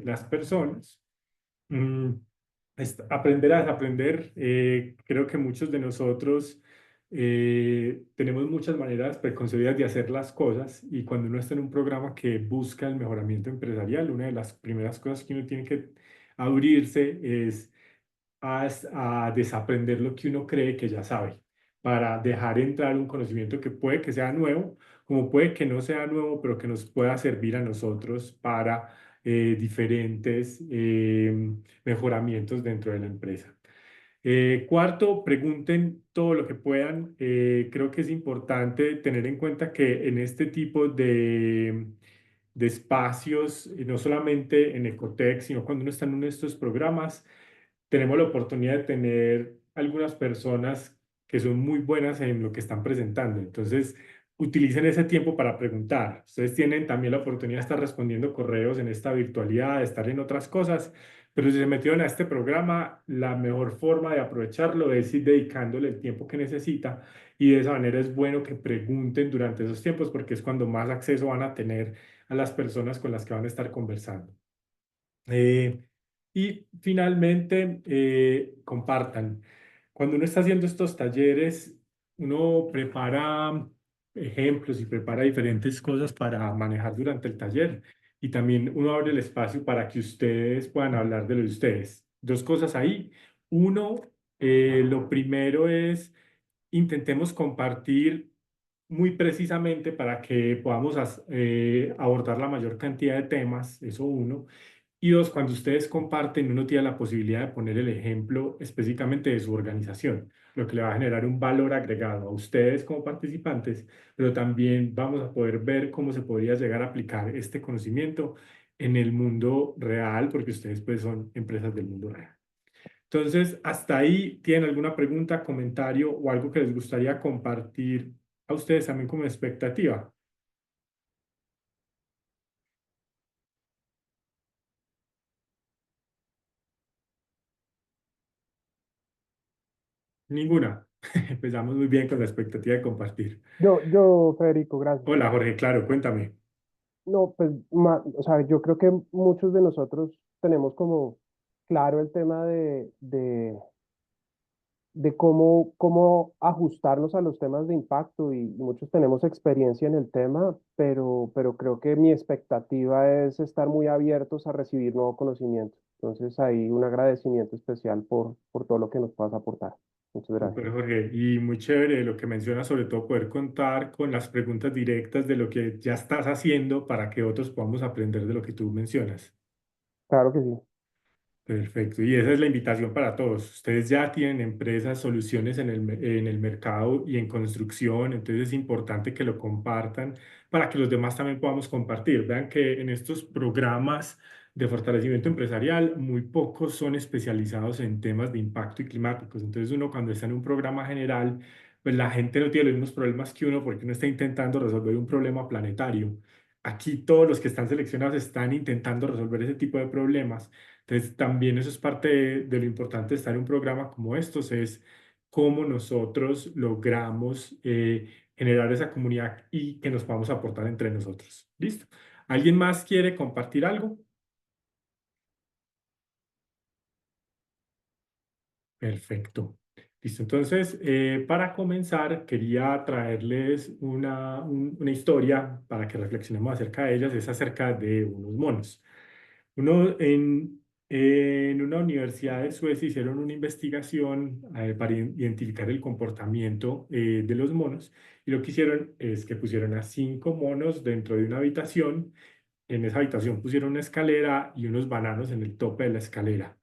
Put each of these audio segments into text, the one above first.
las personas. Mm, aprender a desaprender. Creo que muchos de nosotros tenemos muchas maneras preconcebidas de hacer las cosas y cuando uno está en un programa que busca el mejoramiento empresarial, una de las primeras cosas que uno tiene que abrirse es a desaprender lo que uno cree que ya sabe, para dejar entrar un conocimiento que puede que sea nuevo, como puede que no sea nuevo, pero que nos pueda servir a nosotros para diferentes mejoramientos dentro de la empresa. Cuarto, pregunten todo lo que puedan. Creo que es importante tener en cuenta que en este tipo de espacios, no solamente en Ecotec, sino cuando uno está en uno de estos programas, tenemos la oportunidad de tener algunas personas que son muy buenas en lo que están presentando. Entonces, utilicen ese tiempo para preguntar. Ustedes tienen también la oportunidad de estar respondiendo correos en esta virtualidad, de estar en otras cosas, pero si se metieron a este programa, la mejor forma de aprovecharlo es ir dedicándole el tiempo que necesita y de esa manera es bueno que pregunten durante esos tiempos porque es cuando más acceso van a tener a las personas con las que van a estar conversando. Eh, y finalmente, compartan. Cuando uno está haciendo estos talleres, uno prepara ejemplos y prepara diferentes cosas para manejar durante el taller. Y también uno abre el espacio para que ustedes puedan hablar de lo de ustedes. Dos cosas ahí. Uno, lo primero es intentemos compartir muy precisamente para que podamos abordar la mayor cantidad de temas, eso uno. Y dos, cuando ustedes comparten, uno tiene la posibilidad de poner el ejemplo específicamente de su organización, lo que le va a generar un valor agregado a ustedes como participantes, pero también vamos a poder ver cómo se podría llegar a aplicar este conocimiento en el mundo real, porque ustedes pues son empresas del mundo real. Entonces, hasta ahí, ¿tienen alguna pregunta, comentario o algo que les gustaría compartir a ustedes también como expectativa? Ninguna. Empezamos muy bien con la expectativa de compartir. Federico, gracias. Hola, Jorge, claro, cuéntame. No, pues, o sea, yo creo que muchos de nosotros tenemos como claro el tema de cómo ajustarnos a los temas de impacto y muchos tenemos experiencia en el tema, pero creo que mi expectativa es estar muy abiertos a recibir nuevo conocimiento. Entonces, hay un agradecimiento especial por todo lo que nos puedas aportar. Muchas gracias. Súper, Jorge. Y muy chévere lo que mencionas, sobre todo poder contar con las preguntas directas de lo que ya estás haciendo para que otros podamos aprender de lo que tú mencionas. Claro que sí. Perfecto. Y esa es la invitación para todos. Ustedes ya tienen empresas, soluciones en el mercado y en construcción, entonces es importante que lo compartan para que los demás también podamos compartir. Vean que en estos programas de fortalecimiento empresarial, muy pocos son especializados en temas de impacto y climáticos. Entonces uno cuando está en un programa general, pues la gente no tiene los mismos problemas que uno porque uno está intentando resolver un problema planetario. Aquí todos los que están seleccionados están intentando resolver ese tipo de problemas. Entonces, también eso es parte de lo importante de estar en un programa como estos, es cómo nosotros logramos generar esa comunidad y que nos podamos aportar entre nosotros. ¿Listo? ¿Alguien más quiere compartir algo? Perfecto. Listo. Entonces, para comenzar, quería traerles una historia para que reflexionemos acerca de ellas. Es acerca de unos monos. Uno en una universidad de Suecia hicieron una investigación para identificar el comportamiento de los monos y lo que hicieron es que pusieron a 5 monos dentro de una habitación. En esa habitación pusieron una escalera y unos bananos en el tope de la escalera.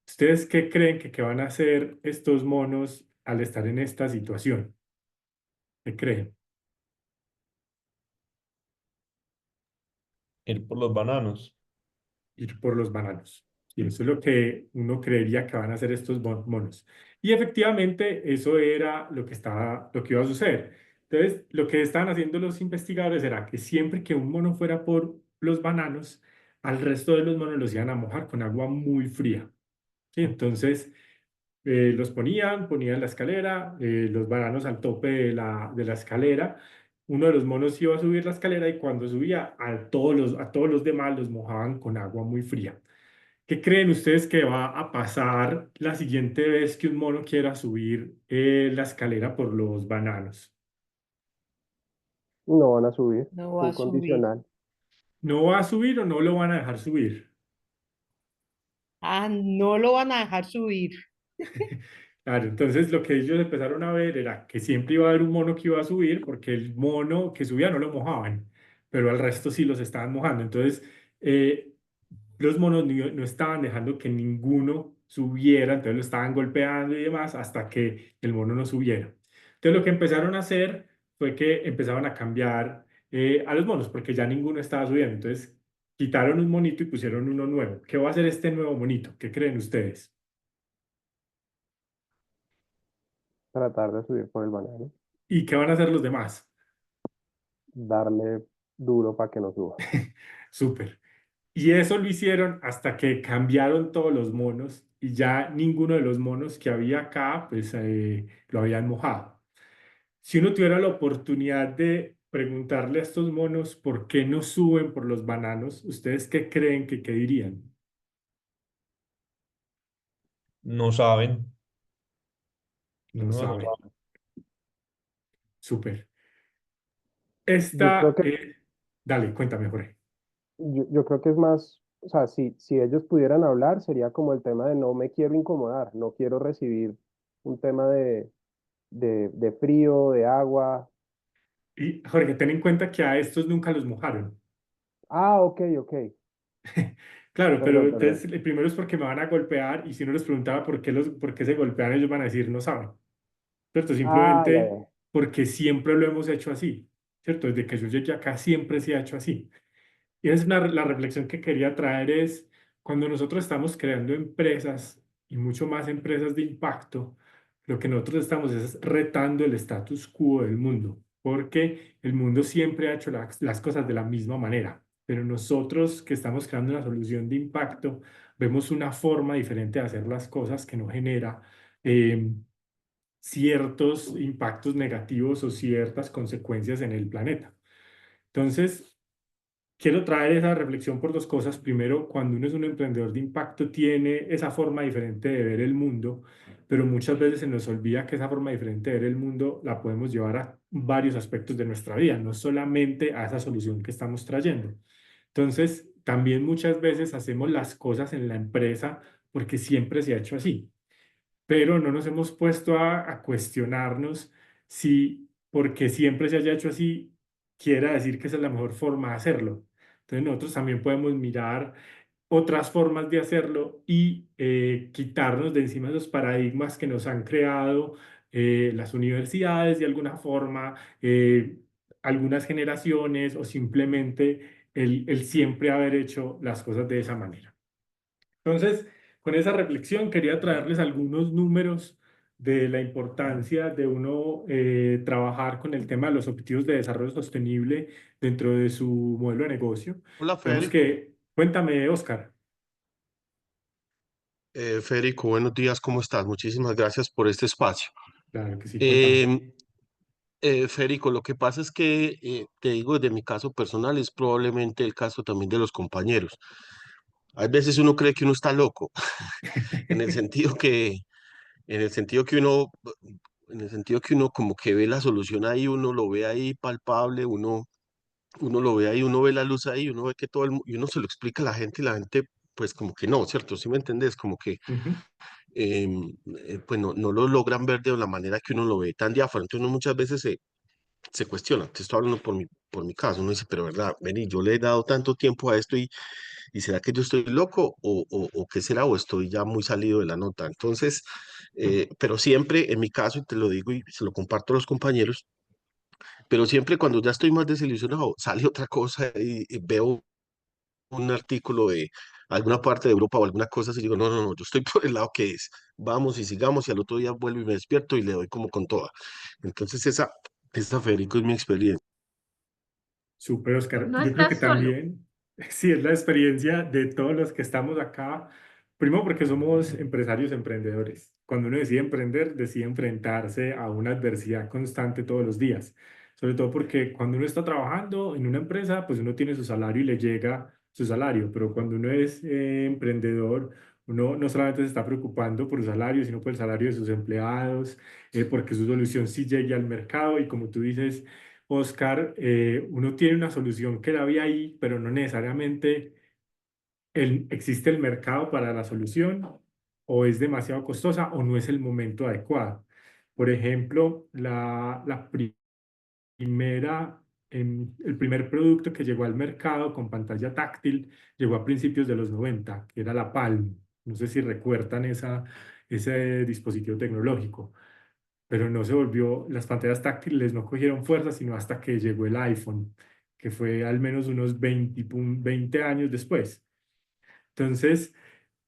¿Ustedes qué creen que van a hacer estos monos al estar en esta situación? ¿Qué creen? Ir por los bananos. Ir por los bananos. Y eso es lo que uno creería que van a hacer estos monos. Y efectivamente eso era lo que iba a suceder. Entonces, lo que estaban haciendo los investigadores era que siempre que un mono fuera por los bananos, al resto de los monos los iban a mojar con agua muy fría. ¿Sí? Entonces, ponían la escalera, los bananos al tope de la escalera uno de los monos iba a subir la escalera y cuando subía a todos los demás los mojaban con agua muy fría. ¿Qué creen ustedes que va a pasar la siguiente vez que un mono quiera subir la escalera por los bananos? No van a subir, No va full a subir. condicional. ¿No va a subir o no lo van a dejar subir? Ah, no lo van a dejar subir. Claro, entonces lo que ellos empezaron a ver era que siempre iba a haber un mono que iba a subir porque el mono que subía no lo mojaban, pero al resto sí los estaban mojando. Entonces, eh, los monos no estaban dejando que ninguno subiera, entonces lo estaban golpeando y demás hasta que el mono no subiera. Entonces lo que empezaron a hacer fue que empezaban a cambiar a los monos porque ya ninguno estaba subiendo. Entonces quitaron un monito y pusieron uno nuevo. ¿Qué va a hacer este nuevo monito? ¿Qué creen ustedes? Tratar de subir por el banano. ¿Y qué van a hacer los demás? Darle duro para que no suba. Súper. Y eso lo hicieron hasta que cambiaron todos los monos y ya ninguno de los monos que había acá, pues lo habían mojado. Si uno tuviera la oportunidad de preguntarle a estos monos por qué no suben por los bananos, ¿ustedes qué creen que qué dirían? No saben. No No, no saben. saben. Súper. Yo creo Esta, que, dale, cuéntame, Jorge. yo creo que es más, o sea, si ellos pudieran hablar, sería como el tema de no me quiero incomodar, no quiero recibir un tema de frío, de agua. Y Jorge, ten en cuenta que a estos nunca los mojaron. Ah, ok, ok. Claro, pero Perdón, perdón. entonces el primero es porque me van a golpear y si uno les preguntaba por qué se golpean, ellos van a decir no saben, ¿cierto? Ah, ya, Simplemente ya. porque siempre lo hemos hecho así, ¿cierto? Desde que yo llegué acá siempre se ha hecho así. Y es la reflexión que quería traer es cuando nosotros estamos creando empresas y mucho más empresas de impacto, lo que nosotros estamos es retando el status quo del mundo, porque el mundo siempre ha hecho las cosas de la misma manera, pero nosotros que estamos creando una solución de impacto, vemos una forma diferente de hacer las cosas que no genera eh, ciertos impactos negativos o ciertas consecuencias en el planeta. Entonces, quiero traer esa reflexión por dos cosas. Primero, cuando uno es un emprendedor de impacto, tiene esa forma diferente de ver el mundo, pero muchas veces se nos olvida que esa forma diferente de ver el mundo la podemos llevar a varios aspectos de nuestra vida, no solamente a esa solución que estamos trayendo. Entonces, también muchas veces hacemos las cosas en la empresa porque siempre se ha hecho así, pero no nos hemos puesto a cuestionarnos si porque siempre se haya hecho así, quiera decir que esa es la mejor forma de hacerlo. Entonces nosotros también podemos mirar otras formas de hacerlo y quitarnos de encima esos paradigmas que nos han creado las universidades de alguna forma, algunas generaciones o simplemente el siempre haber hecho las cosas de esa manera. Entonces, con esa reflexión quería traerles algunos números de la importancia de uno trabajar con el tema de los objetivos de desarrollo sostenible dentro de su modelo de negocio. Hola Vemos Federico. que, cuéntame, Oscar. Federico, buenos días, ¿cómo estás? Muchísimas gracias por este espacio. Claro que sí, cuéntame. Em, Federico, lo que pasa es que, te digo, desde mi caso personal, es probablemente el caso también de los compañeros. Hay veces uno cree que uno está loco, en el sentido que, en el sentido que uno, en el sentido que uno como que ve la solución ahí, uno lo ve ahí palpable, uno lo ve ahí, uno ve la luz ahí, uno ve que y uno se lo explica a la gente y la gente, pues como que no, ¿cierto? ¿Sí me entendés? Como que Ujú, pues no lo logran ver de la manera que uno lo ve tan diáfano. Entonces uno muchas veces se cuestiona, te estoy hablando por mi caso, uno dice, pero verdad, vení, yo le he dado tanto tiempo a esto y ¿será que yo estoy loco o qué será o estoy ya muy salido de la nota? Entonces, pero siempre en mi caso, y te lo digo y se lo comparto a los compañeros, pero siempre cuando ya estoy más desilusionado, sale otra cosa y veo un artículo de alguna parte de Europa o alguna cosa así, digo, no, no, no, yo estoy por el lado que es, vamos y sigamos y al otro día vuelvo y me despierto y le doy como con toda. Entonces esa Federico es mi experiencia. súper, Oscar. No Yo creo que estás solo. también, sí, es la experiencia de todos los que estamos acá. Primero porque somos empresarios emprendedores. Cuando uno decide emprender, decide enfrentarse a una adversidad constante todos los días. sobre todo porque cuando uno está trabajando en una empresa, pues uno tiene su salario y le llega su salario, pero cuando uno es emprendedor, uno no solamente se está preocupando por su salario, sino por el salario de sus empleados, porque su solución sí llegue al mercado y como tú dices, Oscar, uno tiene una solución que la había ahí, pero no necesariamente existe el mercado para la solución o es demasiado costosa o no es el momento adecuado. Por ejemplo, el primer producto que llegó al mercado con pantalla táctil llegó a principios de los 90, que era la Palm. No sé si recuerdan ese dispositivo tecnológico, pero no se volvió, las pantallas táctiles no cogieron fuerza sino hasta que llegó el iPhone, que fue al menos unos 20 años después. Entonces,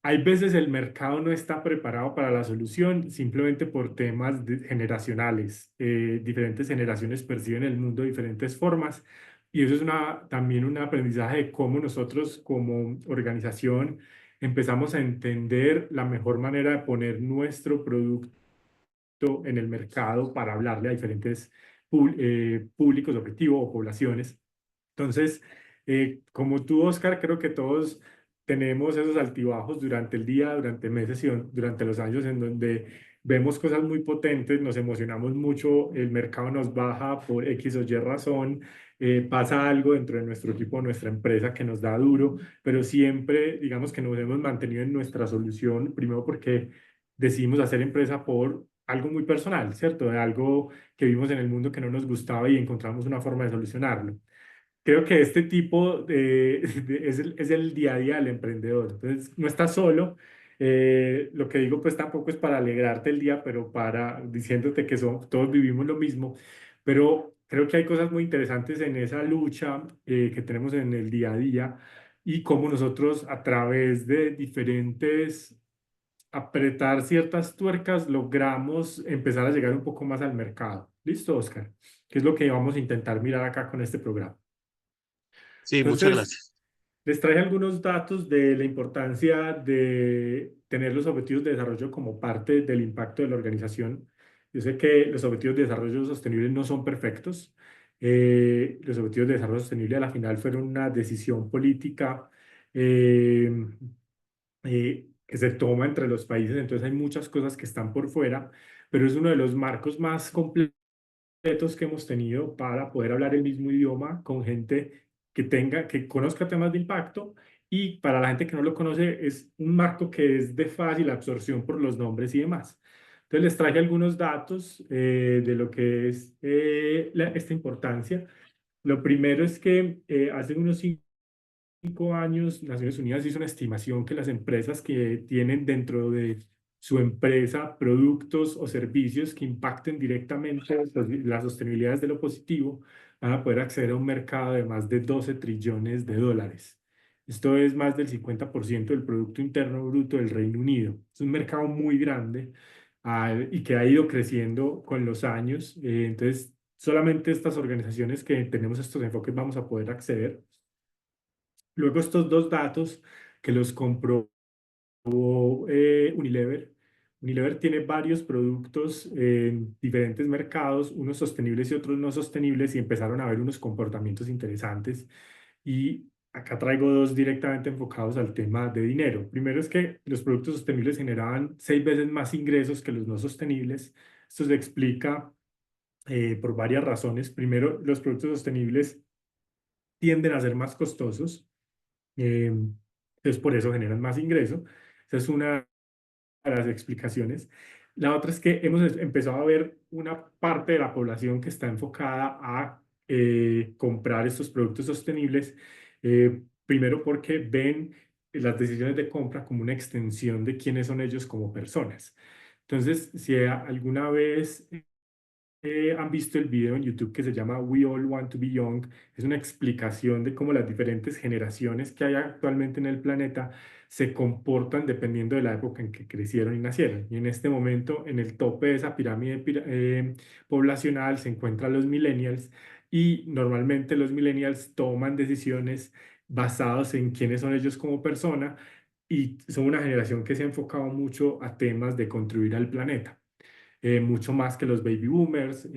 hay veces el mercado no está preparado para la solución simplemente por temas generacionales. Diferentes generaciones perciben el mundo de diferentes formas y eso es también un aprendizaje de cómo nosotros como organización empezamos a entender la mejor manera de poner nuestro producto en el mercado para hablarle a diferentes públicos objetivos o poblaciones. Entonces, como tú, Oscar, creo que todos tenemos esos altibajos durante el día, durante meses y durante los años en donde vemos cosas muy potentes, nos emocionamos mucho, el mercado nos baja por X o Y razón, pasa algo dentro de nuestro equipo, nuestra empresa que nos da duro, pero siempre, digamos que nos hemos mantenido en nuestra solución, primero porque decidimos hacer empresa por algo muy personal, ¿cierto? De algo que vimos en el mundo que no nos gustaba y encontramos una forma de solucionarlo. Creo que este tipo es el día a día del emprendedor. Entonces, no estás solo. Lo que digo, pues tampoco es para alegrarte el día, pero para diciéndote que todos vivimos lo mismo. Pero creo que hay cosas muy interesantes en esa lucha que tenemos en el día a día y cómo nosotros a través de diferentes apretar ciertas tuercas logramos empezar a llegar un poco más al mercado. ¿Listo, Oscar? ¿Qué es lo que vamos a intentar mirar acá con este programa? Sí, muchas Entonces, gracias. les traje algunos datos de la importancia de tener los objetivos de desarrollo como parte del impacto de la organización. Yo sé que los objetivos de desarrollo sostenible no son perfectos. Los objetivos de desarrollo sostenible a la final fueron una decisión política eh, que se toma entre los países, entonces hay muchas cosas que están por fuera, pero es uno de los marcos más completos que hemos tenido para poder hablar el mismo idioma con gente que conozca temas de impacto y para la gente que no lo conoce es un marco que es de fácil absorción por los nombres y demás. Entonces les traje algunos datos de lo que es esta importancia. Lo primero es que hace unos 5 años, Naciones Unidas hizo una estimación que las empresas que tienen dentro de su empresa productos o servicios que impacten directamente la sostenibilidad de lo positivo van a poder acceder a un mercado de más de 12 trillones de dólares. Esto es más del 50% del Producto Interno Bruto del Reino Unido. Es un mercado muy grande y que ha ido creciendo con los años. Entonces, solamente estas organizaciones que tenemos estos enfoques vamos a poder acceder. Luego estos dos datos que los comprobó Unilever. Unilever tiene varios productos en diferentes mercados, unos sostenibles y otros no sostenibles, y empezaron a ver unos comportamientos interesantes. Y acá traigo dos directamente enfocados al tema de dinero. Primero es que los productos sostenibles generaban 6 veces más ingresos que los no sostenibles. Esto se explica por varias razones. Primero, los productos sostenibles tienden a ser más costosos. Entonces, por eso generan más ingreso. Esa es una de las explicaciones. La otra es que hemos empezado a ver una parte de la población que está enfocada a comprar estos productos sostenibles, primero porque ven las decisiones de compra como una extensión de quiénes son ellos como personas. Entonces, si alguna vez han visto el video en YouTube que se llama We All Want to Be Young. Es una explicación de cómo las diferentes generaciones que hay actualmente en el planeta se comportan dependiendo de la época en que crecieron y nacieron. Y en este momento, en el tope de esa pirámide poblacional se encuentran los millennials y normalmente los millennials toman decisiones basadas en quiénes son ellos como persona y son una generación que se ha enfocado mucho a temas de contribuir al planeta mucho más que los baby boomers.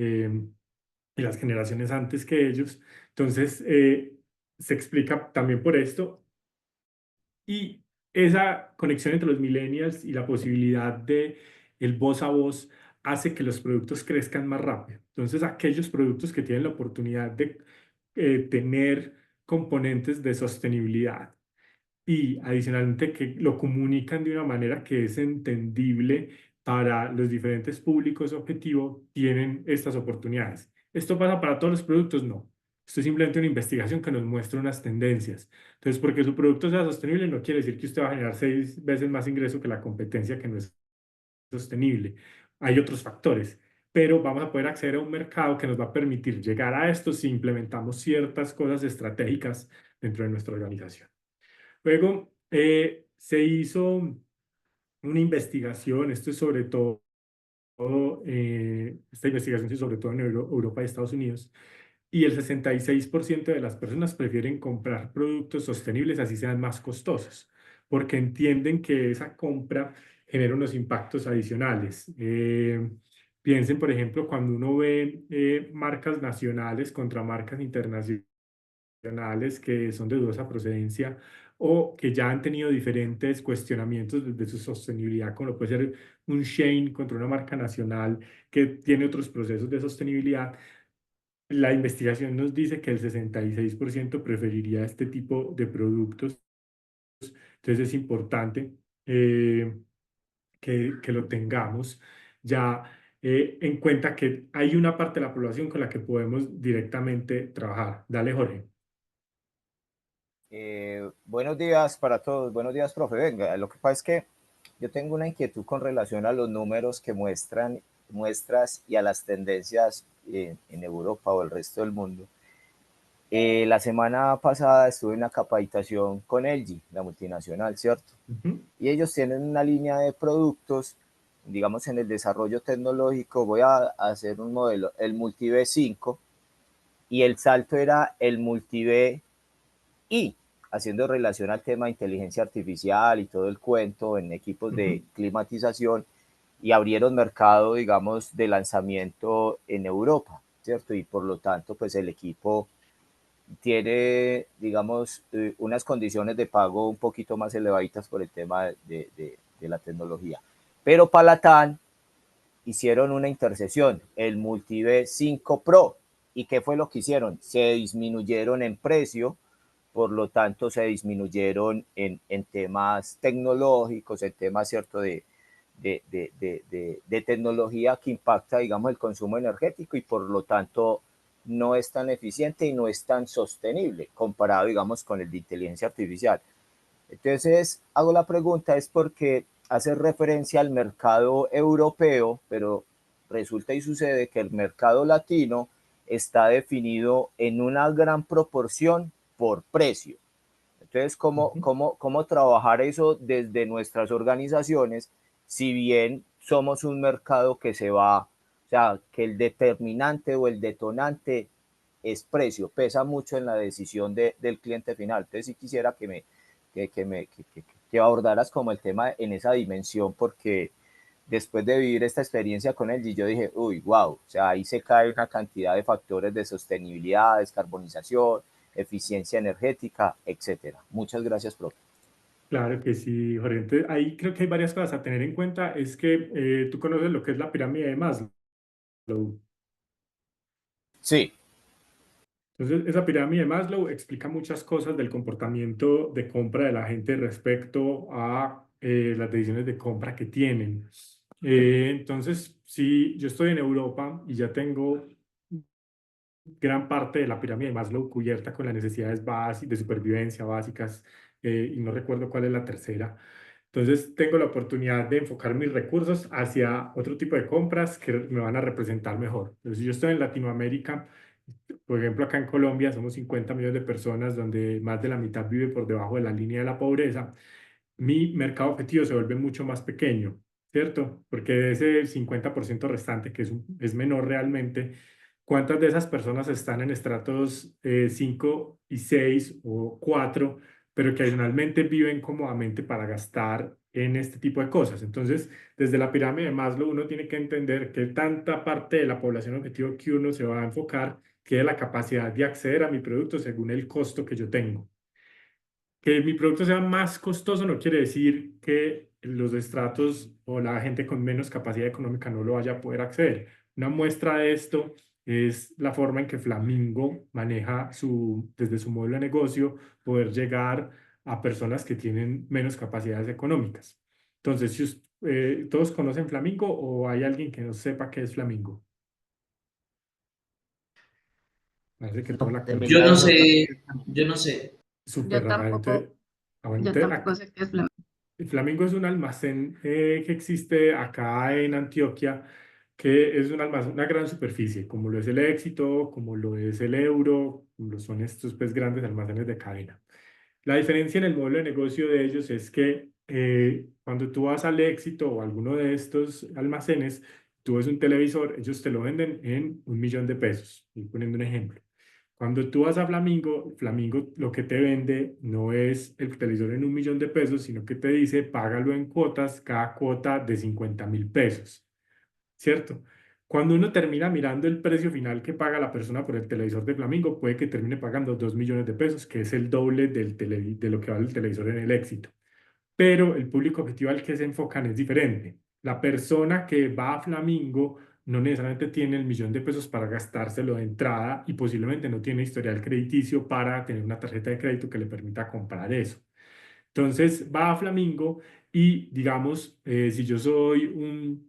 y las generaciones antes que ellos. Entonces, se explica también por esto. Y esa conexión entre los millennials y la posibilidad de el voz a voz hace que los productos crezcan más rápido. Entonces, aquellos productos que tienen la oportunidad de tener componentes de sostenibilidad y adicionalmente que lo comunican de una manera que es entendible para los diferentes públicos objetivo, tienen estas oportunidades. ¿Esto pasa para todos los productos? No. Esto es simplemente una investigación que nos muestra unas tendencias. Entonces, porque su producto sea sostenible no quiere decir que usted va a generar 6 veces más ingreso que la competencia que no es sostenible. Hay otros factores, pero vamos a poder acceder a un mercado que nos va a permitir llegar a esto si implementamos ciertas cosas estratégicas dentro de nuestra organización. Luego se hizo una investigación, esto es sobre todo, esta investigación es sobre todo en Europa y Estados Unidos, y el 66% de las personas prefieren comprar productos sostenibles así sean más costosos, porque entienden que esa compra genera unos impactos adicionales. Piensen, por ejemplo, cuando uno ve marcas nacionales contra marcas internacionales que son de dudosa procedencia o que ya han tenido diferentes cuestionamientos de su sostenibilidad, como lo puede ser un Shein contra una marca nacional que tiene otros procesos de sostenibilidad. La investigación nos dice que el 66% preferiría este tipo de productos. Entonces es importante que lo tengamos ya en cuenta que hay una parte de la población con la que podemos directamente trabajar. Dale, Jorge. Buenos días para todos, buenos días, profe. Venga, lo que pasa es que yo tengo una inquietud con relación a los números que muestras y a las tendencias en Europa o el resto del mundo. La semana pasada estuve en una capacitación con LG, la multinacional, ¿cierto? Y ellos tienen una línea de productos, digamos, en el desarrollo tecnológico. Voy a hacer un modelo, el MultiV 5, y el salto era el MultiV I, haciendo relación al tema de inteligencia artificial y todo el cuento en equipos de climatización, y abrieron mercado, digamos, de lanzamiento en Europa, ¿cierto? Y por lo tanto, pues el equipo tiene, digamos, unas condiciones de pago un poquito más elevaditas por el tema de la tecnología. Pero para Latam hicieron una intersección, el MultiV 5 Pro. ¿Y qué fue lo que hicieron? Se disminuyeron en precio, por lo tanto se disminuyeron en temas tecnológicos, en temas, ¿cierto?, de tecnología que impacta, digamos, el consumo energético, y por lo tanto no es tan eficiente y no es tan sostenible comparado, digamos, con el de inteligencia artificial. Entonces, hago la pregunta, es porque hace referencia al mercado europeo, pero resulta y sucede que el mercado latino está definido en una gran proporción por precio. Entonces, ¿cómo trabajar eso desde nuestras organizaciones, si bien somos un mercado que se va, o sea, que el determinante o el detonante es precio, pesa mucho en la decisión del cliente final? Entonces, sí quisiera que abordaras como el tema en esa dimensión, porque después de vivir esta experiencia con él, yo dije, uy, wow, o sea, ahí se cae una cantidad de factores de sostenibilidad, descarbonización, eficiencia energética, etcétera. Muchas gracias, profe. Claro que sí, Jorge. Entonces, ahí creo que hay varias cosas a tener en cuenta. Es que tú conoces lo que es la pirámide de Maslow. Sí. Entonces, esa pirámide de Maslow explica muchas cosas del comportamiento de compra de la gente respecto a las decisiones de compra que tienen. Entonces, si yo estoy en Europa y ya tengo gran parte de la pirámide de Maslow cubierta con las necesidades básicas de supervivencia básicas, y no recuerdo cuál es la tercera. Entonces tengo la oportunidad de enfocar mis recursos hacia otro tipo de compras que me van a representar mejor. Entonces, si yo estoy en Latinoamérica, por ejemplo, acá en Colombia somos 50 millones de personas donde más de la mitad vive por debajo de la línea de la pobreza. Mi mercado objetivo se vuelve mucho más pequeño, ¿cierto? Porque de ese 50% restante, que es menor realmente, ¿cuántas de esas personas están en estratos 5 y 6 o 4 pero que adicionalmente viven cómodamente para gastar en este tipo de cosas. Entonces, desde la pirámide de Maslow, uno tiene que entender que tanta parte de la población objetivo que uno se va a enfocar tiene la capacidad de acceder a mi producto según el costo que yo tengo. Que mi producto sea más costoso no quiere decir que los estratos o la gente con menos capacidad económica no lo vaya a poder acceder. Una muestra de esto es la forma en que Flamingo maneja desde su modelo de negocio poder llegar a personas que tienen menos capacidades económicas. Entonces, si ¿todos conocen Flamingo o hay alguien que no sepa qué es Flamingo? Parece que toda No, la de comunidad Yo no milagro no está sabía sé, que era amigo. yo no sé. súper Yo Rafael. tampoco, yo tampoco sé qué es flamenco. El Flamingo es un almacén que existe acá en Antioquia, que es un almacén, una gran superficie, como lo es el Éxito, como lo es el Euro, como lo son estos pues, grandes almacenes de cadena. La diferencia en el modelo de negocio de ellos es que cuando tú vas al Éxito o a alguno de estos almacenes, tú ves un televisor, ellos te lo venden en 1.000.000 de pesos. Estoy poniendo un ejemplo. Cuando tú vas a Flamingo, Flamingo lo que te vende no es el televisor en 1.000.000 de pesos, sino que te dice págalo en cuotas, cada cuota de 50.000 pesos, ¿cierto? Cuando uno termina mirando el precio final que paga la persona por el televisor de Flamingo, puede que termine pagando 2.000.000 de pesos, que es el doble de lo que vale el televisor en el Éxito. Pero el público objetivo al que se enfocan es diferente. La persona que va a Flamingo no necesariamente tiene el 1.000.000 de pesos para gastárselo de entrada y posiblemente no tiene historial crediticio para tener una tarjeta de crédito que le permita comprar eso. Entonces va a Flamingo y digamos, si yo soy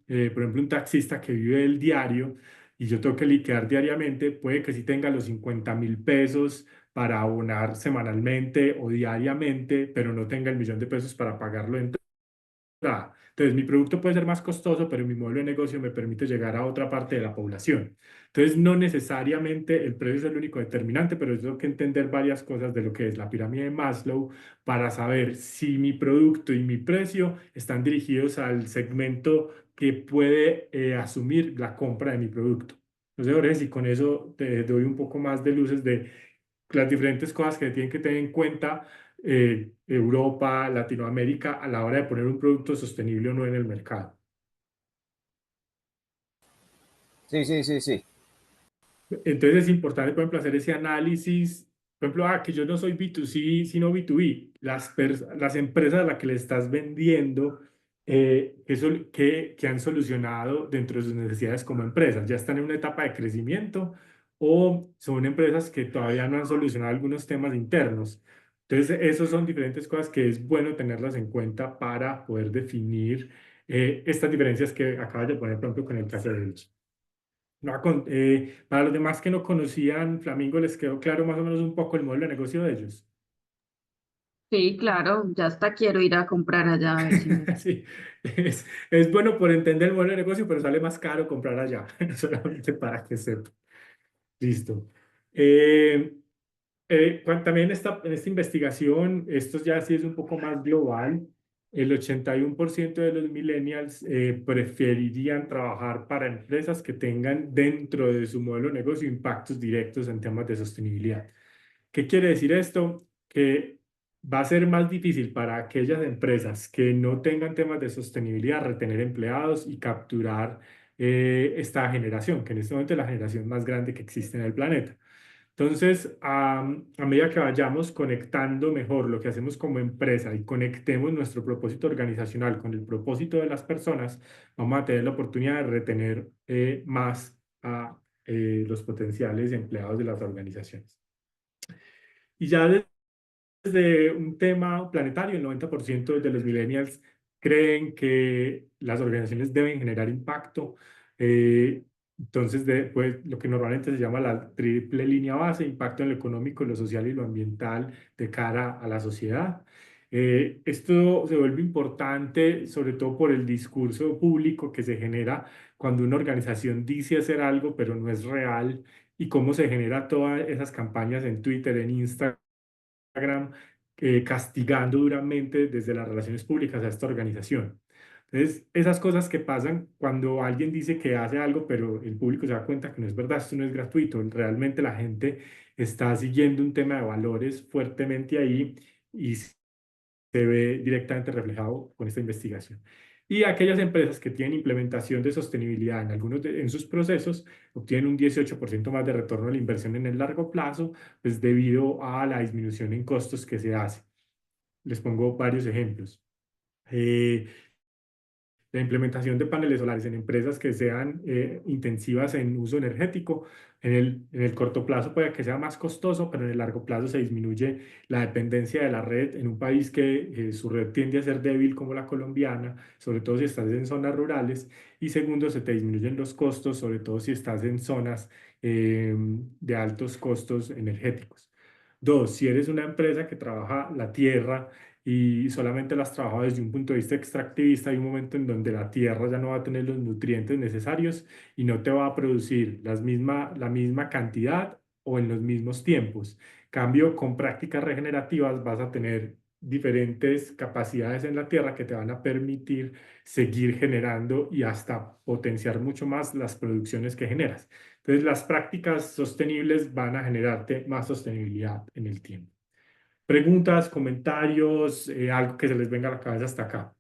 por ejemplo, un taxista que vive del diario y yo tengo que liquidar diariamente, puede que sí tenga los 50.000 pesos para abonar semanalmente o diariamente, pero no tenga el 1.000.000 de pesos para pagarlo en entrada. Entonces, mi producto puede ser más costoso, pero mi modelo de negocio me permite llegar a otra parte de la población. Entonces, no necesariamente el precio es el único determinante, pero tengo que entender varias cosas de lo que es la pirámide de Maslow para saber si mi producto y mi precio están dirigidos al segmento que puede asumir la compra de mi producto. Entonces, Jorge, si con eso te doy un poco más de luces de las diferentes cosas que tienen que tener en cuenta Europa, Latinoamérica a la hora de poner un producto sostenible o no en el mercado. Sí, sí, sí, sí. Entonces es importante, por ejemplo, hacer ese análisis. Por ejemplo, que yo no soy B2C, sino B2B. Las empresas a las que le estás vendiendo, que han solucionado dentro de sus necesidades como empresas, ya están en una etapa de crecimiento o son empresas que todavía no han solucionado algunos temas internos. Entonces, esas son diferentes cosas que es bueno tenerlas en cuenta para poder definir estas diferencias que acabas de poner, por ejemplo, con el caso de Elche. No, para los demás que no conocían Flamingo, ¿les quedó claro más o menos un poco el modelo de negocio de ellos? Sí, claro, ya hasta quiero ir a comprar allá a ver si me... Sí, es bueno por entender el modelo de negocio, pero sale más caro comprar allá, solamente para que sepa. Listo. Eh, También en esta investigación, esto ya sí es un poco más global, el 81% de los millennials preferirían trabajar para empresas que tengan dentro de su modelo de negocio impactos directos en temas de sostenibilidad. ¿Qué quiere decir esto? Que va a ser más difícil para aquellas empresas que no tengan temas de sostenibilidad retener empleados y capturar esta generación, que en este momento es la generación más grande que existe en el planeta. Entonces, a medida que vayamos conectando mejor lo que hacemos como empresa y conectemos nuestro propósito organizacional con el propósito de las personas, vamos a tener la oportunidad de retener más a los potenciales empleados de las organizaciones. Y ya desde un tema planetario, el 90% de los millennials creen que las organizaciones deben generar impacto. Entonces, pues, lo que normalmente se llama la triple línea base, impacto en lo económico, lo social y lo ambiental de cara a la sociedad. Esto se vuelve importante, sobre todo por el discurso público que se genera cuando una organización dice hacer algo, pero no es real, y cómo se genera todas esas campañas en Twitter, en Instagram, castigando duramente desde las relaciones públicas a esta organización. Entonces, esas cosas que pasan cuando alguien dice que hace algo, pero el público se da cuenta que no es verdad, esto no es gratuito, realmente la gente está siguiendo un tema de valores fuertemente ahí y se ve directamente reflejado con esta investigación. Y aquellas empresas que tienen implementación de sostenibilidad en en sus procesos obtienen un 18% más de retorno a la inversión en el largo plazo, pues debido a la disminución en costos que se hace. Les pongo varios ejemplos. Eh, la implementación de paneles solares en empresas que sean intensivas en uso energético, en el corto plazo puede que sea más costoso, pero en el largo plazo se disminuye la dependencia de la red en un país que su red tiende a ser débil como la colombiana, sobre todo si estás en zonas rurales. Y segundo, se te disminuyen los costos, sobre todo si estás en zonas de altos costos energéticos. Dos, si eres una empresa que trabaja la tierra y solamente las trabaja desde un punto de vista extractivista, hay un momento en donde la tierra ya no va a tener los nutrientes necesarios y no te va a producir la misma cantidad o en los mismos tiempos. Cambio, con prácticas regenerativas vas a tener diferentes capacidades en la tierra que te van a permitir seguir generando y hasta potenciar mucho más las producciones que generas. Entonces, las prácticas sostenibles van a generarte más sostenibilidad en el tiempo. Preguntas, comentarios, algo que se les venga a la cabeza hasta acá.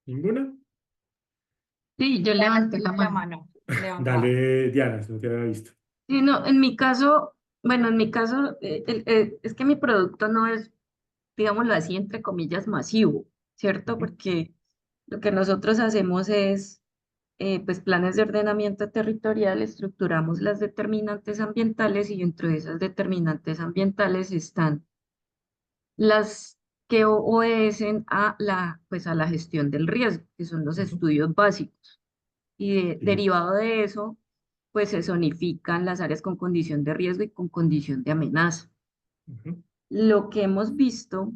¿Ninguna? Sí, yo levanté la La mano. mano levantada. Dale, Diana, si no te había visto. Sí, no, en mi caso, bueno, en mi caso, es que mi producto no es, digámoslo así, entre comillas, masivo, ¿cierto? Ujú, Porque lo que nosotros hacemos es, pues, planes de ordenamiento territorial, estructuramos las determinantes ambientales y dentro de esas determinantes ambientales están las que obedecen a pues, a la gestión del riesgo, que son los ujú, estudios básicos. Y sí, derivado de eso, pues se zonifican las áreas con condición de riesgo y con condición de amenaza. ujú, Lo que hemos visto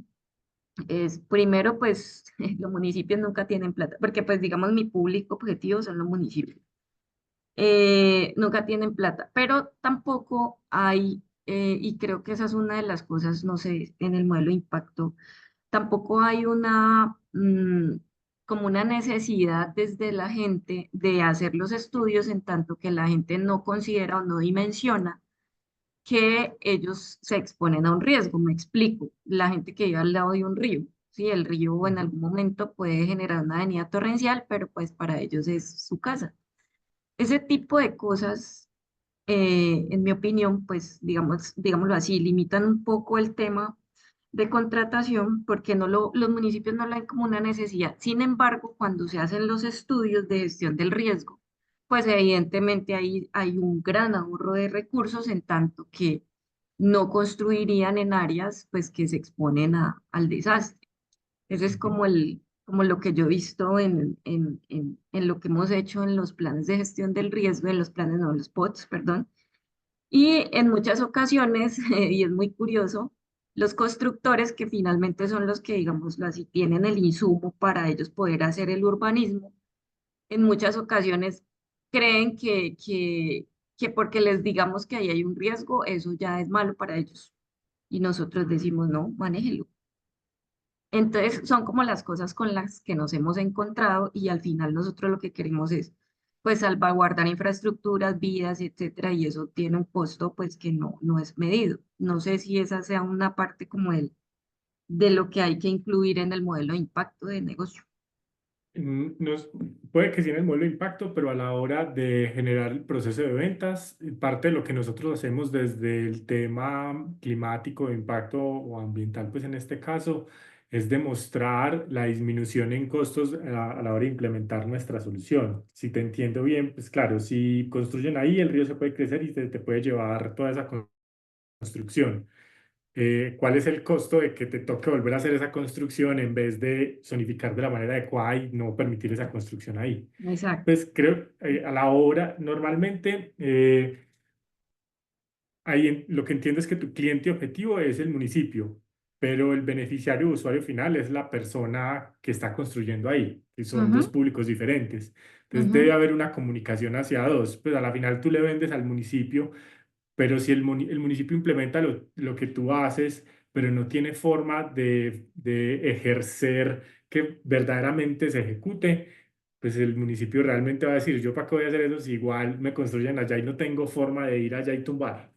es, primero, pues los municipios nunca tienen plata, porque pues digamos mi público objetivo son los municipios. Nunca tienen plata, pero tampoco hay, y creo que esa es una de las cosas, no sé, en el modelo de impacto, tampoco hay como una necesidad desde la gente de hacer los estudios en tanto que la gente no considera o no dimensiona que ellos se exponen a un riesgo. Me explico, la gente que vive al lado de un río, ¿sí? El río en ujú, algún momento puede generar una avenida torrencial, pero pues para ellos es su casa. Ese tipo de cosas, en mi opinión, pues digámoslo así, limitan un poco el tema de contratación porque los municipios no lo ven como una necesidad. Sin embargo, cuando se hacen los estudios de gestión del riesgo, pues evidentemente ahí hay un gran ahorro de recursos en tanto que no construirían en áreas pues que se exponen al desastre. Ese es ujú. como lo que yo he visto en lo que hemos hecho en los planes de gestión del riesgo, en los planes, no, los POTS, perdón. Y en muchas ocasiones, y es muy curioso, los constructores que finalmente son los que, digamos así, tienen el insumo para ellos poder hacer el urbanismo, en muchas ocasiones creen que porque les digamos que ahí hay un riesgo, eso ya es malo para ellos. Y nosotros decimos, no, manéjelo. Entonces, son como las cosas con las que nos hemos encontrado y al final nosotros lo que queremos es, pues, salvaguardar infraestructuras, vidas, etcétera, y eso tiene un costo, pues, que no es medido. No sé si esa sea una parte como de lo que hay que incluir en el modelo de impacto de negocio. Puede que sí en el modelo de impacto, pero a la hora de generar el proceso de ventas, parte de lo que nosotros hacemos desde el tema climático, de impacto o ambiental, pues en este caso, es demostrar la disminución en costos a la hora de implementar nuestra solución. Si te entiendo bien, pues claro, si construyen ahí, el río se puede crecer y te puede llevar toda esa construcción. ¿Cuál es el costo de que te toque volver a hacer esa construcción en vez de zonificar de la manera adecuada y no permitir esa construcción ahí? Exacto. Pues creo, a la hora, normalmente, lo que entiendo es que tu cliente objetivo es el municipio, pero el beneficiario o usuario final es la persona que está construyendo ahí, que son dos Ujú, públicos diferentes. Entonces debe ujú. haber una comunicación hacia dos. Pues a la final tú le vendes al municipio, pero si el municipio implementa lo que tú haces, pero no tiene forma de ejercer que verdaderamente se ejecute, pues el municipio realmente va a decir, ¿yo para qué voy a hacer eso si igual me construyen allá y no tengo forma de ir allá y tumbar?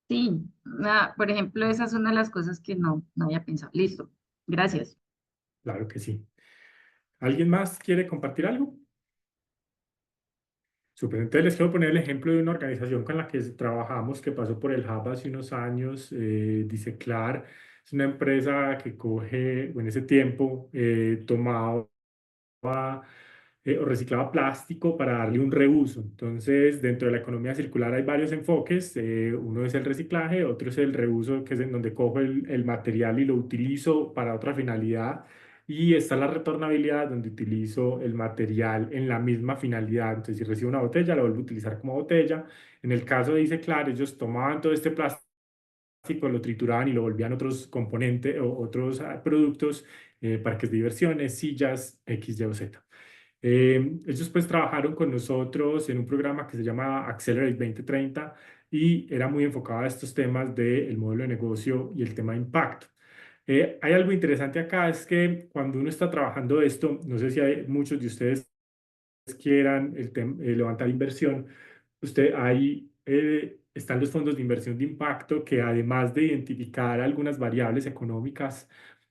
Sí, por ejemplo, esa es una de las cosas que no había pensado. Listo, gracias. Claro que sí. ¿Alguien más quiere compartir algo? Súper. Entonces les quiero poner el ejemplo de una organización con la que trabajamos que pasó por el Hub hace unos años, Diceclar. Es una empresa que coge, o en ese tiempo, tomaba o reciclaba plástico para darle un reuso. Entonces, dentro de la economía circular hay varios enfoques. Uno es el reciclaje, otro es el reuso, que es en donde cojo el material y lo utilizo para otra finalidad. Y está la retornabilidad, donde utilizo el material en la misma finalidad. Entonces, si recibo una botella, la vuelvo a utilizar como botella. En el caso de Dice Claro, ellos tomaban todo este plástico, lo trituraban y lo volvían otros componentes o otros productos, parques de diversiones, sillas, X, Y o Z. Ellos pues trabajaron con nosotros en un programa que se llama Accelerate 2030 y era muy enfocado a estos temas del modelo de negocio y el tema de impacto. Hay algo interesante acá, es que cuando uno está trabajando esto, no sé si hay muchos de ustedes quieran levantar inversión, usted ahí están los fondos de inversión de impacto que además de identificar algunas variables económicas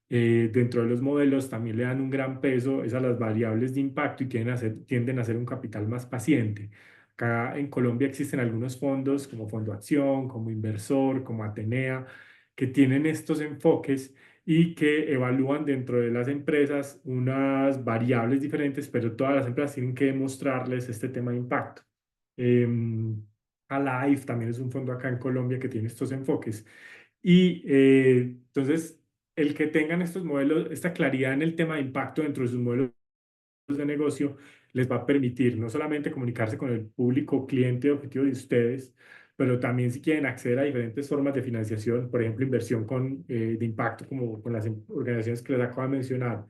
dentro de los modelos, también le dan un gran peso es a las variables de impacto y tienden a ser un capital más paciente. Acá en Colombia existen algunos fondos como Fondo Acción, como Inversor, como Atenea, que tienen estos enfoques y que evalúan dentro de las empresas unas variables diferentes, pero todas las empresas tienen que demostrarles este tema de impacto. Alive también es un fondo acá en Colombia que tiene estos enfoques. Y entonces, el que tengan estos modelos, esta claridad en el tema de impacto dentro de sus modelos de negocio, les va a permitir no solamente comunicarse con el público cliente objetivo de ustedes, pero también si quieren acceder a diferentes formas de financiación, por ejemplo, inversión de impacto, como con las organizaciones que les acabo de mencionar,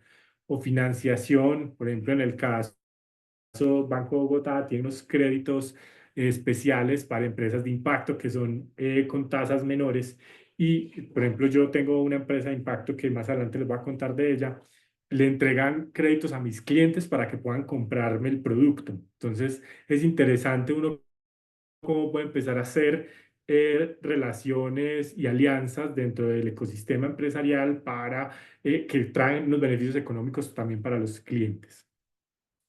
o financiación, por ejemplo, en el caso Banco de Bogotá tiene unos créditos especiales para empresas de impacto que son con tasas menores. Y, por ejemplo, yo tengo una empresa de impacto que más adelante les voy a contar de ella. Le entregan créditos a mis clientes para que puedan comprarme el producto. Entonces, es interesante uno cómo puede empezar a hacer relaciones y alianzas dentro del ecosistema empresarial para que traen unos beneficios económicos también para los clientes.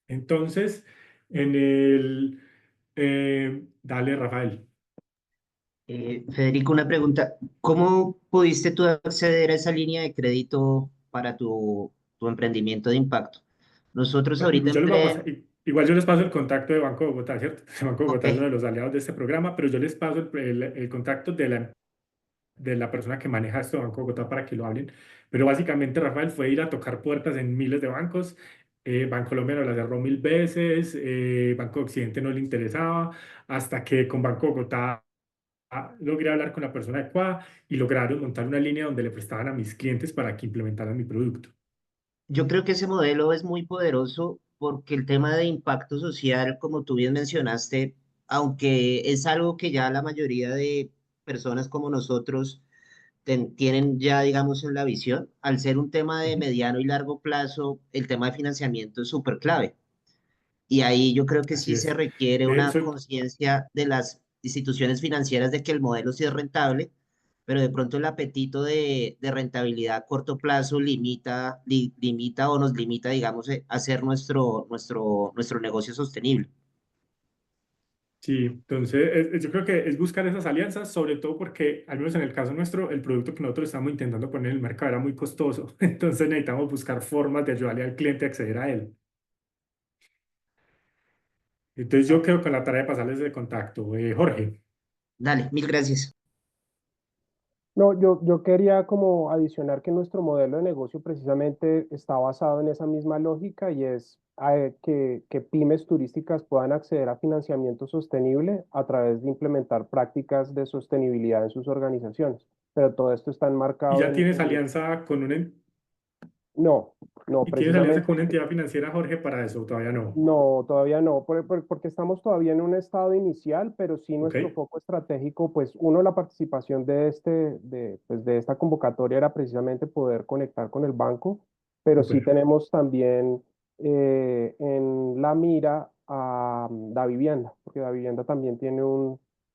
Entonces, dale, Rafael. Federico, una pregunta. ¿Cómo pudiste tú acceder a esa línea de crédito para tu emprendimiento de impacto? Nosotros Bueno, ahorita yo les voy a pasar, igual yo les paso el contacto de Banco de Bogotá, ¿cierto? Banco de Ok, Bogotá es uno de los aliados de este programa, pero yo les paso el contacto de la persona que maneja esto de Banco de Bogotá para que lo hablen. Pero básicamente Rafael fue ir a tocar puertas en miles de bancos. Bancolombia nos la cerró 1000 veces, Banco de Occidente no le interesaba, hasta que con Banco de Bogotá logré hablar con la persona adecuada y lograron montar una línea donde le prestaban a mis clientes para que implementaran mi producto. yo creo que ese modelo es muy poderoso porque el tema de impacto social, como tú bien mencionaste, aunque es algo que ya la mayoría de personas como nosotros tienen ya, digamos, en la visión, al ser un tema de Ujú. mediano y largo plazo, el tema de financiamiento es súper clave. Y ahí yo creo que Así sí se es. requiere una Soy, conciencia de las instituciones financieras de que el modelo sí es rentable, pero de pronto el apetito de rentabilidad a corto plazo limita o nos limita, digamos, a hacer nuestro negocio sostenible. sí, entonces yo creo que es buscar esas alianzas, sobre todo porque, al menos en el caso nuestro, el producto que nosotros estamos intentando poner en el mercado era muy costoso. Entonces necesitamos buscar formas de ayudarle al cliente a acceder a él. Entonces yo quedo con la tarea de pasarles el contacto. Jorge. Dale, mil gracias. No, yo quería como adicionar que nuestro modelo de negocio precisamente está basado en esa misma lógica y es que pymes turísticas puedan acceder a financiamiento sostenible a través de implementar prácticas de sostenibilidad en sus organizaciones. Pero todo esto está ¿Y enmarcado ya tienes alianza con no, no, y tienes alianza precisamente con una entidad financiera, Jorge, para eso? Todavía no. no, todavía no, porque estamos todavía en un estado inicial, pero sí ¿Ok? nuestro foco estratégico, pues uno, la participación de esta convocatoria era precisamente poder conectar con el banco pero sí Súper. tenemos también en la mira a Davivienda, porque Davivienda también tiene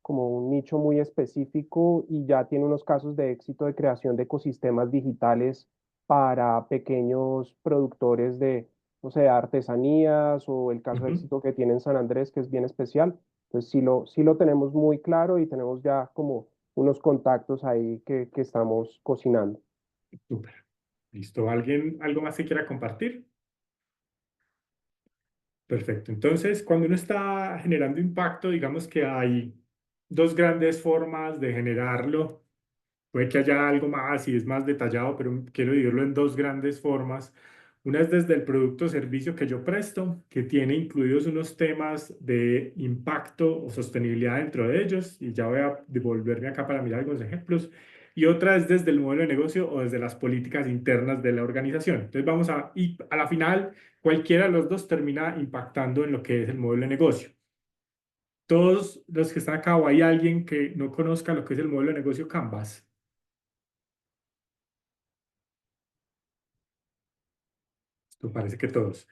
como un nicho muy específico y ya tiene unos casos de éxito de creación de ecosistemas digitales para pequeños productores de, no sé, artesanías o el caso de Ujú. éxito que tiene en San Andrés, que es bien especial. Entonces sí lo tenemos muy claro y tenemos ya como unos contactos ahí que estamos cocinando. Súper. Listo. ¿Alguien, algo más que quiera compartir? Perfecto. Entonces, cuando uno está generando impacto, digamos que hay dos grandes formas de generarlo. Puede que haya algo más y es más detallado, pero quiero dividirlo en dos grandes formas. Una es desde el producto o servicio que yo presto, que tiene incluidos unos temas de impacto o sostenibilidad dentro de ellos, y ya voy a devolverme acá para mirar algunos ejemplos. Y otra es desde el modelo de negocio o desde las políticas internas de la organización. Entonces vamos y a la final, cualquiera de los dos termina impactando en lo que es el modelo de negocio. Todos los que están acá, o hay alguien que no conozca lo que es el modelo de negocio Canvas. Esto parece que todos.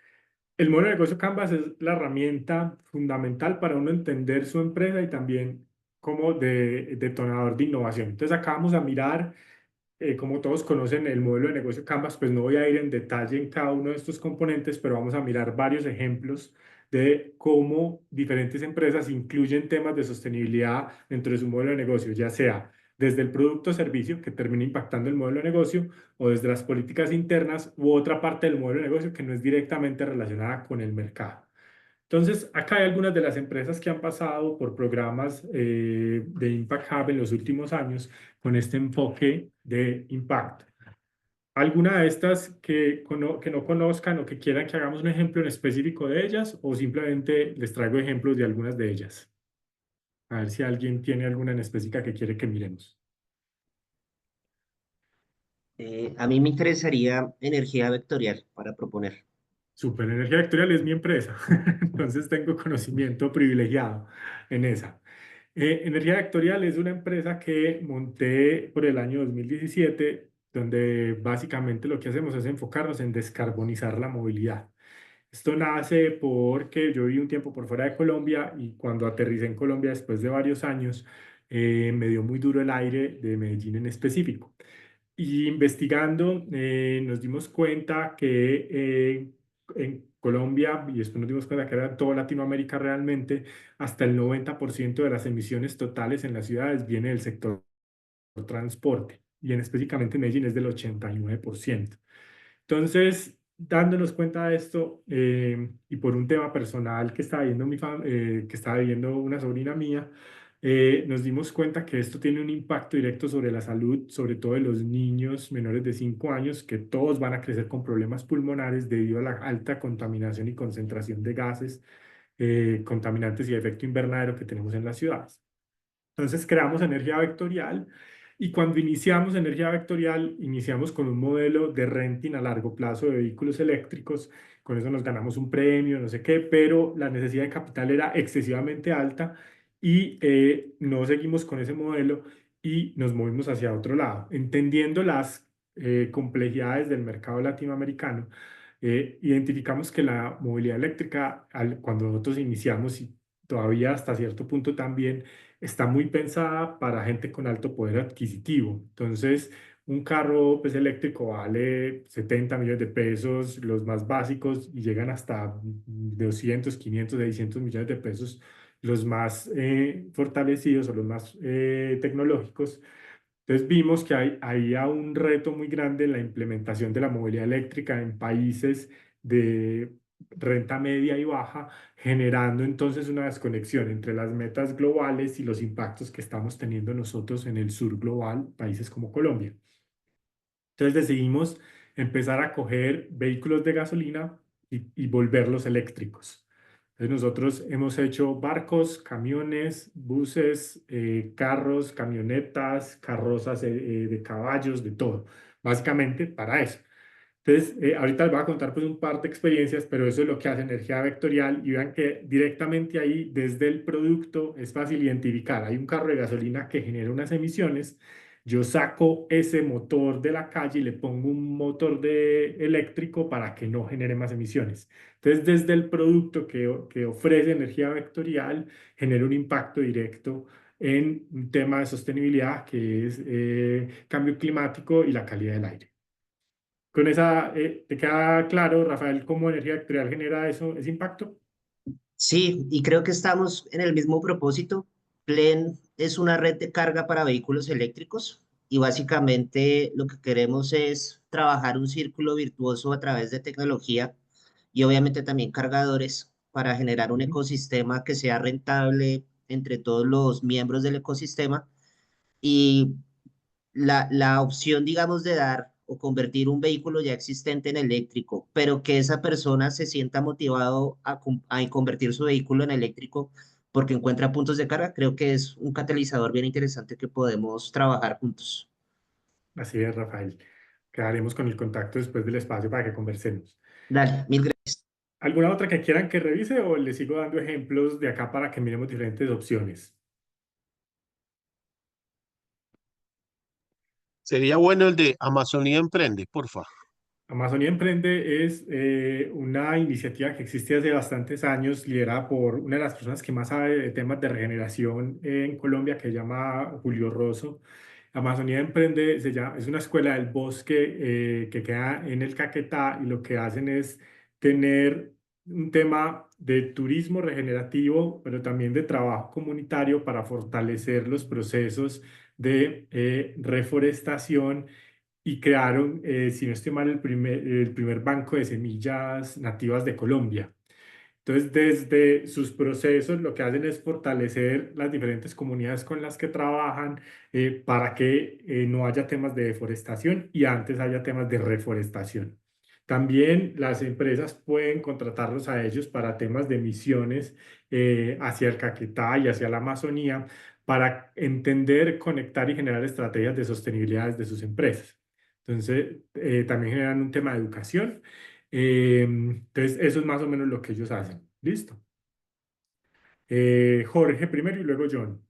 El modelo de negocio Canvas es la herramienta fundamental para uno entender su empresa y también como de detonador de innovación. Entonces acá vamos a mirar, como todos conocen el modelo de negocio Canvas, pues no voy a ir en detalle en cada uno de estos componentes, pero vamos a mirar varios ejemplos de cómo diferentes empresas incluyen temas de sostenibilidad dentro de su modelo de negocio, ya sea desde el producto o servicio que termina impactando el modelo de negocio o desde las políticas internas u otra parte del modelo de negocio que no es directamente relacionada con el mercado. Entonces, acá hay algunas de las empresas que han pasado por programas de Impact Hub en los últimos años con este enfoque de impacto. ¿Alguna de estas que no conozcan o que quieran que hagamos un ejemplo en específico de ellas o simplemente les traigo ejemplos de algunas de ellas? A ver si alguien tiene alguna en específica que quiere que miremos. A mí me interesaría energía vectorial para proponer. Super Energía Vectorial es mi empresa, entonces tengo conocimiento privilegiado en esa. Energía Vectorial es una empresa que monté por el año 2017, donde básicamente lo que hacemos es enfocarnos en descarbonizar la movilidad. Esto nace porque yo viví un tiempo por fuera de Colombia y cuando aterricé en Colombia después de varios años, me dio muy duro el aire de Medellín en específico. Y investigando, nos dimos cuenta que en Colombia, y después nos dimos cuenta que era en toda Latinoamérica realmente, hasta el 90% de las emisiones totales en las ciudades viene del sector transporte, y en específicamente en Medellín es del 89%. Entonces, dándonos cuenta de esto, y por un tema personal que estaba viendo, que estaba viendo una sobrina mía, nos dimos cuenta que esto tiene un impacto directo sobre la salud, sobre todo de los niños menores de 5 años, que todos van a crecer con problemas pulmonares debido a la alta contaminación y concentración de gases, contaminantes y de efecto invernadero que tenemos en las ciudades. Entonces creamos energía vectorial y cuando iniciamos energía vectorial, iniciamos con un modelo de renting a largo plazo de vehículos eléctricos. Con eso nos ganamos un premio, no sé qué, pero la necesidad de capital era excesivamente alta y no seguimos con ese modelo y nos movimos hacia otro lado, entendiendo las complejidades del mercado latinoamericano. Identificamos que la movilidad eléctrica, cuando nosotros iniciamos y todavía hasta cierto punto también, está muy pensada para gente con alto poder adquisitivo. Entonces, un carro pues, eléctrico vale 70 millones de pesos, los más básicos, y llegan hasta 200, 500, 600 millones de pesos, los más fortalecidos o los más tecnológicos. Entonces vimos que había un reto muy grande en la implementación de la movilidad eléctrica en países de renta media y baja, generando entonces una desconexión entre las metas globales y los impactos que estamos teniendo nosotros en el sur global, países como Colombia. Entonces decidimos empezar a coger vehículos de gasolina y volverlos eléctricos. Entonces nosotros hemos hecho barcos, camiones, buses, carros, camionetas, carrozas de caballos, de todo, básicamente para eso. Entonces, ahorita les voy a contar pues un par de experiencias, pero eso es lo que hace energía vectorial y vean que directamente ahí, desde el producto, es fácil identificar. Hay un carro de gasolina que genera unas emisiones, Yo saco ese motor de la calle y le pongo un motor eléctrico para que no genere más emisiones. Entonces, desde el producto que ofrece energía vectorial, genera un impacto directo en un tema de sostenibilidad que es cambio climático y la calidad del aire. Con esa, ¿te queda claro, Rafael, cómo energía vectorial genera eso, ese impacto? Sí, y creo que estamos en el mismo propósito. Plen es una red de carga para vehículos eléctricos y básicamente lo que queremos es trabajar un círculo virtuoso a través de tecnología y obviamente también cargadores para generar un Ujú. ecosistema que sea rentable entre todos los miembros del ecosistema y la opción, digamos, de dar o convertir un vehículo ya existente en eléctrico, pero que esa persona se sienta motivado a convertir su vehículo en eléctrico porque encuentra puntos de carga, creo que es un catalizador bien interesante que podemos trabajar juntos. Así es, Rafael. Quedaremos con el contacto después del espacio para que conversemos. Dale, mil gracias. ¿Alguna otra que quieran que revise o les sigo dando ejemplos de acá para que miremos diferentes opciones? Sería bueno el de Amazonía Emprende, porfa. Amazonía Emprende es una iniciativa que existe hace bastantes años, liderada por una de las personas que más sabe de temas de regeneración en Colombia, que se llama Julio Rosso. Amazonía Emprende es una escuela del bosque que queda en el Caquetá y lo que hacen es tener un tema de turismo regenerativo, pero también de trabajo comunitario para fortalecer los procesos de reforestación y crearon, si no estoy mal, el primer banco de semillas nativas de Colombia. Entonces, desde sus procesos, lo que hacen es fortalecer las diferentes comunidades con las que trabajan para que no haya temas de deforestación y antes haya temas de reforestación. También las empresas pueden contratarlos a ellos para temas de emisiones hacia el Caquetá y hacia la Amazonía para entender, conectar y generar estrategias de sostenibilidad de sus empresas. Entonces, también generan un tema de educación. Entonces, eso es más o menos lo que ellos hacen. Listo. Jorge primero y luego John.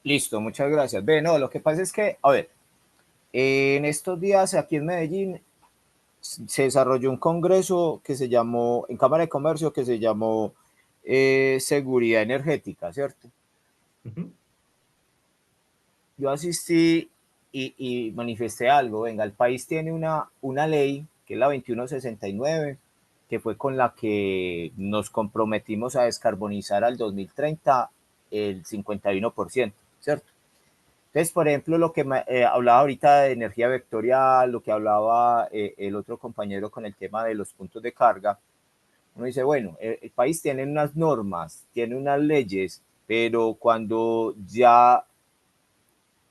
Listo, muchas gracias. Ve, no, lo que pasa es que, a ver, en estos días aquí en Medellín se desarrolló un congreso que se llamó, en Cámara de Comercio, que se llamó Seguridad Energética, ¿cierto? Ujú. Yo asistí y manifesté algo. Venga, el país tiene una ley, que es la 2169, que fue con la que nos comprometimos a descarbonizar al 2030 el 51%, ¿cierto? Entonces, por ejemplo, lo que hablaba ahorita de energía vectorial, lo que hablaba el otro compañero con el tema de los puntos de carga, uno dice, bueno, el país tiene unas normas, tiene unas leyes, pero cuando ya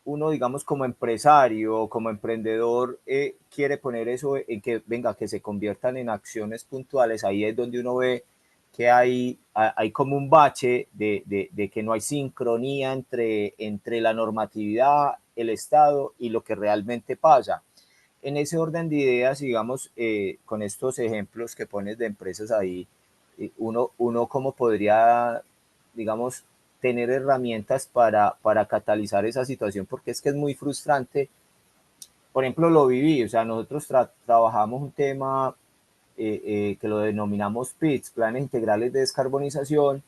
uno, digamos, como empresario, como emprendedor, quiere poner eso en que, venga, que se conviertan en acciones puntuales, ahí es donde uno ve que hay como un bache de que no hay sincronía entre la normatividad, el Estado y lo que realmente pasa. En ese orden de ideas, digamos, con estos ejemplos que pones de empresas ahí, uno cómo podría, digamos, tener herramientas para catalizar esa situación, porque es que es muy frustrante. Por ejemplo, lo viví, o sea, nosotros trabajamos un tema que lo denominamos PITS, Planes Integrales de Descarbonización,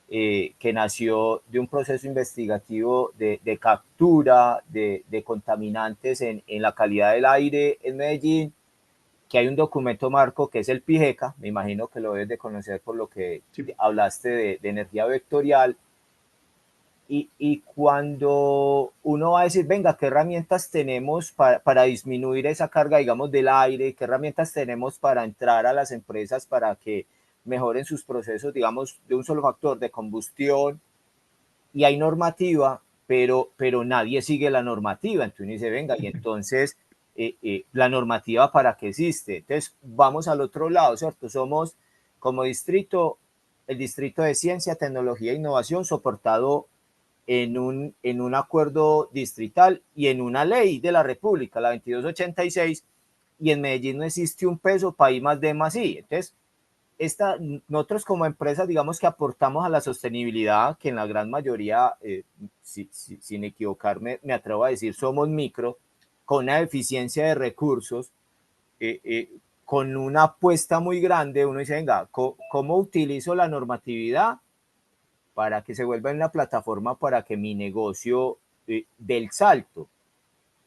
que nació de un proceso investigativo de captura de contaminantes en la calidad del aire en Medellín, que hay un documento marco que es el PIGECA, me imagino que lo debes de conocer por lo que Sí. hablaste de energía vectorial, y cuando uno va a decir, venga, ¿qué herramientas tenemos para disminuir esa carga, digamos, del aire? ¿Qué herramientas tenemos para entrar a las empresas para que mejoren sus procesos, digamos, de un solo factor, de combustión? Y hay normativa, pero nadie sigue la normativa. Entonces uno dice, venga, y entonces, ¿la normativa para qué existe? Entonces, vamos al otro lado, ¿cierto? Somos como distrito, el distrito de ciencia, tecnología e innovación, soportado en un acuerdo distrital y en una ley de la República, la 2286, y en Medellín no existe un peso para I más D más I. Entonces, nosotros como empresas, digamos que aportamos a la sostenibilidad, que en la gran mayoría, sin equivocarme, me atrevo a decir, somos micro, con una eficiencia de recursos, con una apuesta muy grande. Uno dice, venga, ¿cómo utilizo la normatividad para que se vuelva una plataforma para que mi negocio dé el salto?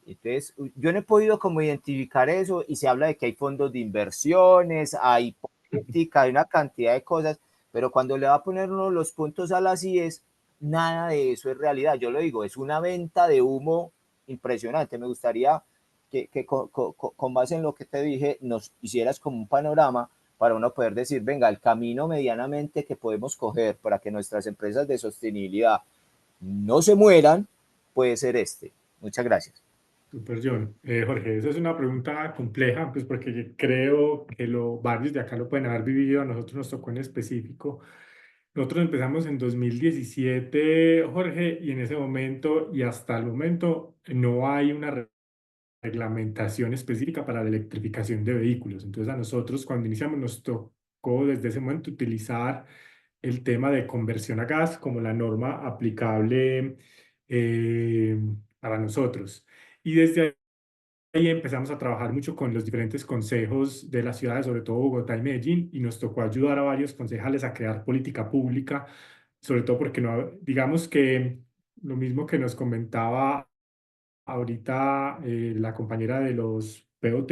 Entonces, yo no he podido como identificar eso, y se habla de que hay fondos de inversiones, hay política, hay una cantidad de cosas, pero cuando le va a poner uno los puntos a las IES, nada de eso es realidad. Yo lo digo, es una venta de humo impresionante. Me gustaría que con base en lo que te dije, nos hicieras como un panorama para uno poder decir, venga, el camino medianamente que podemos coger para que nuestras empresas de sostenibilidad no se mueran, puede ser este. Muchas gracias. Super John. Jorge, esa es una pregunta compleja, pues porque creo que varios de acá lo pueden haber vivido, a nosotros nos tocó en específico. Nosotros empezamos en 2017, Jorge, y en ese momento y hasta el momento no hay una reglamentación específica para la electrificación de vehículos. Entonces a nosotros cuando iniciamos nos tocó desde ese momento utilizar el tema de conversión a gas como la norma aplicable eh, para nosotros. Y desde ahí empezamos a trabajar mucho con los diferentes consejos de las ciudades, sobre todo Bogotá y Medellín, y nos tocó ayudar a varios concejales a crear política pública, sobre todo porque no, digamos que lo mismo que nos comentaba ahorita la compañera de los POT,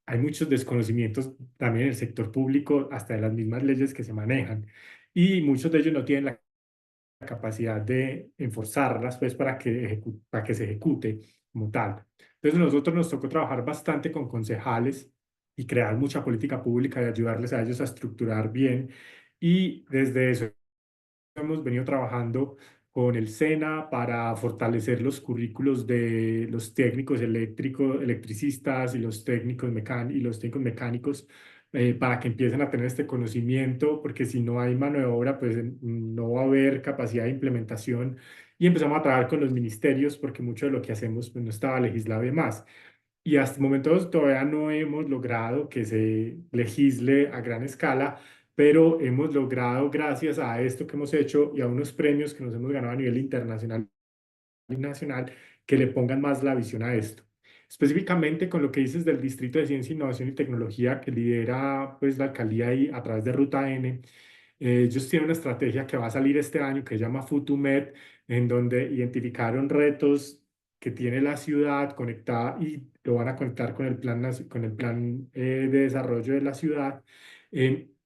hay muchos desconocimientos también en el sector público, hasta de las mismas leyes que se manejan, y muchos de ellos no tienen la capacidad de enforzarlas pues para que se ejecute como tal. Entonces nosotros nos tocó trabajar bastante con concejales y crear mucha política pública y ayudarles a ellos a estructurar bien, y desde eso hemos venido trabajando con el SENA para fortalecer los currículos de los técnicos eléctricos, electricistas y los técnicos mecánicos, para que empiecen a tener este conocimiento, porque si no hay mano de obra, pues no va a haber capacidad de implementación. Y empezamos a trabajar con los ministerios, porque mucho de lo que hacemos pues, no estaba legislado y demás. Y hasta el momento todavía no hemos logrado que se legisle a gran escala, pero hemos logrado, gracias a esto que hemos hecho y a unos premios que nos hemos ganado a nivel internacional y nacional, que le pongan más la visión a esto. Específicamente con lo que dices del Distrito de Ciencia, Innovación y Tecnología que lidera pues, la alcaldía ahí a través de Ruta N, ellos tienen una estrategia que va a salir este año que se llama FutuMed, en donde identificaron retos que tiene la ciudad conectada y lo van a conectar con el plan de desarrollo de la ciudad.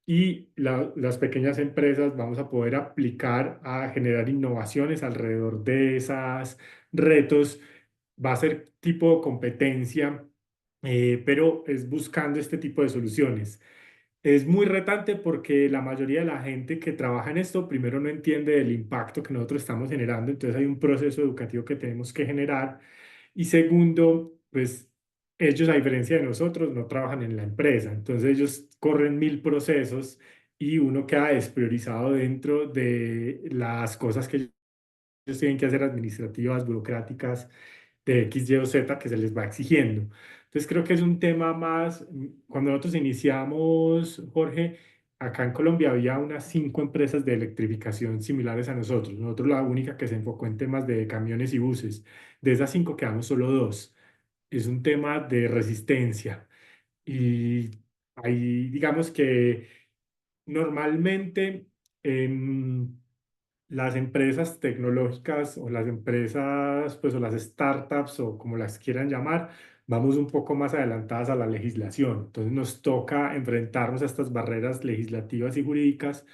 Y las pequeñas empresas vamos a poder aplicar a generar innovaciones alrededor de esos retos. Va a ser tipo competencia, pero es buscando este tipo de soluciones. Es muy retante porque la mayoría de la gente que trabaja en esto primero no entiende el impacto que nosotros estamos generando, entonces hay un proceso educativo que tenemos que generar. Y segundo, pues ellos, a diferencia de nosotros, no trabajan en la empresa, entonces ellos corren mil procesos y uno queda despriorizado dentro de las cosas que ellos tienen que hacer administrativas, burocráticas, de X, Y o Z que se les va exigiendo. Entonces creo que es un tema más, cuando nosotros iniciamos, Jorge, acá en Colombia había unas 5 empresas de electrificación similares a nosotros. Nosotros la única que se enfocó en temas de camiones y buses. De esas 5 quedamos solo 2. Es un tema de resistencia. Y ahí digamos que normalmente las empresas tecnológicas o las empresas, pues, o las startups o como las quieran llamar, vamos un poco más adelantadas a la legislación. Entonces nos toca enfrentarnos a estas barreras legislativas y jurídicas,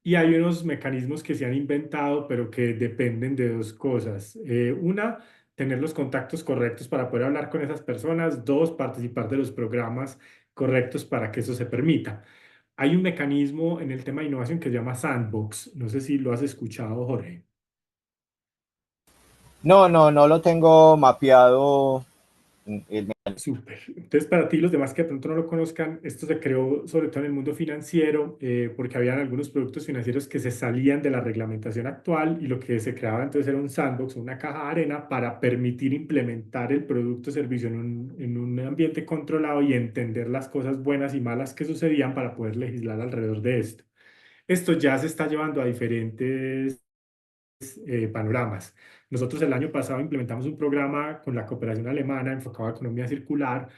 y hay unos mecanismos que se han inventado, pero que dependen de dos cosas. Una, tener los contactos correctos para poder hablar con esas personas. Dos, participar de los programas correctos para que eso se permita. Hay un mecanismo en el tema de innovación que se llama Sandbox. No sé si lo has escuchado, Jorge. No lo tengo mapeado Súper. Entonces, para ti, los demás que de pronto no lo conozcan, esto se creó sobre todo en el mundo financiero, porque habían algunos productos financieros que se salían de la reglamentación actual y lo que se creaba entonces era un sandbox, una caja de arena para permitir implementar el producto o servicio en un ambiente controlado y entender las cosas buenas y malas que sucedían para poder legislar alrededor de esto. Esto ya se está llevando a diferentes panoramas. Nosotros el año pasado implementamos un programa con la cooperación alemana enfocado a economía circular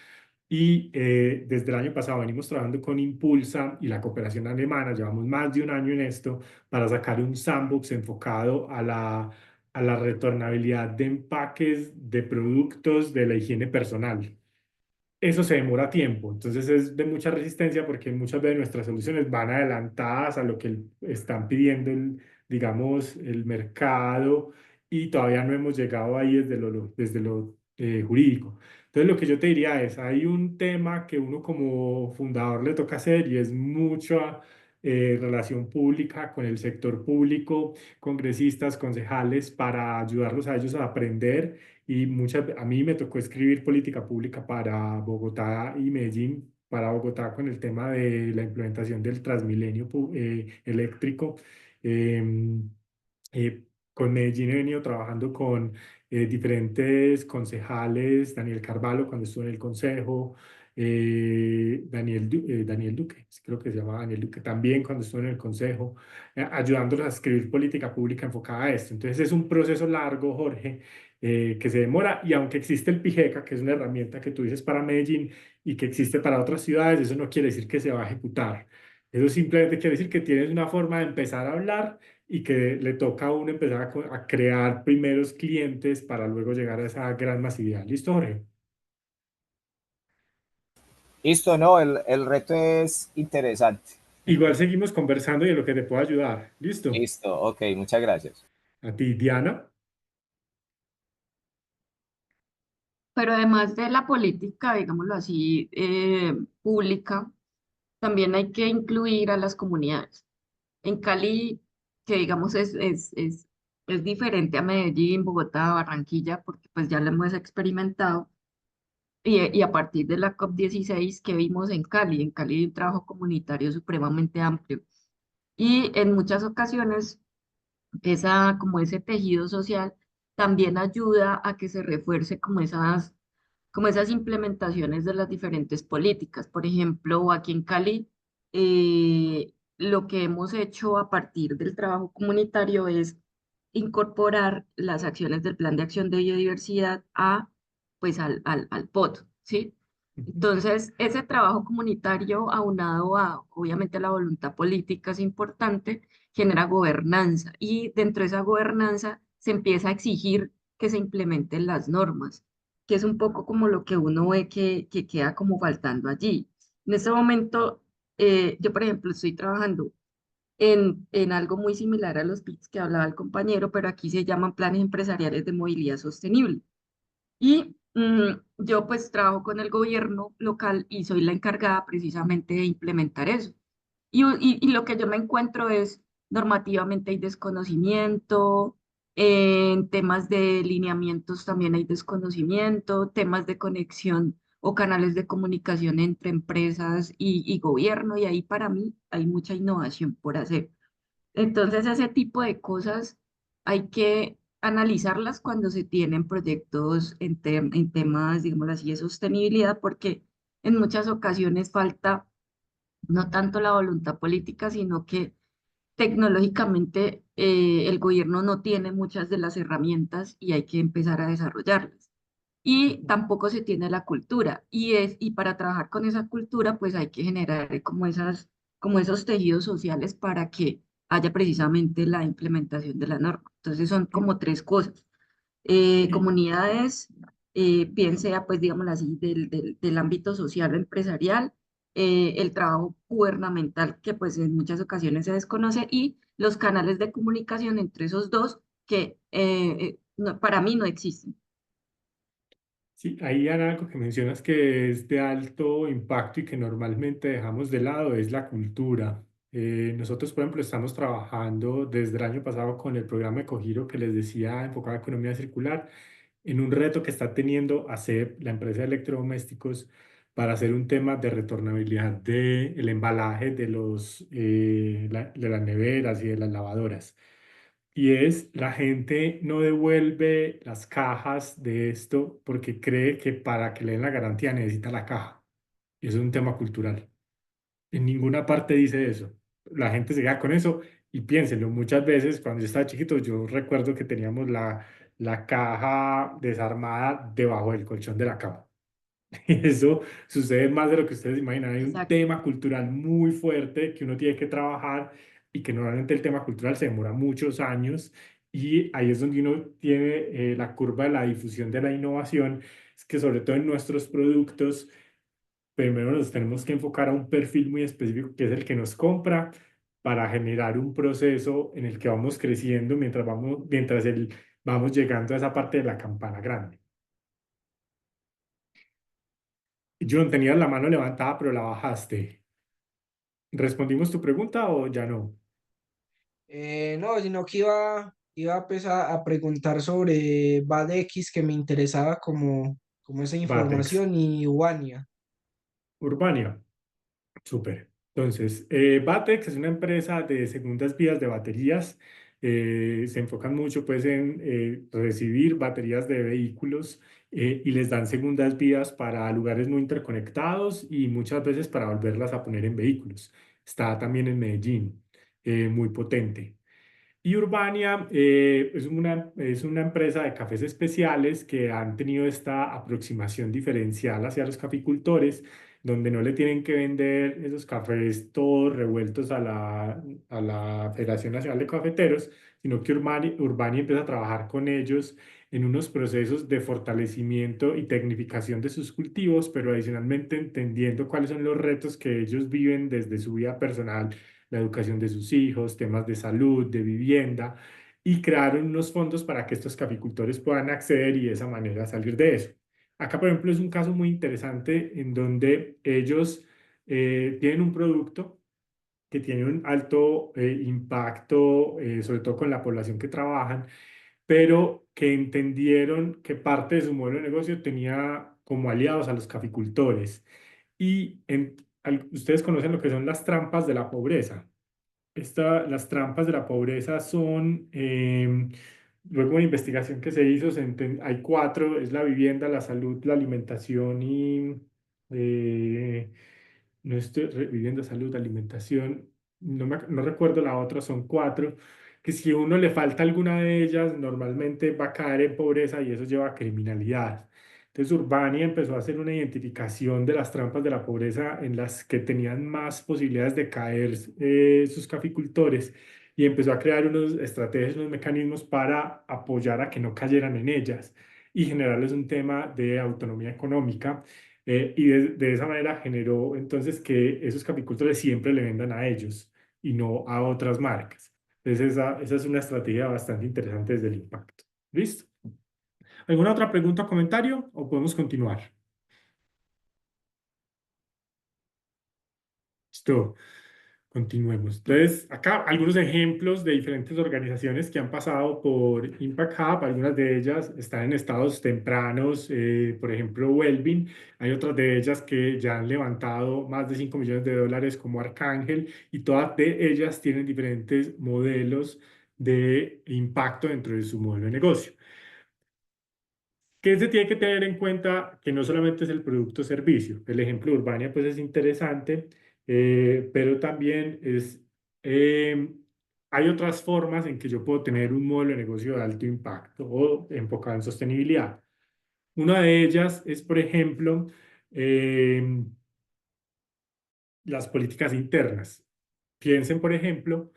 y desde el año pasado venimos trabajando con Impulsa y la cooperación alemana. Llevamos más de un año en esto para sacar un sandbox enfocado a la retornabilidad de empaques de productos de la higiene personal. Eso se demora tiempo, entonces es de mucha resistencia porque muchas veces nuestras soluciones van adelantadas a lo que están pidiendo digamos, el mercado y todavía no hemos llegado ahí desde lo jurídico. Entonces lo que yo te diría es, hay un tema que uno como fundador le toca hacer y es mucha relación pública con el sector público, congresistas, concejales, para ayudarlos a ellos a aprender y a mí me tocó escribir política pública para Bogotá y Medellín, para Bogotá con el tema de la implementación del Transmilenio eléctrico. Em, con Medellín he venido trabajando con diferentes concejales, Daniel Carvalho cuando estuvo en el consejo, Daniel Duque, creo que se llama Daniel Duque también cuando estuvo en el consejo, ayudándolos a escribir política pública enfocada a esto. Entonces es un proceso largo, Jorge, que se demora y aunque existe el PIGECA, que es una herramienta que tú dices para Medellín y que existe para otras ciudades, eso no quiere decir que se va a ejecutar. Eso simplemente quiere decir que tienes una forma de empezar a hablar y que le toca a uno empezar a crear primeros clientes para luego llegar a esa gran masividad. ¿Listo, Jorge? Listo, no, el reto es interesante. Igual seguimos conversando y en lo que te pueda ayudar. ¿Listo? Listo, ok, muchas gracias. A ti, Diana. Pero además de la política, digámoslo así, pública, también hay que incluir a las comunidades. En Cali, que digamos es diferente a Medellín, Bogotá, Barranquilla, porque pues ya lo hemos experimentado, y a partir de la COP16 que vimos en Cali hay un trabajo comunitario supremamente amplio. Y en muchas ocasiones como ese tejido social también ayuda a que se refuerce como esas implementaciones de las diferentes políticas. Por ejemplo, aquí en Cali, lo que hemos hecho a partir del trabajo comunitario es incorporar las acciones del Plan de Acción de Biodiversidad pues al POT, ¿sí? Entonces, ese trabajo comunitario aunado a, obviamente, la voluntad política es importante, genera gobernanza y dentro de esa gobernanza se empieza a exigir que se implementen las normas, que es un poco como lo que uno ve que queda como faltando allí. En este momento, yo, por ejemplo, estoy trabajando en algo muy similar a los PITs que hablaba el compañero, pero aquí se llaman planes empresariales de movilidad sostenible. Y yo pues trabajo con el gobierno local y soy la encargada precisamente de implementar eso. Y lo que yo me encuentro es normativamente hay desconocimiento, en temas de lineamientos también hay desconocimiento, temas de conexión o canales de comunicación entre empresas y gobierno, y ahí para mí hay mucha innovación por hacer. Entonces, ese tipo de cosas hay que analizarlas cuando se tienen proyectos en temas, digamos así, de sostenibilidad, porque en muchas ocasiones falta no tanto la voluntad política, sino que tecnológicamente el gobierno no tiene muchas de las herramientas y hay que empezar a desarrollarlas. Y tampoco se tiene la cultura. Y para trabajar con esa cultura, pues hay que generar como esos tejidos sociales para que haya precisamente la implementación de la norma. Entonces son como tres cosas. Comunidades, bien sea, pues, digámoslo así, del ámbito social o empresarial, el trabajo gubernamental, que pues en muchas ocasiones se desconoce, y los canales de comunicación entre esos dos, que para mí no existen. Sí, ahí Ana, algo que mencionas que es de alto impacto y que normalmente dejamos de lado es la cultura. Nosotros, por ejemplo, estamos trabajando desde el año pasado con el programa Ecogiro que les decía, enfocado a economía circular, en un reto que está teniendo ASEP, la empresa de electrodomésticos, para hacer un tema de retornabilidad del embalaje de de las neveras y de las lavadoras. Y es, la gente no devuelve las cajas de esto porque cree que para que le den la garantía necesita la caja. Y eso es un tema cultural. En ninguna parte dice eso. La gente se queda con eso y piénsenlo. Muchas veces cuando yo estaba chiquito, yo recuerdo que teníamos la caja desarmada debajo del colchón de la cama. Y eso sucede más de lo que ustedes imaginan. Hay un Exacto. tema cultural muy fuerte que uno tiene que trabajar y que normalmente el tema cultural se demora muchos años y ahí es donde uno tiene la curva de la difusión de la innovación. Es que sobre todo en nuestros productos, primero nos tenemos que enfocar a un perfil muy específico que es el que nos compra para generar un proceso en el que vamos creciendo vamos llegando a esa parte de la campana grande. John, tenías la mano levantada, pero la bajaste. ¿Respondimos tu pregunta o ya no? No, sino que iba pues a preguntar sobre VADX, que me interesaba como esa Batex. información, y Uania. Urbania. Súper. Entonces, Batex es una empresa de segundas vías de baterías. Se enfocan mucho pues en recibir baterías de vehículos y les dan segundas vías para lugares no interconectados y muchas veces para volverlas a poner en vehículos. Está también en Medellín, muy potente. Y Urbania es una empresa de cafés especiales que han tenido esta aproximación diferencial hacia los caficultores, donde no le tienen que vender esos cafés todos revueltos a a la Federación Nacional de Cafeteros, sino que Urbania empieza a trabajar con ellos en unos procesos de fortalecimiento y tecnificación de sus cultivos, pero adicionalmente entendiendo cuáles son los retos que ellos viven desde su vida personal, la educación de sus hijos, temas de salud, de vivienda, y crearon unos fondos para que estos caficultores puedan acceder y de esa manera salir de eso. Acá, por ejemplo, es un caso muy interesante en donde ellos tienen un producto que tiene un alto impacto, sobre todo con la población que trabajan, pero que entendieron que parte de su modelo de negocio tenía como aliados a los caficultores. Ustedes conocen lo que son las trampas de la pobreza. Las trampas de la pobreza son, luego de una investigación que se hizo, hay cuatro: es la vivienda, la salud, la alimentación y eh, no estoy, vivienda, salud, alimentación, no recuerdo la otra, son cuatro, que si a uno le falta alguna de ellas, normalmente va a caer en pobreza y eso lleva a criminalidad. Entonces Urbania empezó a hacer una identificación de las trampas de la pobreza en las que tenían más posibilidades de caer sus caficultores y empezó a crear unas estrategias, unos mecanismos para apoyar a que no cayeran en ellas y generarles un tema de autonomía económica. Y de esa manera generó entonces que esos caficultores siempre le vendan a ellos y no a otras marcas. Entonces esa es una estrategia bastante interesante desde el impacto. ¿Listo? ¿Alguna otra pregunta o comentario o podemos continuar? Listo. Continuemos. Entonces, acá algunos ejemplos de diferentes organizaciones que han pasado por Impact Hub. Algunas de ellas están en estados tempranos, por ejemplo, Wellbeing. Hay otras de ellas que ya han levantado más de 5 millones de dólares como Arcángel y todas de ellas tienen diferentes modelos de impacto dentro de su modelo de negocio. ¿Qué se tiene que tener en cuenta? Que no solamente es el producto o servicio. El ejemplo de Urbania pues es interesante, pero también eh, hay otras formas en que yo puedo tener un modelo de negocio de alto impacto o enfocado en sostenibilidad. Una de ellas es, por ejemplo, eh, las políticas internas. Piensen, por ejemplo,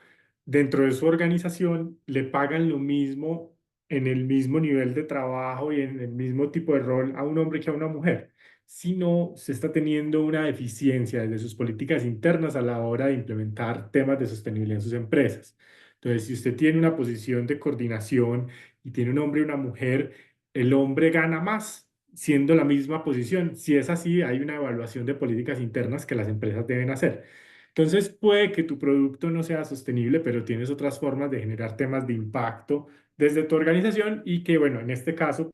dentro de su organización le pagan lo mismo en el mismo nivel de trabajo y en el mismo tipo de rol a un hombre que a una mujer, sino se está teniendo una deficiencia desde sus políticas internas a la hora de implementar temas de sostenibilidad en sus empresas. Entonces, si usted tiene una posición de coordinación y tiene un hombre y una mujer, el hombre gana más siendo la misma posición. Si es así, hay una evaluación de políticas internas que las empresas deben hacer. Entonces, puede que tu producto no sea sostenible, pero tienes otras formas de generar temas de impacto desde tu organización y que, bueno, en este caso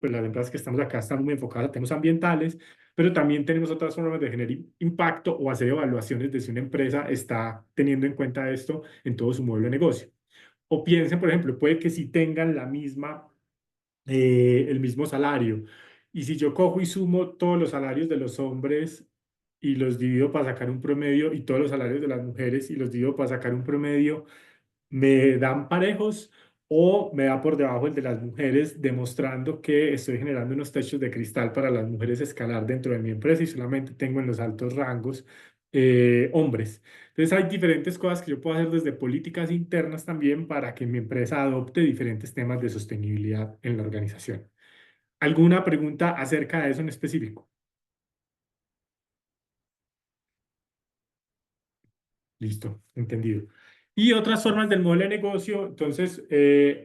pues las empresas que estamos acá están muy enfocadas a temas ambientales, pero también tenemos otras formas de generar impacto o hacer evaluaciones de si una empresa está teniendo en cuenta esto en todo su modelo de negocio. O piensen, por ejemplo, puede que si tengan el mismo salario. Y si yo cojo y sumo todos los salarios de los hombres y los divido para sacar un promedio y todos los salarios de las mujeres y los divido para sacar un promedio, ¿me dan parejos o me da por debajo el de las mujeres, demostrando que estoy generando unos techos de cristal para las mujeres escalar dentro de mi empresa y solamente tengo en los altos rangos hombres? Entonces hay diferentes cosas que yo puedo hacer desde políticas internas también para que mi empresa adopte diferentes temas de sostenibilidad en la organización. ¿Alguna pregunta acerca de eso en específico? Listo, entendido. Y otras formas del modelo de negocio, entonces,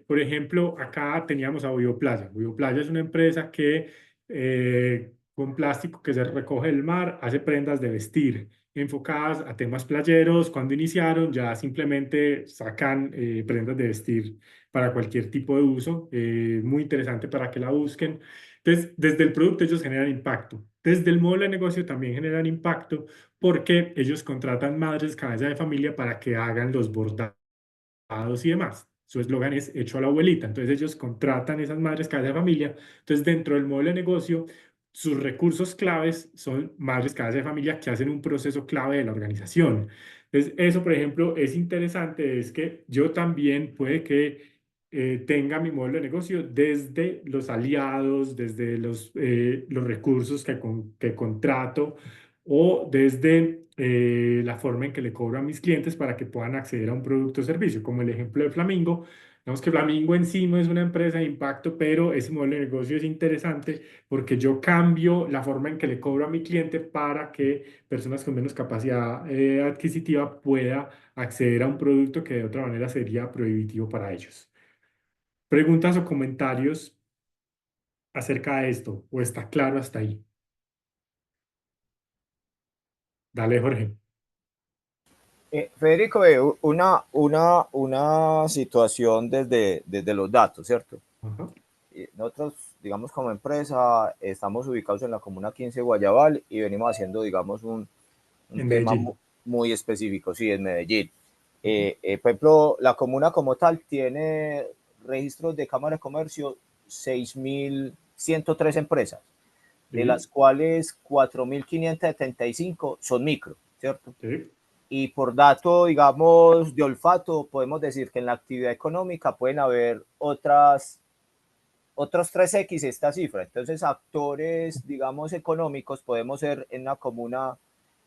por ejemplo, acá teníamos a Bioplaya. Bioplaya es una empresa que con plástico que se recoge del mar hace prendas de vestir enfocadas a temas playeros. Cuando iniciaron ya simplemente sacan prendas de vestir para cualquier tipo de uso. Muy interesante para que la busquen. Entonces, desde el producto ellos generan impacto. Desde el modelo de negocio también generan impacto porque ellos contratan madres cabeza de familia para que hagan los bordados y demás. Su eslogan es hecho a la abuelita. Entonces ellos contratan esas madres cabeza de familia. Entonces dentro del modelo de negocio, sus recursos claves son madres cabeza de familia que hacen un proceso clave de la organización. Entonces eso, por ejemplo, es interesante, es que yo también puede que tenga mi modelo de negocio desde los aliados, desde los recursos que contrato o desde la forma en que le cobro a mis clientes para que puedan acceder a un producto o servicio, como el ejemplo de Flamingo. Digamos que Flamingo en sí no es una empresa de impacto, pero ese modelo de negocio es interesante porque yo cambio la forma en que le cobro a mi cliente para que personas con menos capacidad adquisitiva pueda acceder a un producto que de otra manera sería prohibitivo para ellos. ¿Preguntas o comentarios acerca de esto? ¿O está claro hasta ahí? Dale, Jorge. Federico, una situación desde los datos, ¿cierto? Ajá. Nosotros, digamos, como empresa, estamos ubicados en la Comuna 15 Guayabal y venimos haciendo, digamos, un En tema Medellín. muy específico, sí, en Medellín. Por ejemplo, la comuna como tal tiene registros de Cámara de Comercio 6.103 empresas, de Sí, las cuales 4.575 son micro, ¿cierto? sí, Y por dato, digamos, de olfato, podemos decir que en la actividad económica pueden haber otros 3X esta cifra. Entonces, actores, digamos, económicos, podemos ser en una comuna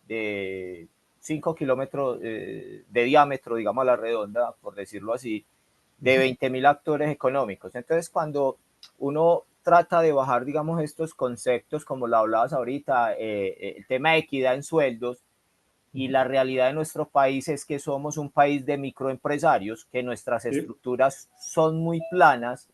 de 5 kilómetros de diámetro, digamos, a la redonda, por decirlo así, de 20.000 actores económicos. Entonces, cuando uno trata de bajar, digamos, estos conceptos, como lo hablabas ahorita, el tema de equidad en sueldos, y la realidad de nuestro país es que somos un país de microempresarios, que nuestras sí, estructuras son muy planas,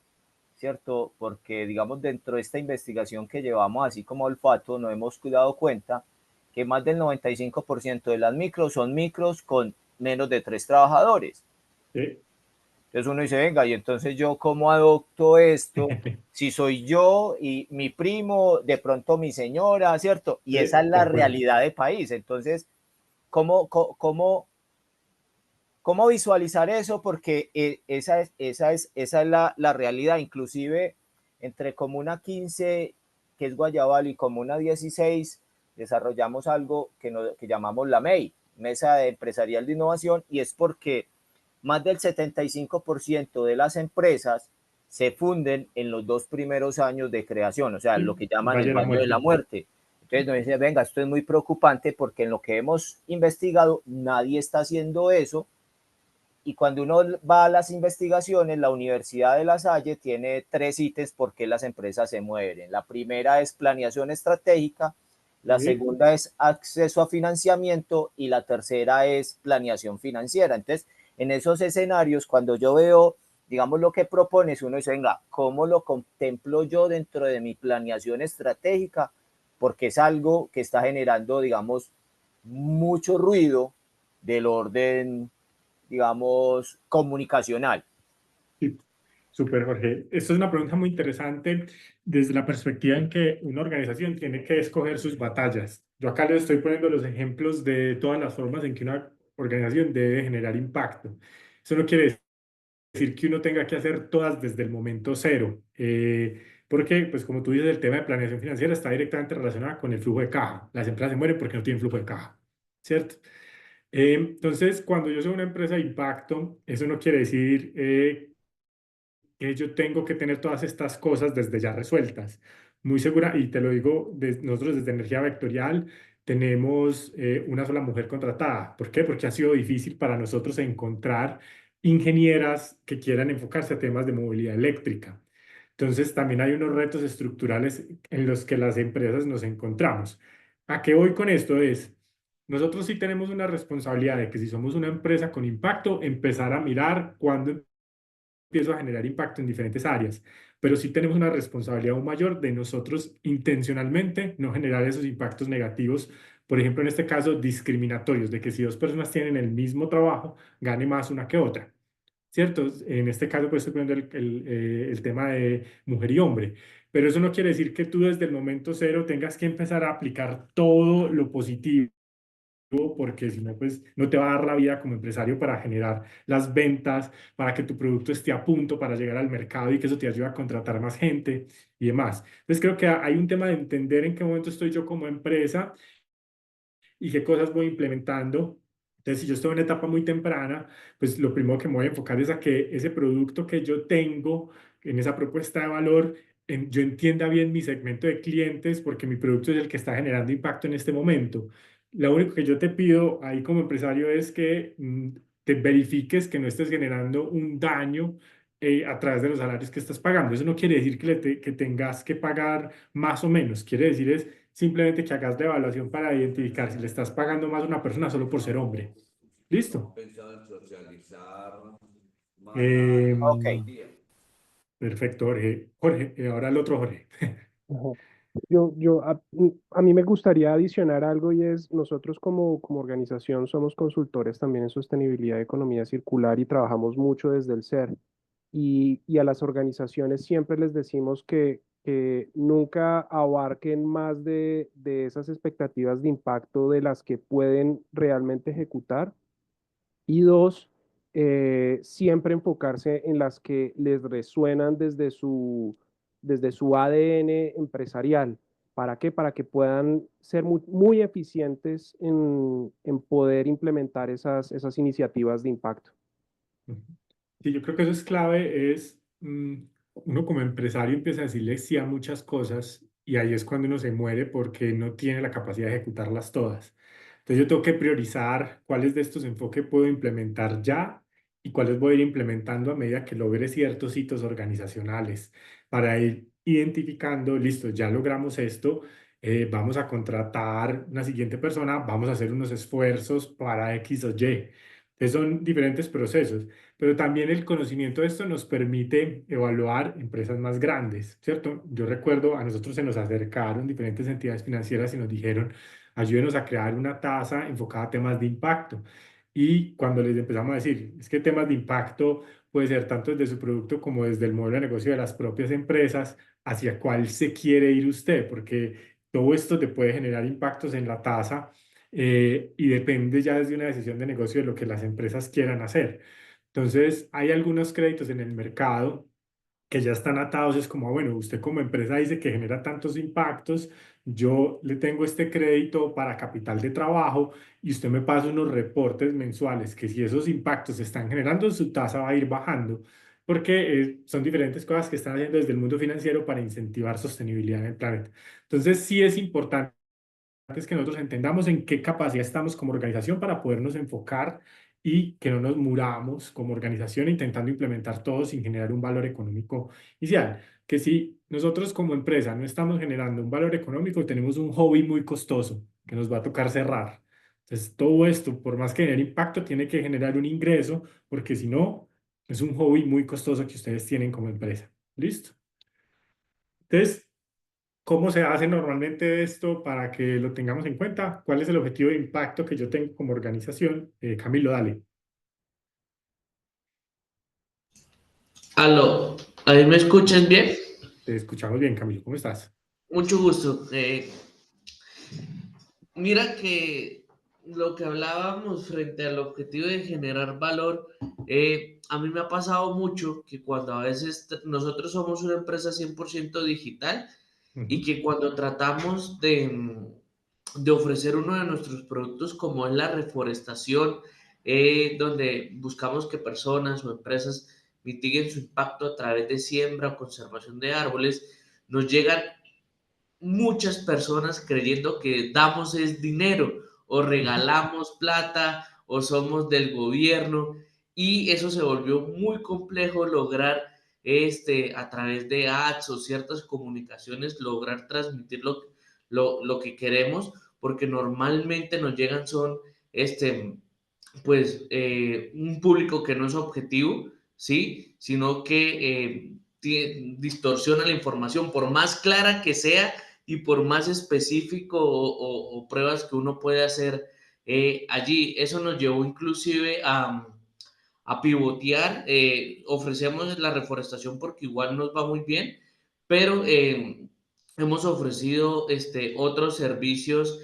¿cierto? Porque, digamos, dentro de esta investigación que llevamos, así como olfato, nos hemos dado cuenta que más del 95% de las micros son micros con menos de 3 trabajadores. sí. Entonces uno dice, venga, y entonces yo cómo adopto esto, si soy yo y mi primo, de pronto mi señora, ¿cierto? Y Sí, esa es de la acuerdo. realidad del país. Entonces, ¿cómo visualizar eso? Porque esa es la realidad. Inclusive entre Comuna 15, que es Guayabal, y Comuna 16, desarrollamos algo que llamamos la MEI, Mesa Empresarial de Innovación, y es porque más del 75% de las empresas se funden en los 2 primeros años de creación, o sea, lo Sí, que llaman Valle el de la baño de la Muerte. muerte. Entonces nos dicen, venga, esto es muy preocupante porque en lo que hemos investigado nadie está haciendo eso, y cuando uno va a las investigaciones, la Universidad de La Salle tiene 3 ítems por qué las empresas se mueven. La primera es planeación estratégica, la Sí, segunda es acceso a financiamiento y la tercera es planeación financiera. Entonces, en esos escenarios, cuando yo veo, digamos, lo que propones, uno dice, venga, ¿cómo lo contemplo yo dentro de mi planeación estratégica? Porque es algo que está generando, digamos, mucho ruido del orden, digamos, comunicacional. sí. Súper, Jorge. Esto es una pregunta muy interesante desde la perspectiva en que una organización tiene que escoger sus batallas. Yo acá les estoy poniendo los ejemplos de todas las formas en que una organización debe generar impacto. Eso no quiere decir que uno tenga que hacer todas desde el momento cero, porque, pues como tú dices, el tema de planeación financiera está directamente relacionado con el flujo de caja. Las empresas se mueren porque no tienen flujo de caja, ¿cierto? Entonces, cuando yo soy una empresa de impacto, eso no quiere decir que yo tengo que tener todas estas cosas desde ya resueltas. Muy segura, y te lo digo, nosotros desde Energía Vectorial tenemos una sola mujer contratada. ¿Por qué? Porque ha sido difícil para nosotros encontrar ingenieras que quieran enfocarse a temas de movilidad eléctrica. Entonces, también hay unos retos estructurales en los que las empresas nos encontramos. ¿A qué voy con esto? Nosotros sí tenemos una responsabilidad de que si somos una empresa con impacto, empezar a mirar cuándo empiezo a generar impacto en diferentes áreas, pero sí tenemos una responsabilidad aún mayor de nosotros intencionalmente no generar esos impactos negativos, por ejemplo, en este caso, discriminatorios, de que si dos personas tienen el mismo trabajo, gane más una que otra, ¿cierto? En este caso, pues estoy poniendo el tema de mujer y hombre, pero eso no quiere decir que tú desde el momento cero tengas que empezar a aplicar todo lo positivo, porque si no, pues no te va a dar la vida como empresario para generar las ventas, para que tu producto esté a punto para llegar al mercado y que eso te ayude a contratar más gente y demás. Entonces creo que hay un tema de entender en qué momento estoy yo como empresa y qué cosas voy implementando. Entonces, si yo estoy en una etapa muy temprana, pues lo primero que me voy a enfocar es a que ese producto que yo tengo en esa propuesta de valor, yo entienda bien mi segmento de clientes, porque mi producto es el que está generando impacto en este momento. Lo único que yo te pido ahí como empresario es que te verifiques que no estés generando un daño a través de los salarios que estás pagando. Eso no quiere decir que tengas que pagar más o menos, quiere decir es simplemente que hagas la evaluación para identificar si le estás pagando más a una persona solo por ser hombre. ¿Listo? Ok, Em, Perfecto, Jorge. Jorge, ahora el otro Jorge. Ujú. A mí me gustaría adicionar algo y es, nosotros como organización somos consultores también en sostenibilidad y economía circular y trabajamos mucho desde el ser. Y a las organizaciones siempre les decimos que nunca abarquen más de esas expectativas de impacto de las que pueden realmente ejecutar. Y dos, siempre enfocarse en las que les resuenan desde su ADN empresarial. ¿Para qué? Para que puedan ser muy eficientes en poder implementar esas iniciativas de impacto. Sí, yo creo que eso es clave, uno como empresario empieza a decirle sí a muchas cosas y ahí es cuando uno se muere porque no tiene la capacidad de ejecutarlas todas. Entonces yo tengo que priorizar cuáles de estos enfoques puedo implementar ya y cuáles voy a ir implementando a medida que logre ciertos hitos organizacionales para ir identificando, listo, ya logramos esto, vamos a contratar una siguiente persona, vamos a hacer unos esfuerzos para X o Y. Entonces son diferentes procesos, pero también el conocimiento de esto nos permite evaluar empresas más grandes, ¿cierto? Yo recuerdo, a nosotros se nos acercaron diferentes entidades financieras y nos dijeron, ayúdenos a crear una tasa enfocada a temas de impacto. Y cuando les empezamos a decir, es que temas de impacto puede ser tanto desde su producto como desde el modelo de negocio de las propias empresas, hacia cuál se quiere ir usted, porque todo esto te puede generar impactos en la tasa y depende ya desde una decisión de negocio de lo que las empresas quieran hacer. Entonces, hay algunos créditos en el mercado que ya están atados, es como, bueno, usted como empresa dice que genera tantos impactos, yo le tengo este crédito para capital de trabajo y usted me pasa unos reportes mensuales que si esos impactos se están generando, su tasa va a ir bajando, porque son diferentes cosas que están haciendo desde el mundo financiero para incentivar sostenibilidad en el planeta. Entonces, sí es importante es que nosotros entendamos en qué capacidad estamos como organización para podernos enfocar y que no nos muramos como organización intentando implementar todo sin generar un valor económico inicial. Que si nosotros como empresa no estamos generando un valor económico, tenemos un hobby muy costoso que nos va a tocar cerrar. Entonces, todo esto, por más que genere impacto, tiene que generar un ingreso, porque si no, es un hobby muy costoso que ustedes tienen como empresa. ¿Listo? Entonces, ¿cómo se hace normalmente esto para que lo tengamos en cuenta? ¿Cuál es el objetivo de impacto que yo tengo como organización? Camilo, dale. Aló, ¿Ahí me escuchas bien? Te escuchamos bien, Camilo. ¿Cómo estás? Mucho gusto. Mira que lo que hablábamos frente al objetivo de generar valor, a mí me ha pasado mucho que cuando a veces nosotros somos una empresa 100% digital y Ujú. que cuando tratamos de ofrecer uno de nuestros productos como es la reforestación, donde buscamos que personas o empresas mitiguen su impacto a través de siembra o conservación de árboles, nos llegan muchas personas creyendo que damos es dinero o Ujú. regalamos plata o somos del gobierno y eso se volvió muy complejo lograr a través de ads o ciertas comunicaciones lograr transmitir lo que queremos porque normalmente nos llegan son un público que no es objetivo, ¿sí? Sino que distorsiona la información, por más clara que sea y por más específico o pruebas que uno puede hacer allí. Eso nos llevó inclusive a pivotear. Ofrecemos la reforestación porque igual nos va muy bien, pero hemos ofrecido otros servicios.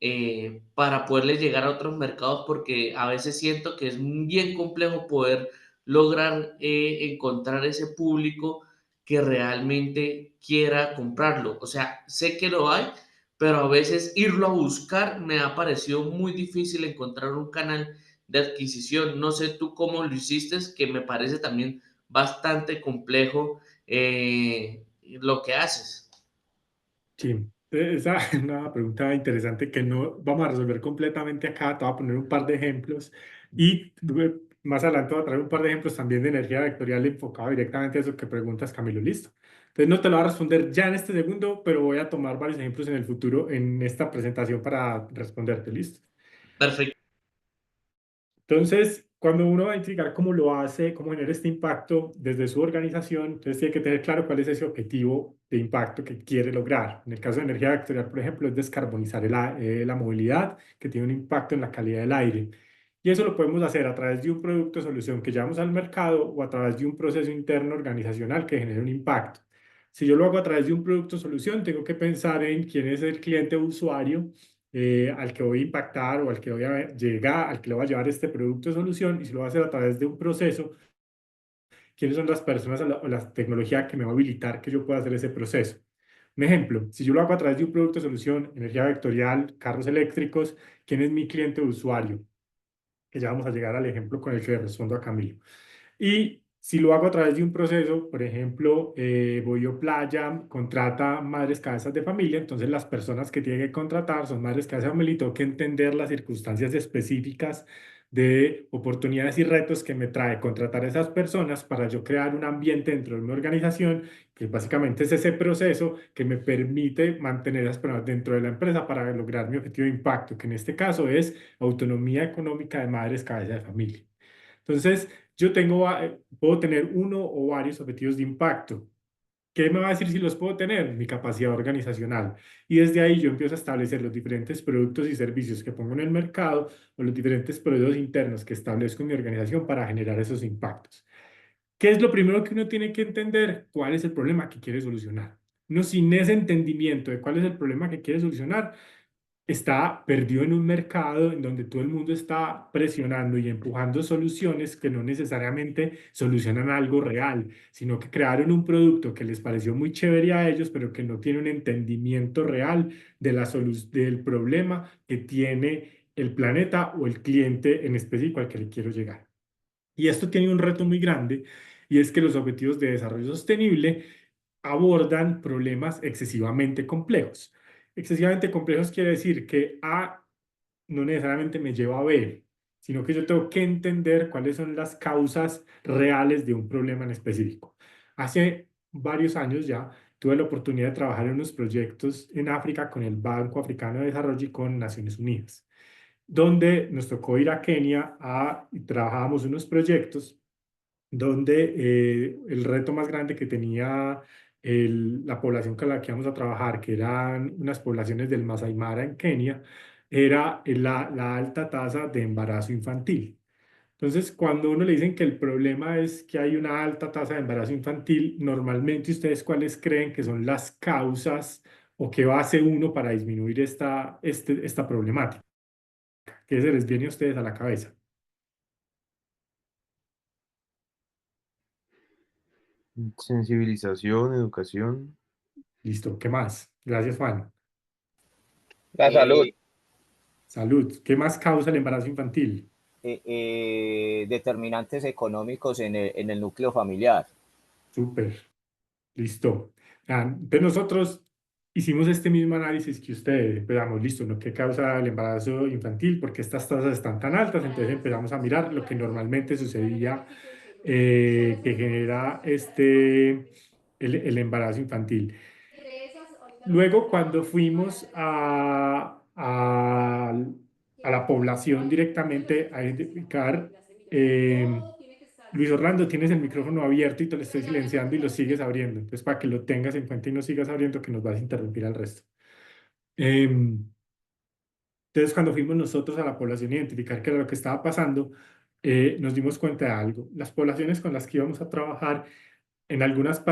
Eh, para poderles llegar a otros mercados porque a veces siento que es bien complejo poder lograr encontrar ese público que realmente quiera comprarlo. O sea, sé que lo hay, pero a veces irlo a buscar me ha parecido muy difícil encontrar un canal de adquisición. No sé tú cómo lo hiciste, que me parece también bastante complejo lo que haces. Sí, esa es una pregunta interesante que no vamos a resolver completamente acá. Te voy a poner un par de ejemplos y más adelante voy a traer un par de ejemplos también de energía vectorial enfocado directamente a eso que preguntas, Camilo. Listo. Entonces no te lo voy a responder ya en este segundo, pero voy a tomar varios ejemplos en el futuro en esta presentación para responderte. Listo. Perfecto. Entonces, cuando uno va a identificar cómo lo hace, cómo genera este impacto desde su organización, entonces tiene que tener claro cuál es ese objetivo de impacto que quiere lograr. En el caso de energía vectorial, por ejemplo, es descarbonizar la movilidad, que tiene un impacto en la calidad del aire. Y eso lo podemos hacer a través de un producto o solución que llevamos al mercado o a través de un proceso interno organizacional que genere un impacto. Si yo lo hago a través de un producto o solución, tengo que pensar en quién es el cliente o usuario al que voy a impactar o al que voy a llegar, al que le voy a llevar este producto o solución, y si lo voy a hacer a través de un proceso, quiénes son las personas o la tecnología que me va a habilitar que yo pueda hacer ese proceso. Un ejemplo, si yo lo hago a través de un producto o solución, energía vectorial, carros eléctricos, ¿quién es mi cliente o usuario? Que ya vamos a llegar al ejemplo con el que le respondo a Camilo. Y si lo hago a través de un proceso, por ejemplo, Bollo Playa contrata madres cabezas de familia, entonces las personas que tiene que contratar son madres cabezas de familia y tengo que entender las circunstancias específicas de oportunidades y retos que me trae contratar a esas personas para yo crear un ambiente dentro de mi organización, que básicamente es ese proceso que me permite mantener a esas personas dentro de la empresa para lograr mi objetivo de impacto, que en este caso es autonomía económica de madres cabezas de familia. Entonces, puedo tener uno o varios objetivos de impacto. ¿Qué me va a decir si los puedo tener? Mi capacidad organizacional. Y desde ahí yo empiezo a establecer los diferentes productos y servicios que pongo en el mercado o los diferentes procesos internos que establezco en mi organización para generar esos impactos. ¿Qué es lo primero que uno tiene que entender? ¿Cuál es el problema que quiere solucionar? Uno sin ese entendimiento de cuál es el problema que quiere solucionar, está perdido en un mercado en donde todo el mundo está presionando y empujando soluciones que no necesariamente solucionan algo real, sino que crearon un producto que les pareció muy chévere a ellos, pero que no tiene un entendimiento real de del problema que tiene el planeta o el cliente en específico al que le quiero llegar. Y esto tiene un reto muy grande, y es que los objetivos de desarrollo sostenible abordan problemas excesivamente complejos. Excesivamente complejos quiere decir que A no necesariamente me lleva a B, sino que yo tengo que entender cuáles son las causas reales de un problema en específico. Hace varios años ya tuve la oportunidad de trabajar en unos proyectos en África con el Banco Africano de Desarrollo y con Naciones Unidas, donde nos tocó ir a Kenia y trabajábamos unos proyectos donde el reto más grande que tenía la población con la que íbamos a trabajar, que eran unas poblaciones del Masai Mara en Kenia, era la alta tasa de embarazo infantil. Entonces, cuando uno le dicen que el problema es que hay una alta tasa de embarazo infantil, normalmente ustedes cuáles creen que son las causas o qué hace uno para disminuir esta problemática. ¿Qué se les viene a ustedes a la cabeza? Sensibilización, educación. Listo, ¿qué más? Gracias, Juan. La salud. Salud. ¿Qué más causa el embarazo infantil? Determinantes económicos en el núcleo familiar. Súper. Listo. Entonces nosotros hicimos este mismo análisis que ustedes. Empezamos, listo, ¿no? ¿Qué causa el embarazo infantil? ¿Por qué estas tasas están tan altas? Entonces empezamos a mirar lo que normalmente sucedía que genera el embarazo infantil. Luego, cuando fuimos a la población directamente a identificar, Luis Orlando, tienes el micrófono abierto y te lo estoy silenciando y lo sigues abriendo. Entonces, para que lo tengas en cuenta y no sigas abriendo, que nos vas a interrumpir al resto. Entonces, cuando fuimos nosotros a la población a identificar qué era lo que estaba pasando, nos dimos cuenta de algo. Las poblaciones con las que íbamos a trabajar en algunas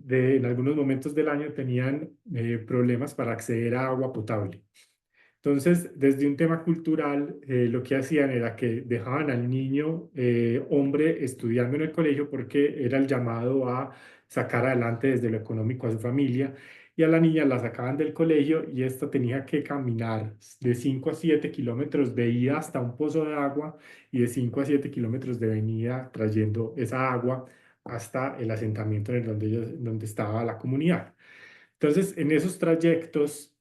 en algunos momentos del año tenían problemas para acceder a agua potable. Entonces, desde un tema cultural, lo que hacían era que dejaban al niño hombre estudiando en el colegio porque era el llamado a sacar adelante desde lo económico a su familia, y a la niña la sacaban del colegio y esta tenía que caminar de 5 a 7 kilómetros de ida hasta un pozo de agua y de 5 a 7 kilómetros de venida trayendo esa agua hasta el asentamiento donde estaba la comunidad. Entonces, en esos trayectos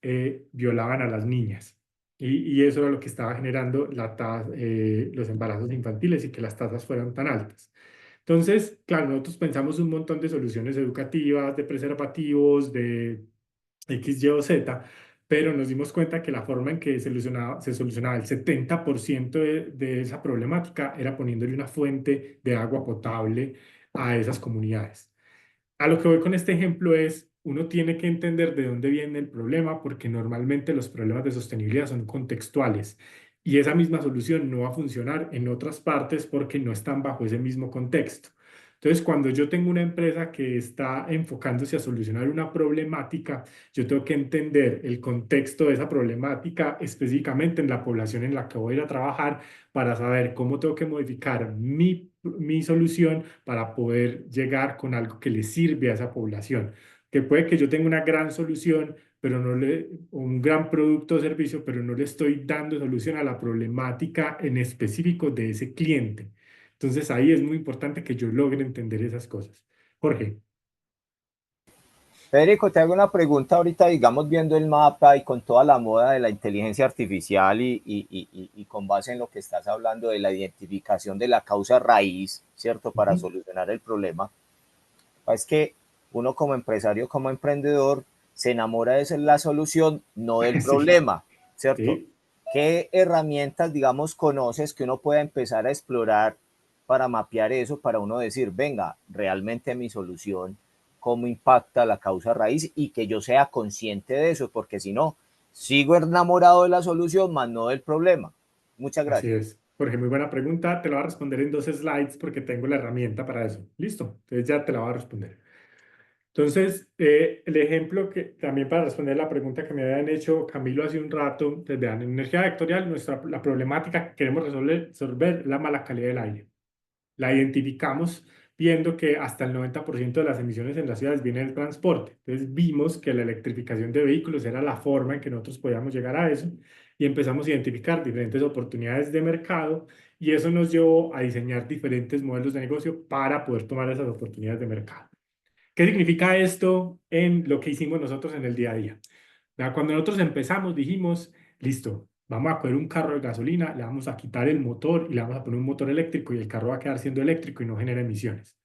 violaban a las niñas y eso era lo que estaba generando los embarazos infantiles y que las tasas fueran tan altas. Entonces, claro, nosotros pensamos un montón de soluciones educativas, de preservativos, de X, Y o Z, pero nos dimos cuenta que la forma en que se solucionaba el 70% de esa problemática era poniéndole una fuente de agua potable a esas comunidades. A lo que voy con este ejemplo es, uno tiene que entender de dónde viene el problema, porque normalmente los problemas de sostenibilidad son contextuales y esa misma solución no va a funcionar en otras partes porque no están bajo ese mismo contexto. Entonces, cuando yo tengo una empresa que está enfocándose a solucionar una problemática, yo tengo que entender el contexto de esa problemática específicamente en la población en la que voy a ir a trabajar para saber cómo tengo que modificar mi solución para poder llegar con algo que le sirve a esa población. Que puede que yo tenga una gran solución, pero un gran producto o servicio, pero no le estoy dando solución a la problemática en específico de ese cliente. Entonces ahí es muy importante que yo logre entender esas cosas. Jorge. Federico, te hago una pregunta ahorita, digamos, viendo el mapa y con toda la moda de la inteligencia artificial y con base en lo que estás hablando de la identificación de la causa raíz, ¿cierto? Para solucionar el problema. Es que uno como empresario, como emprendedor, se enamora de la solución, no del problema, ¿cierto? Sí. ¿Qué herramientas, digamos, conoces que uno pueda empezar a explorar para mapear eso, para uno decir, venga, realmente mi solución, cómo impacta la causa raíz y que yo sea consciente de eso, porque si no, sigo enamorado de la solución, más no del problema? Muchas gracias. Así es. Jorge, muy buena pregunta. Te la voy a responder en 2 slides porque tengo la herramienta para eso. Listo. Entonces ya te la voy a responder. Entonces, el ejemplo que también para responder la pregunta que me habían hecho Camilo hace un rato, entonces vean, en energía vectorial la problemática que queremos resolver es la mala calidad del aire. La identificamos viendo que hasta el 90% de las emisiones en las ciudades viene del transporte. Entonces vimos que la electrificación de vehículos era la forma en que nosotros podíamos llegar a eso y empezamos a identificar diferentes oportunidades de mercado y eso nos llevó a diseñar diferentes modelos de negocio para poder tomar esas oportunidades de mercado. ¿Qué significa esto en lo que hicimos nosotros en el día a día? Cuando nosotros empezamos dijimos, listo, vamos a coger un carro de gasolina, le vamos a quitar el motor y le vamos a poner un motor eléctrico y el carro va a quedar siendo eléctrico y no genera emisiones.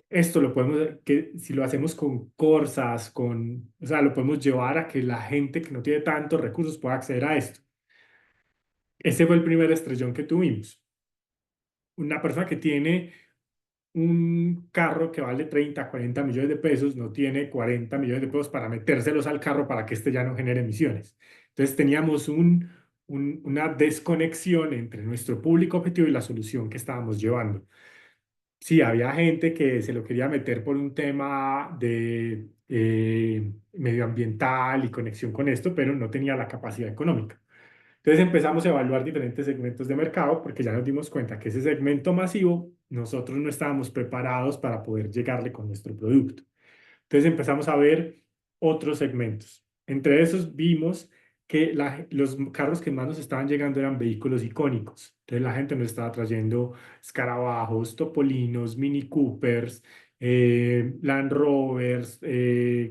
Esto lo podemos, si lo hacemos con Corsas, o sea, lo podemos llevar a que la gente que no tiene tantos recursos pueda acceder a esto. Ese fue el primer estrellón que tuvimos. Una persona que tiene un carro que vale 30, 40 millones de pesos, no tiene 40 millones de pesos para metérselos al carro para que este ya no genere emisiones. Entonces teníamos una desconexión entre nuestro público objetivo y la solución que estábamos llevando. Sí, había gente que se lo quería meter por un tema de medioambiental y conexión con esto, pero no tenía la capacidad económica. Entonces empezamos a evaluar diferentes segmentos de mercado porque ya nos dimos cuenta que ese segmento masivo nosotros no estábamos preparados para poder llegarle con nuestro producto. Entonces empezamos a ver otros segmentos. Entre esos vimos que los carros que más nos estaban llegando eran vehículos icónicos. Entonces la gente nos estaba trayendo escarabajos, topolinos, Mini Coopers, Land Rovers,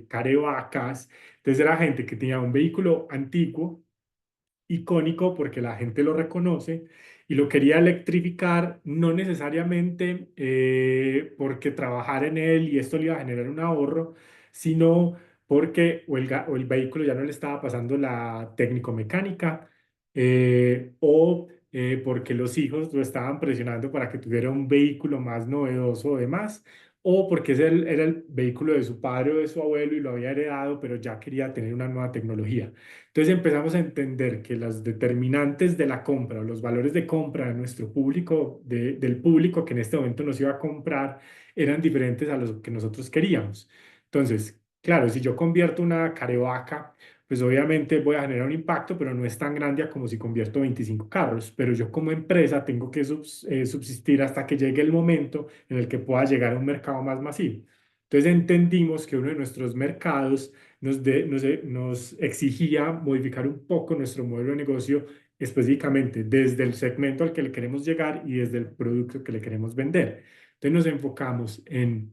carebacas. Entonces era gente que tenía un vehículo antiguo, icónico porque la gente lo reconoce y lo quería electrificar, no necesariamente porque trabajar en él y esto le iba a generar un ahorro, sino porque o el vehículo ya no le estaba pasando la técnico-mecánica o porque los hijos lo estaban presionando para que tuviera un vehículo más novedoso o demás, o porque era el vehículo de su padre o de su abuelo y lo había heredado, pero ya quería tener una nueva tecnología. Entonces empezamos a entender que las determinantes de la compra o los valores de compra de nuestro público, del público que en este momento nos iba a comprar, eran diferentes a los que nosotros queríamos. Entonces, claro, si yo convierto una carevaca, pues obviamente voy a generar un impacto, pero no es tan grande como si convierto 25 carros. Pero yo como empresa tengo que subsistir hasta que llegue el momento en el que pueda llegar a un mercado más masivo. Entonces entendimos que uno de nuestros mercados nos exigía modificar un poco nuestro modelo de negocio específicamente desde el segmento al que le queremos llegar y desde el producto que le queremos vender. Entonces nos enfocamos en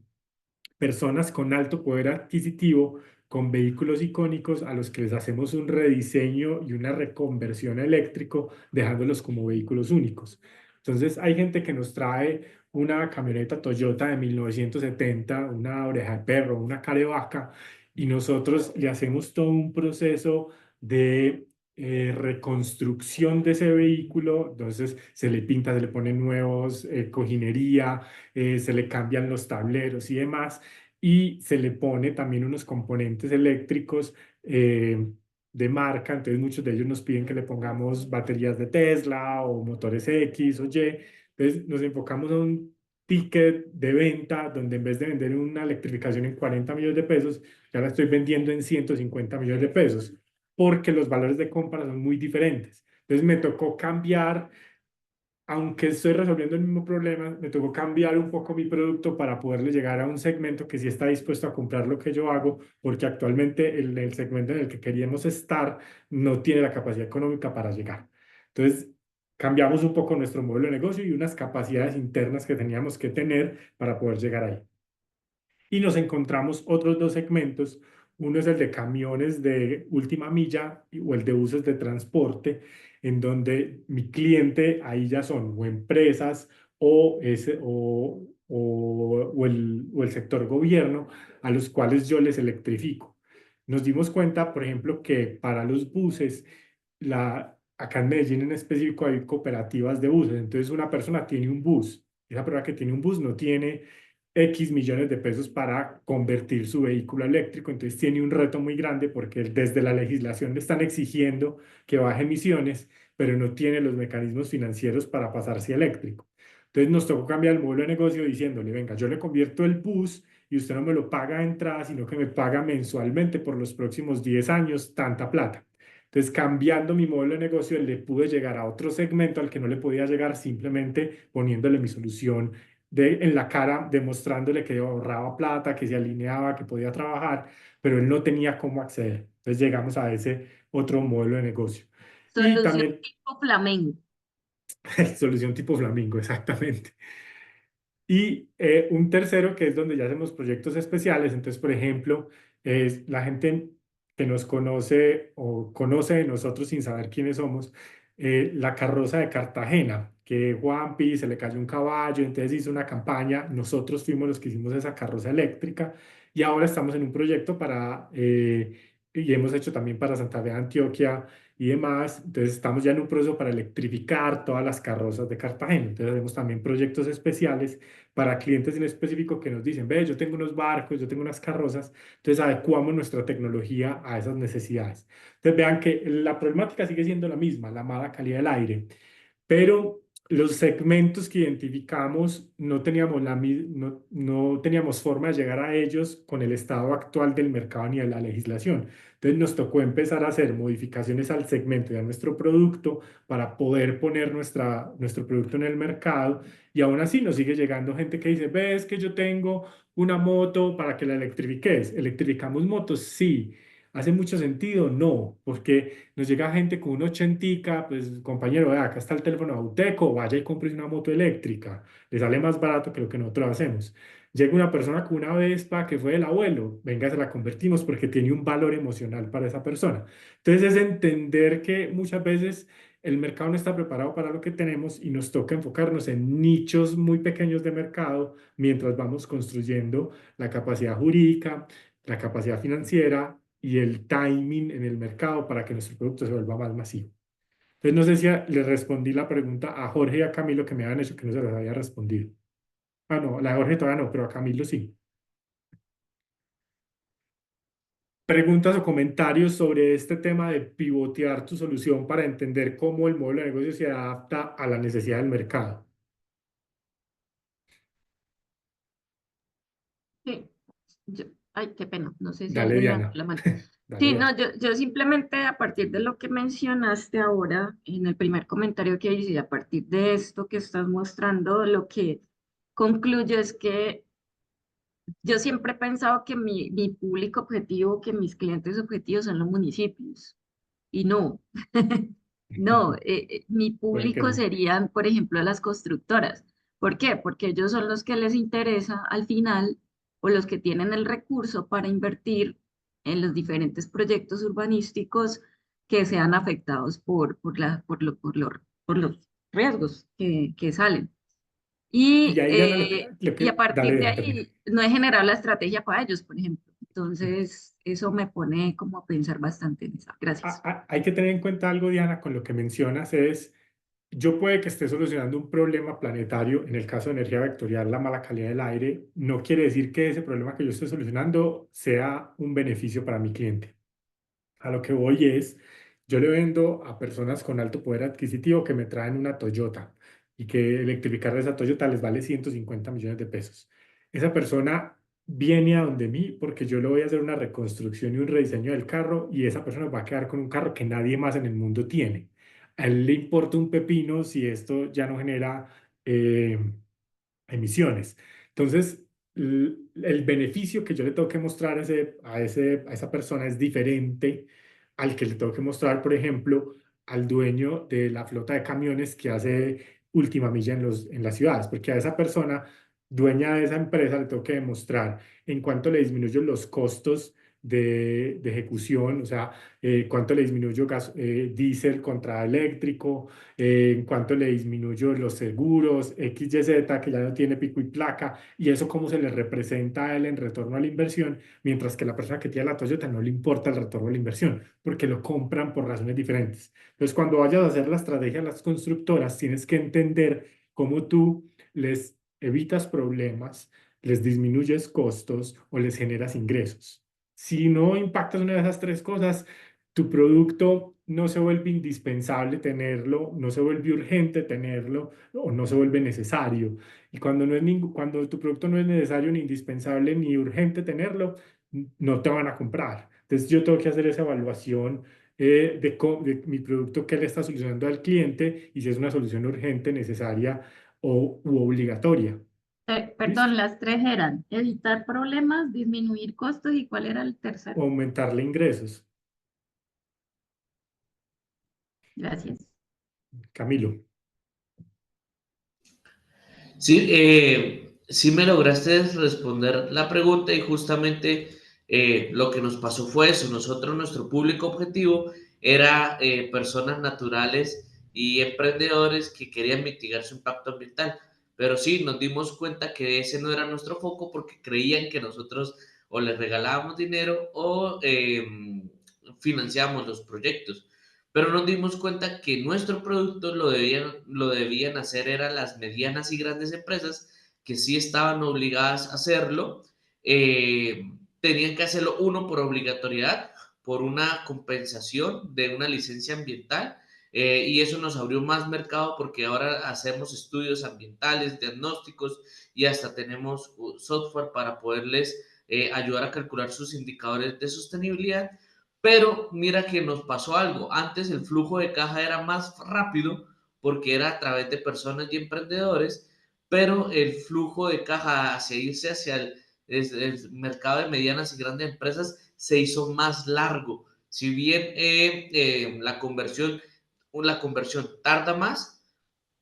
personas con alto poder adquisitivo, con vehículos icónicos a los que les hacemos un rediseño y una reconversión eléctrico, dejándolos como vehículos únicos. Entonces hay gente que nos trae una camioneta Toyota de 1970, una oreja de perro, una carevaca, y nosotros le hacemos todo un proceso de reconstrucción de ese vehículo. Entonces se le pinta, se le pone nuevos cojinería, se le cambian los tableros y demás, y se le pone también unos componentes eléctricos de marca. Entonces muchos de ellos nos piden que le pongamos baterías de Tesla o motores X o Y. Entonces nos enfocamos a un ticket de venta donde en vez de vender una electrificación en 40 millones de pesos, ya la estoy vendiendo en 150 millones de pesos, porque los valores de compra son muy diferentes. Entonces me tocó cambiar, aunque estoy resolviendo el mismo problema, me tocó cambiar un poco mi producto para poderle llegar a un segmento que sí está dispuesto a comprar lo que yo hago, porque actualmente el segmento en el que queríamos estar no tiene la capacidad económica para llegar. Entonces, cambiamos un poco nuestro modelo de negocio y unas capacidades internas que teníamos que tener para poder llegar ahí. Y nos encontramos otros dos segmentos. Uno es el de camiones de última milla o el de buses de transporte, en donde mi cliente ahí ya son o empresas o el sector gobierno, a los cuales yo les electrifico. Nos dimos cuenta, por ejemplo, que para los buses, acá en Medellín en específico hay cooperativas de buses. Entonces una persona tiene un bus. Esa persona que tiene un bus no tiene X millones de pesos para convertir su vehículo eléctrico. Entonces tiene un reto muy grande porque desde la legislación le están exigiendo que baje emisiones, pero no tiene los mecanismos financieros para pasarse a eléctrico. Entonces nos tocó cambiar el modelo de negocio diciéndole, venga, yo le convierto el bus y usted no me lo paga de entrada, sino que me paga mensualmente por los próximos 10 años tanta plata. Entonces, cambiando mi modelo de negocio, le pude llegar a otro segmento al que no le podía llegar simplemente poniéndole mi solución en la cara, demostrándole que ahorraba plata, que se alineaba, que podía trabajar, pero él no tenía cómo acceder. Entonces llegamos a ese otro modelo de negocio. Y Solución también, tipo flamenco. solución tipo Flamingo, exactamente. Y un tercero que es donde ya hacemos proyectos especiales. Entonces, por ejemplo, es la gente que nos conoce o conoce de nosotros sin saber quiénes somos, la carroza de Cartagena, que Juanpi se le cayó un caballo, entonces hizo una campaña. Nosotros fuimos los que hicimos esa carroza eléctrica y ahora estamos en un proyecto y hemos hecho también para Santa Fe de Antioquia y demás. Entonces estamos ya en un proceso para electrificar todas las carrozas de Cartagena. Entonces hacemos también proyectos especiales para clientes en específico que nos dicen, ve, yo tengo unos barcos, yo tengo unas carrozas, entonces adecuamos nuestra tecnología a esas necesidades. Entonces vean que la problemática sigue siendo la misma, la mala calidad del aire, pero los segmentos que identificamos no teníamos, no teníamos forma de llegar a ellos con el estado actual del mercado ni de la legislación. Entonces nos tocó empezar a hacer modificaciones al segmento y a nuestro producto para poder poner nuestro producto en el mercado, y aún así nos sigue llegando gente que dice, ves que yo tengo una moto para que la electrifiques. ¿Electrificamos motos? Sí. ¿Hace mucho sentido? No, porque nos llega gente con una ochentica, pues compañero, vea, acá está el teléfono Auteco, vaya y compre una moto eléctrica, le sale más barato que lo que nosotros hacemos. Llega una persona con una Vespa que fue del abuelo, venga, se la convertimos porque tiene un valor emocional para esa persona. Entonces es entender que muchas veces el mercado no está preparado para lo que tenemos y nos toca enfocarnos en nichos muy pequeños de mercado mientras vamos construyendo la capacidad jurídica, la capacidad financiera y el timing en el mercado para que nuestro producto se vuelva más masivo. Entonces, no sé si le respondí la pregunta a Jorge y a Camilo que me habían hecho que no se las había respondido. Ah, no, la de Jorge todavía no, pero a Camilo sí. Preguntas o comentarios sobre este tema de pivotear tu solución para entender cómo el modelo de negocio se adapta a la necesidad del mercado. Sí, ay, qué pena, no sé si Dale, alguien levantó Diana. la mano. Dale, Sí, Diana. no, yo simplemente a partir de lo que mencionaste ahora, en el primer comentario que hice, y a partir de esto que estás mostrando, lo que concluyo es que yo siempre he pensado que mi público objetivo, que mis clientes objetivos son los municipios, y no, no, mi Puede que público no. serían, por ejemplo, las constructoras. ¿Por qué? Porque ellos son los que les interesa al final o los que tienen el recurso para invertir en los diferentes proyectos urbanísticos que sean afectados por los riesgos que salen. Y ahí, Diana, Y a dale, partir de Diana, termina. ahí, no he generado la estrategia para ellos, por ejemplo. Entonces, eso me pone como a pensar bastante en eso. Gracias. Hay que tener en cuenta algo, Diana, con lo que mencionas es, yo puede que esté solucionando un problema planetario, en el caso de energía vectorial, la mala calidad del aire, no quiere decir que ese problema que yo estoy solucionando sea un beneficio para mi cliente. A lo que voy es, yo le vendo a personas con alto poder adquisitivo que me traen una Toyota y que electrificar esa Toyota les vale 150 millones de pesos. Esa persona viene a donde mí porque yo le voy a hacer una reconstrucción y un rediseño del carro, y esa persona va a quedar con un carro que nadie más en el mundo tiene. A él le importa un pepino si esto ya no genera eh, emisiones. Entonces, el beneficio que yo le tengo que mostrar a esa persona es diferente al que le tengo que mostrar, por ejemplo, al dueño de la flota de camiones que hace última milla en las ciudades, porque a esa persona, dueña de esa empresa, le tengo que demostrar en cuánto le disminuyo los costos de ejecución, o sea, cuánto le disminuyo diésel contra eléctrico, en cuanto le disminuyo los seguros, XYZ, que ya no tiene pico y placa, y eso cómo se le representa a él en retorno a la inversión, mientras que la persona que tiene la Toyota no le importa el retorno a la inversión, porque lo compran por razones diferentes. Entonces, cuando vayas a hacer la estrategia a las constructoras, tienes que entender cómo tú les evitas problemas, les disminuyes costos o les generas ingresos. Si no impactas una de esas tres cosas, tu producto no se vuelve indispensable tenerlo, no se vuelve urgente tenerlo o no se vuelve necesario. Y cuando, cuando tu producto no es necesario ni indispensable ni urgente tenerlo, no te van a comprar. Entonces yo tengo que hacer esa evaluación de mi producto, que le está solucionando al cliente y si es una solución urgente, necesaria u obligatoria. ¿Listo? Perdón, las tres eran evitar problemas, disminuir costos y ¿cuál era el tercero? O aumentarle ingresos. Gracias. Camilo. Sí, sí me lograste responder la pregunta y justamente lo que nos pasó fue eso. Nosotros, nuestro público objetivo era personas naturales y emprendedores que querían mitigar su impacto ambiental. Pero sí, nos dimos cuenta que ese no era nuestro foco porque creían que nosotros o les regalábamos dinero o financiábamos los proyectos. pero nos dimos cuenta que nuestro producto lo debían hacer eran las medianas y grandes empresas que sí estaban obligadas a hacerlo, eh, tenían que hacerlo uno por obligatoriedad, por una compensación de una licencia ambiental, y eso nos abrió más mercado porque ahora hacemos estudios ambientales, diagnósticos y hasta tenemos software para poderles ayudar a calcular sus indicadores de sostenibilidad. Pero mira que nos pasó algo. Antes el flujo de caja era más rápido porque era a través de personas y emprendedores, pero el flujo de caja hacia irse hacia el mercado de medianas y grandes empresas se hizo más largo. Si bien la conversión tarda más,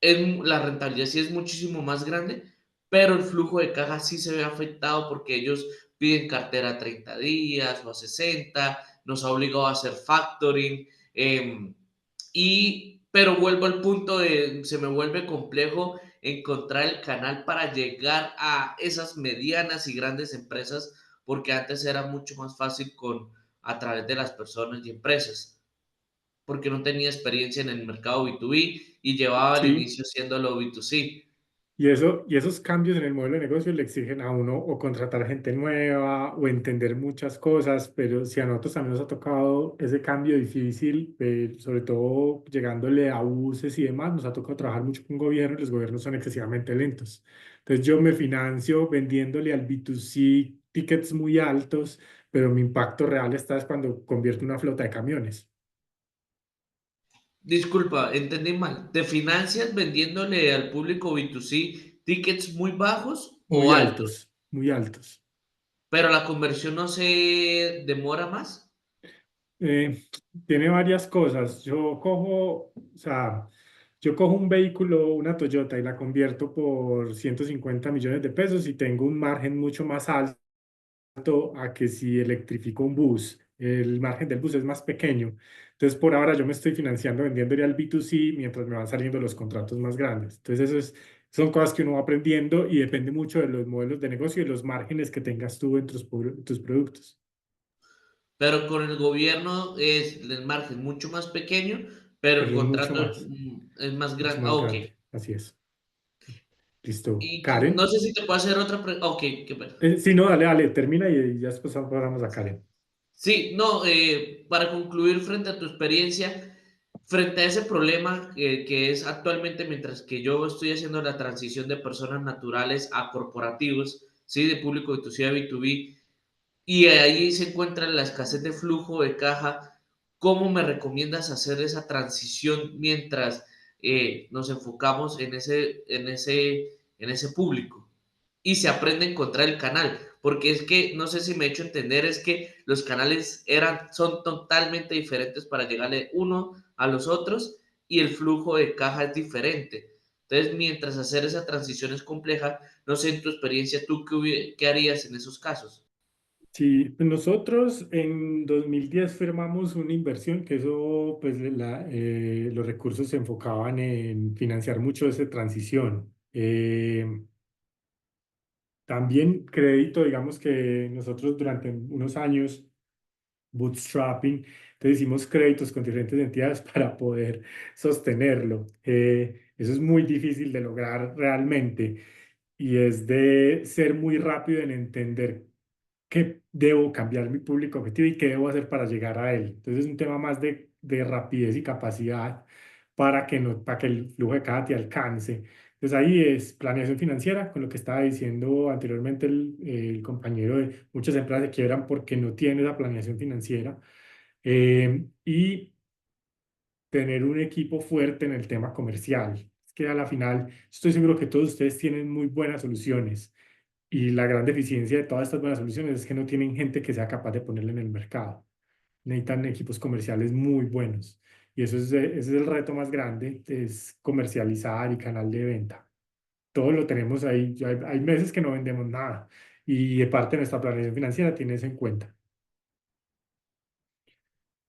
la rentabilidad sí es muchísimo más grande, pero el flujo de caja sí se ve afectado porque ellos piden cartera a 30 días o a 60, nos ha obligado a hacer factoring, pero vuelvo al punto de, se me vuelve complejo encontrar el canal para llegar a esas medianas y grandes empresas, porque antes era mucho más fácil a través de las personas y empresas, porque no tenía experiencia en el mercado B2B y llevaba al Sí, inicio siéndolo B2C. y esos cambios en el modelo de negocio le exigen a uno o contratar gente nueva o entender muchas cosas, pero si a nosotros también nos ha tocado ese cambio difícil, sobre todo llegándole a buses y demás, nos ha tocado trabajar mucho con gobierno y los gobiernos son excesivamente lentos. Entonces yo me financio vendiéndole al B2C tickets muy altos, pero mi impacto real está es cuando convierto una flota de camiones. Disculpa, entendí mal. ¿Te financias vendiéndole al público B2C tickets muy bajos Muy o altos? altos, muy altos. Pero la conversión no se demora más. Eh, Tiene varias cosas. Yo cojo un vehículo, una Toyota, y la convierto por 150 millones de pesos y tengo un margen mucho más alto a que si electrifico un bus. El margen del bus es más pequeño. Entonces, por ahora yo me estoy financiando vendiéndole al B2C mientras me van saliendo los contratos más grandes. Entonces, son cosas que uno va aprendiendo y depende mucho de los modelos de negocio y los márgenes que tengas tú en tus productos. Pero con el gobierno es el margen mucho más pequeño, pero el Pero es mucho contrato más. es más Mucho grande. Ah, más ok. grande, así es. Listo. Y no Karen. sé si te puedo hacer otra pregunta. Ok, qué pena. Sí, no, dale, dale, termina y ya después pasamos a Karen. Sí, no, para concluir frente a tu experiencia, frente a ese problema que es actualmente, mientras que yo estoy haciendo la transición de personas naturales a corporativos, ¿sí? De público B2C a B2B, y ahí se encuentra la escasez de flujo de caja. ¿Cómo me recomiendas hacer esa transición mientras nos enfocamos en ese público? Y se aprende a encontrar el canal, porque es que, no sé si me he hecho entender, es que los canales son totalmente diferentes para llegarle uno a los otros y el flujo de caja es diferente. Entonces, mientras hacer esa transición es compleja, no sé en tu experiencia, ¿tú qué harías en esos casos? Sí, nosotros en 2010 firmamos una inversión que eso, pues los recursos se enfocaban en financiar mucho esa transición. También crédito, digamos que nosotros durante unos años bootstrapping, entonces hicimos créditos con diferentes entidades para poder sostenerlo. Eso es muy difícil de lograr realmente y es de ser muy rápido en entender qué debo cambiar mi público objetivo y qué debo hacer para llegar a él. Entonces es un tema más de rapidez y capacidad para que el flujo de caja te alcance. Entonces ahí es planeación financiera, con lo que estaba diciendo anteriormente el compañero, de muchas empresas se quiebran porque no tienen esa planeación financiera. Y tener un equipo fuerte en el tema comercial. Es que a la final estoy seguro que todos ustedes tienen muy buenas soluciones y la gran deficiencia de todas estas buenas soluciones es que no tienen gente que sea capaz de ponerla en el mercado. Necesitan equipos comerciales muy buenos y ese es el reto más grande, es comercializar y canal de venta. Todo lo tenemos ahí. Hay meses que no vendemos nada y de parte de nuestra planeación financiera tiene eso en cuenta.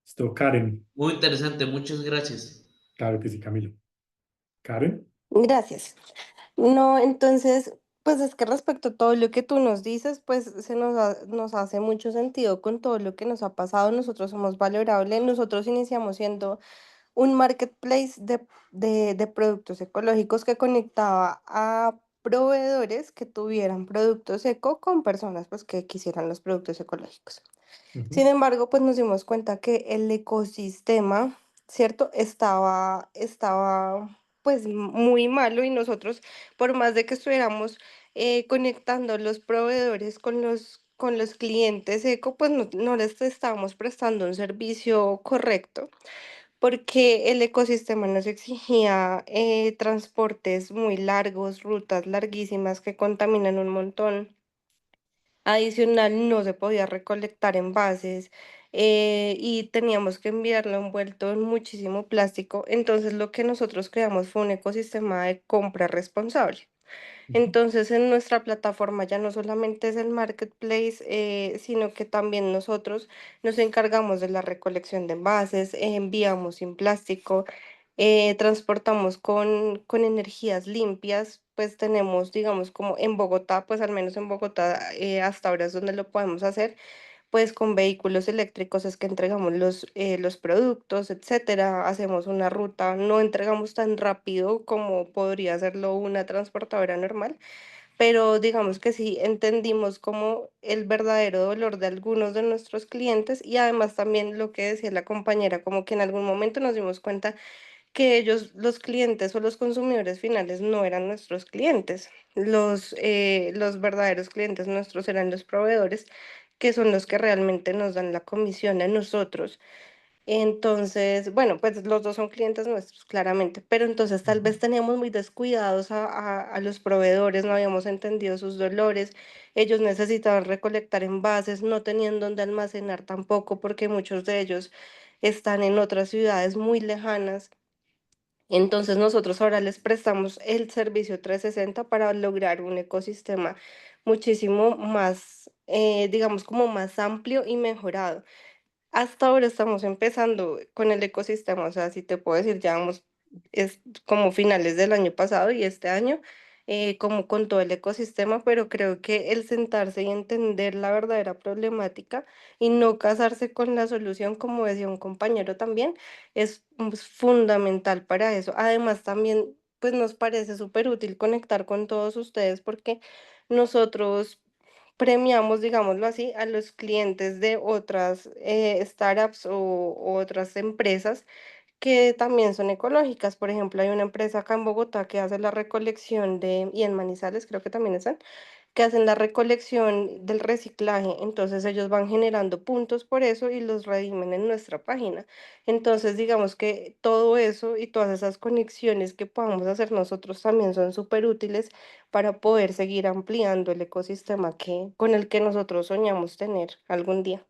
Esto, Karen. Muy interesante, muchas gracias. Claro que sí, Camilo. Karen. Gracias. No, entonces, pues es que respecto a todo lo que tú nos dices, pues nos hace mucho sentido con todo lo que nos ha pasado. Nosotros somos valorables, nosotros iniciamos siendo un marketplace de productos ecológicos que conectaba a proveedores que tuvieran productos eco con personas pues que quisieran los productos ecológicos. Sin Ujú. embargo, pues nos dimos cuenta que el ecosistema, ¿cierto? Estaba pues muy malo y nosotros, por más de que estuviéramos conectando los proveedores con los clientes eco, pues no les estábamos prestando un servicio correcto porque el ecosistema nos exigía transportes muy largos, rutas larguísimas que contaminan un montón. Adicional, no se podía recolectar envases y teníamos que enviarlo envuelto en muchísimo plástico. Entonces, lo que nosotros creamos fue un ecosistema de compra responsable. Ujú. Entonces, en nuestra plataforma ya no solamente es el marketplace, sino que también nosotros nos encargamos de la recolección de envases, enviamos sin plástico, transportamos con energías limpias, pues tenemos, digamos, como en Bogotá, pues al menos en Bogotá, hasta ahora es donde lo podemos hacer, pues con vehículos eléctricos es que entregamos los productos, etcétera, hacemos una ruta, no entregamos tan rápido como podría hacerlo una transportadora normal, pero digamos que sí entendimos como el verdadero dolor de algunos de nuestros clientes y además también lo que decía la compañera, como que en algún momento nos dimos cuenta que ellos, los clientes o los consumidores finales no eran nuestros clientes. Los verdaderos clientes nuestros eran los proveedores, que son los que realmente nos dan la comisión a nosotros. Entonces, bueno, pues los dos son clientes nuestros, claramente, pero entonces tal Ujú. vez teníamos muy descuidados a los proveedores, no habíamos entendido sus dolores, ellos necesitaban recolectar envases, no tenían dónde almacenar tampoco, porque muchos de ellos están en otras ciudades muy lejanas. Entonces nosotros ahora les prestamos el servicio 360 para lograr un ecosistema muchísimo más, digamos, como más amplio y mejorado. Hasta ahora estamos empezando con el ecosistema, o sea, si te puedo decir, ya vamos, es como finales del año pasado y este año, como con todo el ecosistema, pero creo que el sentarse y entender la verdadera problemática y no casarse con la solución, como decía un compañero también, es fundamental para eso. Además, también, pues nos parece súper útil conectar con todos ustedes porque nosotros premiamos, digámoslo así, a los clientes de otras startups o otras empresas que también son ecológicas. Por ejemplo, hay una empresa acá en Bogotá que hace la recolección y en Manizales creo que también están, que hacen la recolección del reciclaje. Entonces ellos van generando puntos por eso y los redimen en nuestra página. Entonces, digamos que todo eso y todas esas conexiones que podamos hacer nosotros también son súper útiles para poder seguir ampliando el ecosistema con el que nosotros soñamos tener algún día.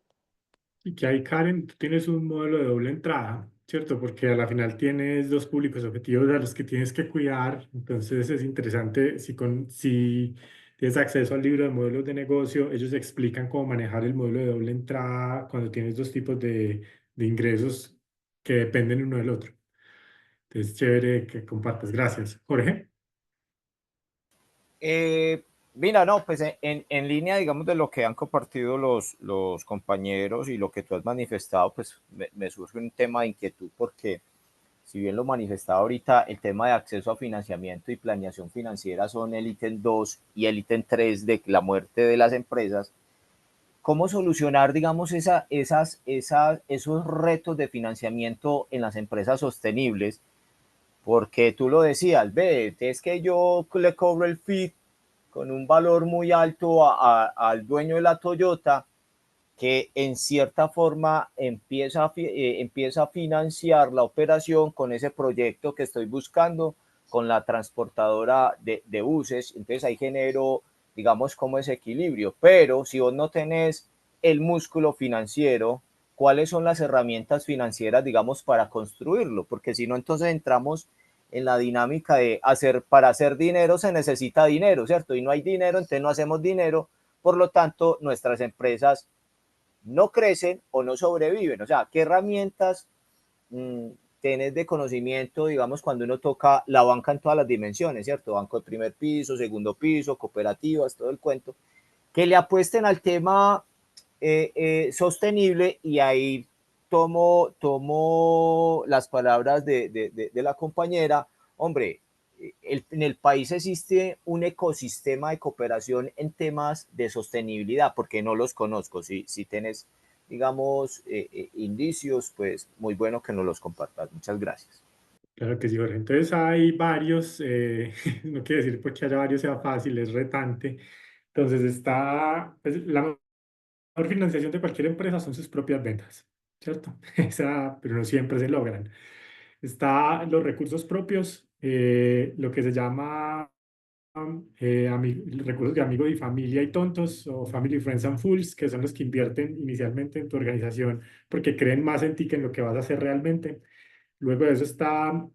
Y que ahí, Karen, tú tienes un modelo de doble entrada, ¿cierto? Porque a la final tienes dos públicos objetivos a los que tienes que cuidar. Entonces es interesante si tienes acceso al libro de modelos de negocio, ellos explican cómo manejar el modelo de doble entrada cuando tienes dos tipos de ingresos que dependen uno del otro. Entonces, chévere que compartas. Gracias. Jorge. Eh, Mira, no, pues en línea, digamos, de lo que han compartido los compañeros y lo que tú has manifestado, pues me surge un tema de inquietud porque si bien lo manifestaba ahorita, el tema de acceso a financiamiento y planeación financiera son el ítem 2 y el ítem 3 de la muerte de las empresas. ¿Cómo solucionar, digamos, esos retos de financiamiento en las empresas sostenibles? Porque tú lo decías, ve, es que yo le cobro el fee con un valor muy alto al dueño de la Toyota, que en cierta forma empieza a financiar la operación con ese proyecto que estoy buscando con la transportadora de buses. Entonces ahí genero, digamos, como ese equilibrio. Pero si vos no tenés el músculo financiero, ¿cuáles son las herramientas financieras, digamos, para construirlo? Porque si no, entonces entramos en la dinámica de para hacer dinero se necesita dinero, ¿cierto? Y no hay dinero, entonces no hacemos dinero. Por lo tanto, nuestras empresas no crecen o no sobreviven. O sea, ¿qué herramientas tenés de conocimiento, digamos, cuando uno toca la banca en todas las dimensiones, ¿cierto? Banco de primer piso, segundo piso, cooperativas, todo el cuento, que le apuesten al tema sostenible y ahí tomo las palabras de la compañera. Hombre, en el país existe un ecosistema de cooperación en temas de sostenibilidad, porque no los conozco. Si tienes, digamos, indicios, pues muy bueno que nos los compartas. Muchas gracias. Claro que sí, Jorge. Entonces hay varios, no quiere decir porque haya varios sea fácil, es retante. Entonces está, pues, la mejor financiación de cualquier empresa son sus propias ventas, ¿cierto? Pero no siempre se logran. Está los recursos propios, lo que se llama recursos de amigos y familia y tontos o family, friends and fools, que son los que invierten inicialmente en tu organización porque creen más en ti que en lo que vas a hacer realmente. Luego de eso está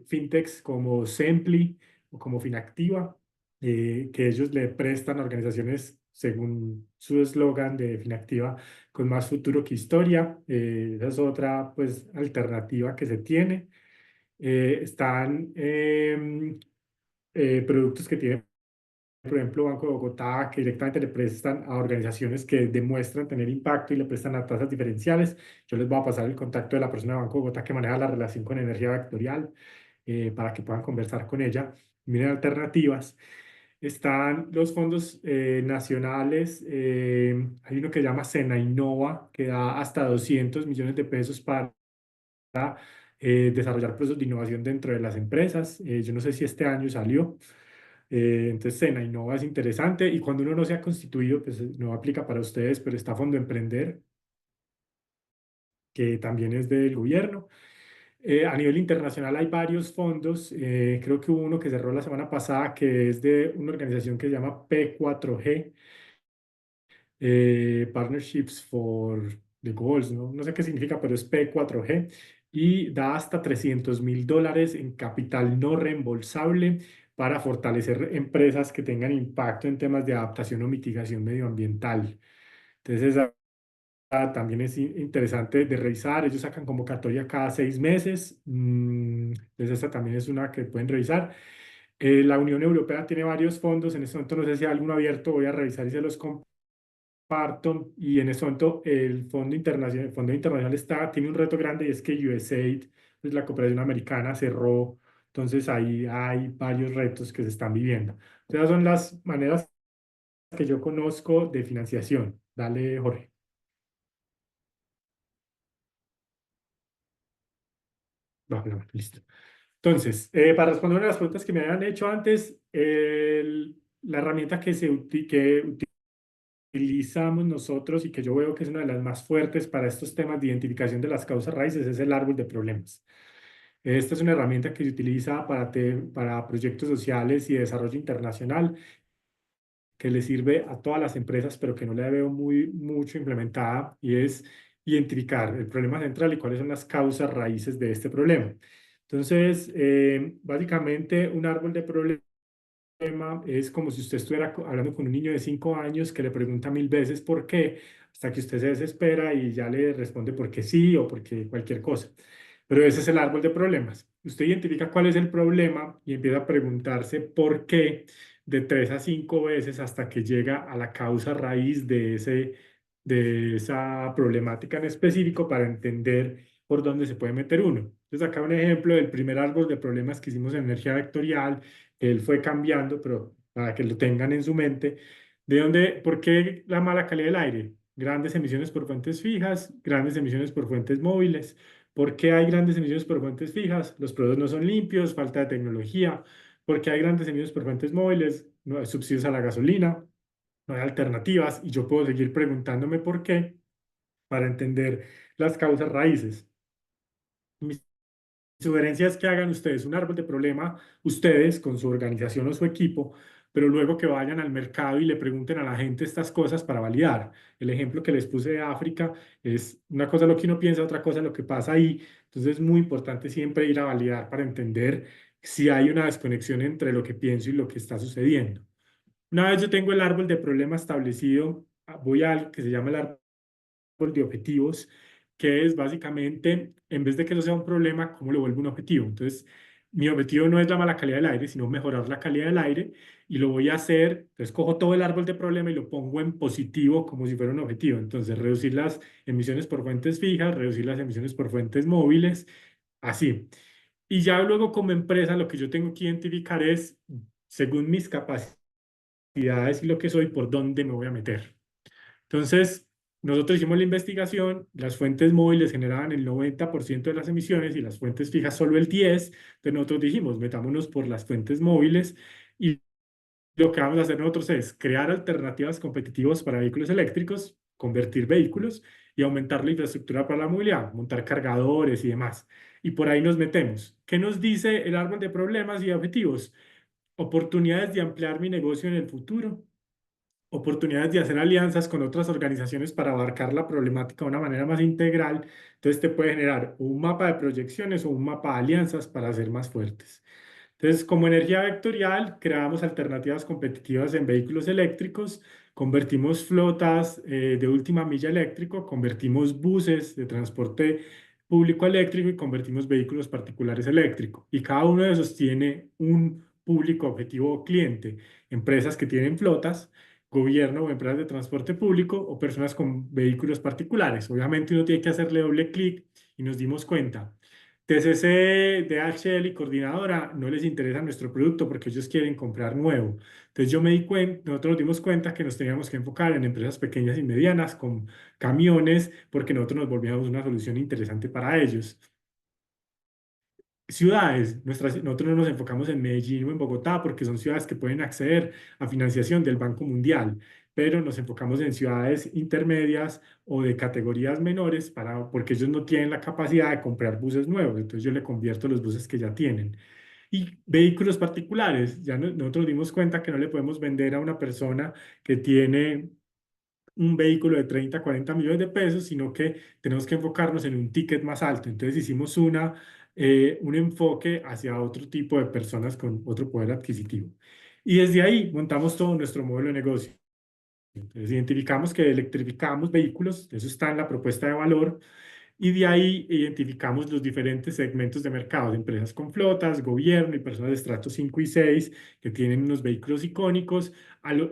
fintechs como Sempli o como Finactiva, que ellos le prestan a organizaciones según su eslogan de Finactiva con más futuro que historia. Esa es otra pues alternativa que se tiene. Están productos que tienen, por ejemplo, Banco de Bogotá, que directamente le prestan a organizaciones que demuestran tener impacto y le prestan a tasas diferenciales. Yo les voy a pasar el contacto de la persona de Banco de Bogotá que maneja la relación con energía vectorial para que puedan conversar con ella. Miren alternativas. Están los fondos nacionales. Hay uno que se llama Sena Innova, que da hasta 200 millones de pesos para desarrollar procesos de innovación dentro de las empresas. Yo no sé si este año salió. Entonces, Sena Innova es interesante y cuando uno no se ha constituido, pues no aplica para ustedes, pero está Fondo Emprender, que también es del gobierno. A nivel internacional hay varios fondos. Creo que hubo uno que cerró la semana pasada que es de una organización que se llama P4G, Partnerships for the Goals, ¿no? No sé qué significa, pero es P4G y da hasta $300.000 en capital no reembolsable para fortalecer empresas que tengan impacto en temas de adaptación o mitigación medioambiental. Entonces, esa también es interesante de revisar. Ellos sacan convocatoria cada 6 meses. Entonces, esta también es una que pueden revisar. La Unión Europea tiene varios fondos. En este momento no sé si hay alguno abierto. Voy a revisar y se los comparto. Y en este momento el Fondo Internacional tiene un reto grande y es que USAID, pues la cooperación americana, cerró. Entonces ahí hay varios retos que se están viviendo. Esas son las maneras que yo conozco de financiación. Dale, Jorge. No, listo. Entonces, para responder a las preguntas que me habían hecho antes, la herramienta que utilizamos nosotros y que yo veo que es una de las más fuertes para estos temas de identificación de las causas raíces es el árbol de problemas. Esta es una herramienta que se utiliza para proyectos sociales y de desarrollo internacional, que le sirve a todas las empresas, pero que no la veo mucho implementada, y es identificar el problema central y cuáles son las causas raíces de este problema. Entonces, básicamente, un árbol de problemas es como si usted estuviera hablando con un niño de 5 años que le pregunta 1000 veces por qué, hasta que usted se desespera y ya le responde porque sí o porque cualquier cosa. Pero ese es el árbol de problemas. Usted identifica cuál es el problema y empieza a preguntarse por qué de 3 a 5 veces hasta que llega a la causa raíz de esa problemática en específico para entender por dónde se puede meter uno. Entonces, acá un ejemplo del primer árbol de problemas que hicimos en energía vectorial. Él fue cambiando, pero para que lo tengan en su mente, ¿por qué la mala calidad del aire? Grandes emisiones por fuentes fijas, grandes emisiones por fuentes móviles. ¿Por qué hay grandes emisiones por fuentes fijas? Los productos no son limpios, falta de tecnología. ¿Por qué hay grandes emisiones por fuentes móviles? No hay subsidios a la gasolina, no hay alternativas. Y yo puedo seguir preguntándome por qué para entender las causas raíces. Mi sugerencia es que hagan ustedes un árbol de problema, ustedes con su organización o su equipo, pero luego que vayan al mercado y le pregunten a la gente estas cosas para validar. El ejemplo que les puse de África es una cosa lo que uno piensa, otra cosa lo que pasa ahí. Entonces es muy importante siempre ir a validar para entender si hay una desconexión entre lo que pienso y lo que está sucediendo. Una vez yo tengo el árbol de problema establecido, voy a algo que se llama el árbol de objetivos, que es básicamente, en vez de que eso sea un problema, ¿cómo lo vuelvo un objetivo? Entonces, mi objetivo no es la mala calidad del aire, sino mejorar la calidad del aire y lo voy a hacer. Entonces cojo todo el árbol de problema y lo pongo en positivo como si fuera un objetivo. Entonces reducir las emisiones por fuentes fijas, reducir las emisiones por fuentes móviles, así. Y ya luego como empresa lo que yo tengo que identificar es, según mis capacidades y lo que soy, por dónde me voy a meter. Entonces, nosotros hicimos la investigación, las fuentes móviles generaban el 90% de las emisiones y las fuentes fijas solo el 10%. Entonces nosotros dijimos, metámonos por las fuentes móviles y lo que vamos a hacer nosotros es crear alternativas competitivas para vehículos eléctricos, convertir vehículos y aumentar la infraestructura para la movilidad, montar cargadores y demás. Y por ahí nos metemos. ¿Qué nos dice el árbol de problemas y objetivos? Oportunidades de ampliar mi negocio en el futuro, oportunidades de hacer alianzas con otras organizaciones para abarcar la problemática de una manera más integral. Entonces te puede generar un mapa de proyecciones o un mapa de alianzas para ser más fuertes. Entonces, como energía vectorial, creamos alternativas competitivas en vehículos eléctricos, convertimos flotas de última milla eléctrico, convertimos buses de transporte público eléctrico y convertimos vehículos particulares eléctricos. Y cada uno de esos tiene un público objetivo o cliente, empresas que tienen flotas, gobierno o empresas de transporte público o personas con vehículos particulares. Obviamente uno tiene que hacerle doble clic y nos dimos cuenta. TCC, DHL y Coordinadora no les interesa nuestro producto porque ellos quieren comprar nuevo. Entonces yo me di cuenta, nosotros nos dimos cuenta que nos teníamos que enfocar en empresas pequeñas y medianas con camiones porque nosotros nos volvíamos una solución interesante para ellos. Ciudades, nosotros no nos enfocamos en Medellín o en Bogotá porque son ciudades que pueden acceder a financiación del Banco Mundial, pero nos enfocamos en ciudades intermedias o de categorías menores porque ellos no tienen la capacidad de comprar buses nuevos, entonces yo le convierto los buses que ya tienen. Y vehículos particulares, ya nosotros dimos cuenta que no le podemos vender a una persona que tiene un vehículo de 30, 40 millones de pesos, sino que tenemos que enfocarnos en un ticket más alto. Entonces hicimos un enfoque hacia otro tipo de personas con otro poder adquisitivo. Y desde ahí montamos todo nuestro modelo de negocio. Entonces identificamos que electrificamos vehículos, eso está en la propuesta de valor, y de ahí identificamos los diferentes segmentos de mercado, de empresas con flotas, gobierno y personas de estrato 5 y 6 que tienen unos vehículos icónicos,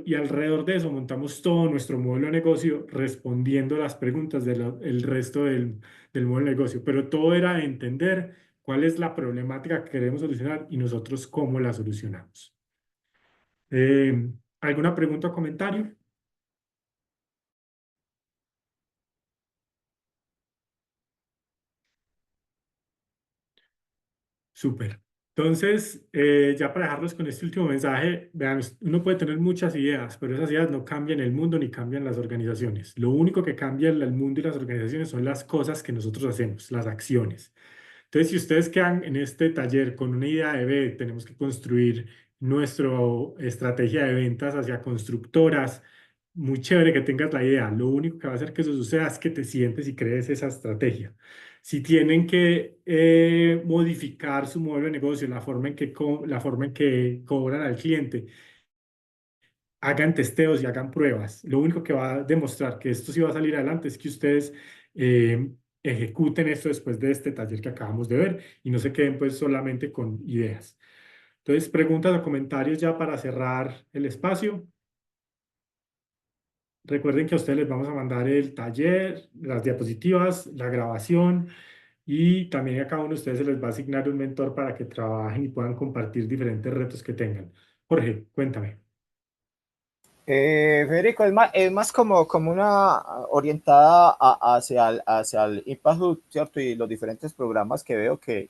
y alrededor de eso montamos todo nuestro modelo de negocio respondiendo a las preguntas del resto del modelo de negocio. Pero todo era entender cuál es la problemática que queremos solucionar y nosotros cómo la solucionamos. ¿Alguna pregunta o comentario? Súper. Entonces, ya para dejarlos con este último mensaje, vean, uno puede tener muchas ideas, pero esas ideas no cambian el mundo ni cambian las organizaciones. Lo único que cambia el mundo y las organizaciones son las cosas que nosotros hacemos, las acciones. Entonces, si ustedes quedan en este taller con una idea de tenemos que construir nuestra estrategia de ventas hacia constructoras, muy chévere que tengas la idea. Lo único que va a hacer que eso suceda es que te sientes y crees esa estrategia. Si tienen que modificar su modelo de negocio, la forma en que cobran al cliente, hagan testeos y hagan pruebas. Lo único que va a demostrar que esto sí va a salir adelante es que ustedes eh, ejecuten esto después de este taller que acabamos de ver y no se queden pues solamente con ideas. Entonces, preguntas o comentarios ya para cerrar el espacio. Recuerden que a ustedes les vamos a mandar el taller, las diapositivas, la grabación y también a cada uno de ustedes se les va a asignar un mentor para que trabajen y puedan compartir diferentes retos que tengan. Jorge, cuéntame. Federico, es más como una orientada hacia el Impact Hub, ¿cierto? Y los diferentes programas que veo que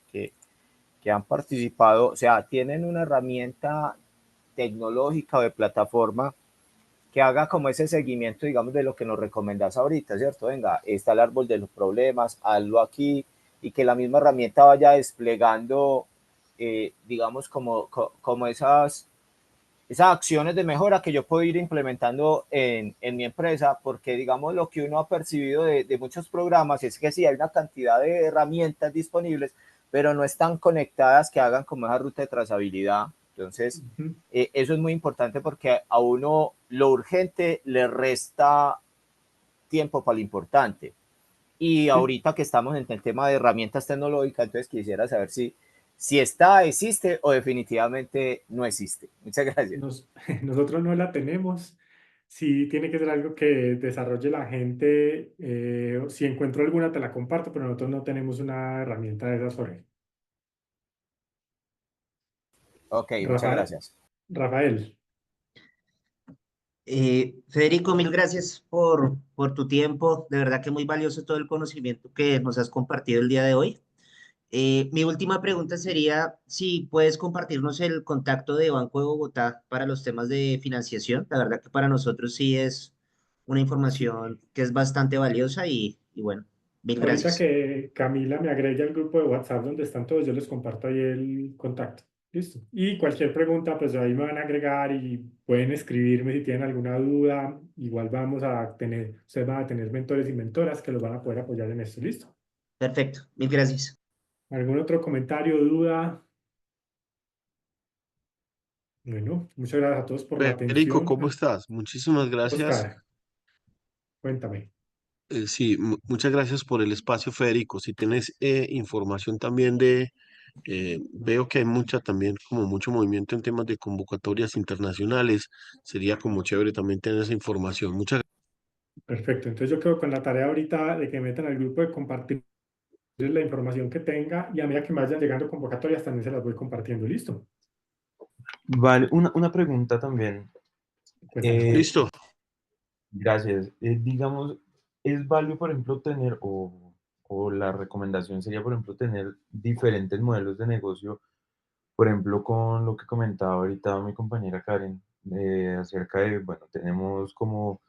han participado, o sea, tienen una herramienta tecnológica o de plataforma que haga como ese seguimiento, digamos, de lo que nos recomendás ahorita, ¿cierto? Venga, está el árbol de los problemas, hazlo aquí, y que la misma herramienta vaya desplegando, digamos, como esas acciones de mejora que yo puedo ir implementando en mi empresa, porque digamos lo que uno ha percibido de muchos programas es que sí hay una cantidad de herramientas disponibles, pero no están conectadas que hagan como esa ruta de trazabilidad. Entonces, eso es muy importante porque a uno lo urgente le resta tiempo para lo importante. Y ahorita que estamos en el tema de herramientas tecnológicas, entonces quisiera saber si si está, existe o definitivamente no existe. Muchas gracias. Nosotros no la tenemos. Sí, tiene que ser algo que desarrolle la gente. Si encuentro alguna, te la comparto, pero nosotros no tenemos una herramienta de esas, Jorge. Ok, muchas gracias. Rafael. Federico, mil gracias por tu tiempo. De verdad que muy valioso todo el conocimiento que nos has compartido el día de hoy. Mi última pregunta sería si puedes compartirnos el contacto de Banco de Bogotá para los temas de financiación. La verdad que para nosotros sí es una información que es bastante valiosa y bueno, mil Ahorita gracias. que Camila me agregue al grupo de WhatsApp donde están todos, yo les comparto ahí el contacto. Listo. Y cualquier pregunta, pues ahí me van a agregar y pueden escribirme si tienen alguna duda. Igual ustedes van a tener mentores y mentoras que los van a poder apoyar en esto. Listo. Perfecto, mil gracias. ¿Algún otro comentario, duda? Bueno, muchas gracias a todos por la Federico, atención. ¿cómo estás? Muchísimas gracias. Oscar, cuéntame. Sí, muchas gracias por el espacio, Federico. Si tienes información también veo que hay también como mucho movimiento en temas de convocatorias internacionales, sería como chévere también tener esa información. Muchas Perfecto. Entonces yo quedo con la tarea ahorita de que metan al grupo de compartir la información que tenga y a medida que me vayan llegando convocatorias también se las voy compartiendo. ¿Listo? Vale, una pregunta también. Cuéntame. Listo. Gracias. Digamos, ¿es válido, por ejemplo, tener, o la recomendación sería, por ejemplo, tener diferentes modelos de negocio, por ejemplo, con lo que comentaba ahorita mi compañera Karen, acerca de, bueno, tenemos como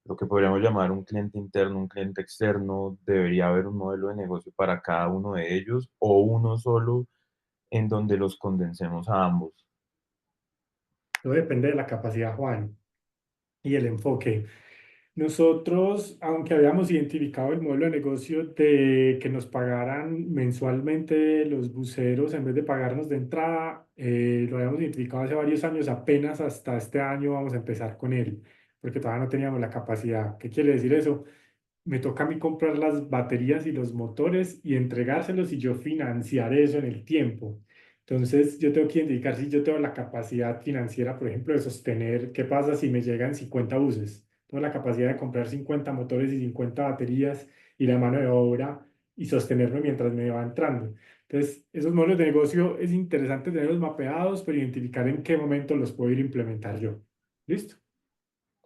lo que podríamos llamar un cliente interno, un cliente externo, debería haber un modelo de negocio para cada uno de ellos o uno solo en donde los condensemos a ambos? Todo depende de la capacidad, Juan, y el enfoque. Nosotros, aunque habíamos identificado el modelo de negocio de que nos pagaran mensualmente los buceros en vez de pagarnos de entrada, lo habíamos identificado hace varios años, apenas hasta este año vamos a empezar con él, porque todavía no teníamos la capacidad. ¿Qué quiere decir eso? Me toca a mí comprar las baterías y los motores y entregárselos y yo financiar eso en el tiempo. Entonces, yo tengo que indicar si yo tengo la capacidad financiera, por ejemplo, de sostener, ¿qué pasa si me llegan 50 buses? Tengo la capacidad de comprar 50 motores y 50 baterías y la mano de obra y sostenerme mientras me va entrando. Entonces, esos modelos de negocio es interesante tenerlos mapeados, pero identificar en qué momento los puedo ir a implementar yo. ¿Listo?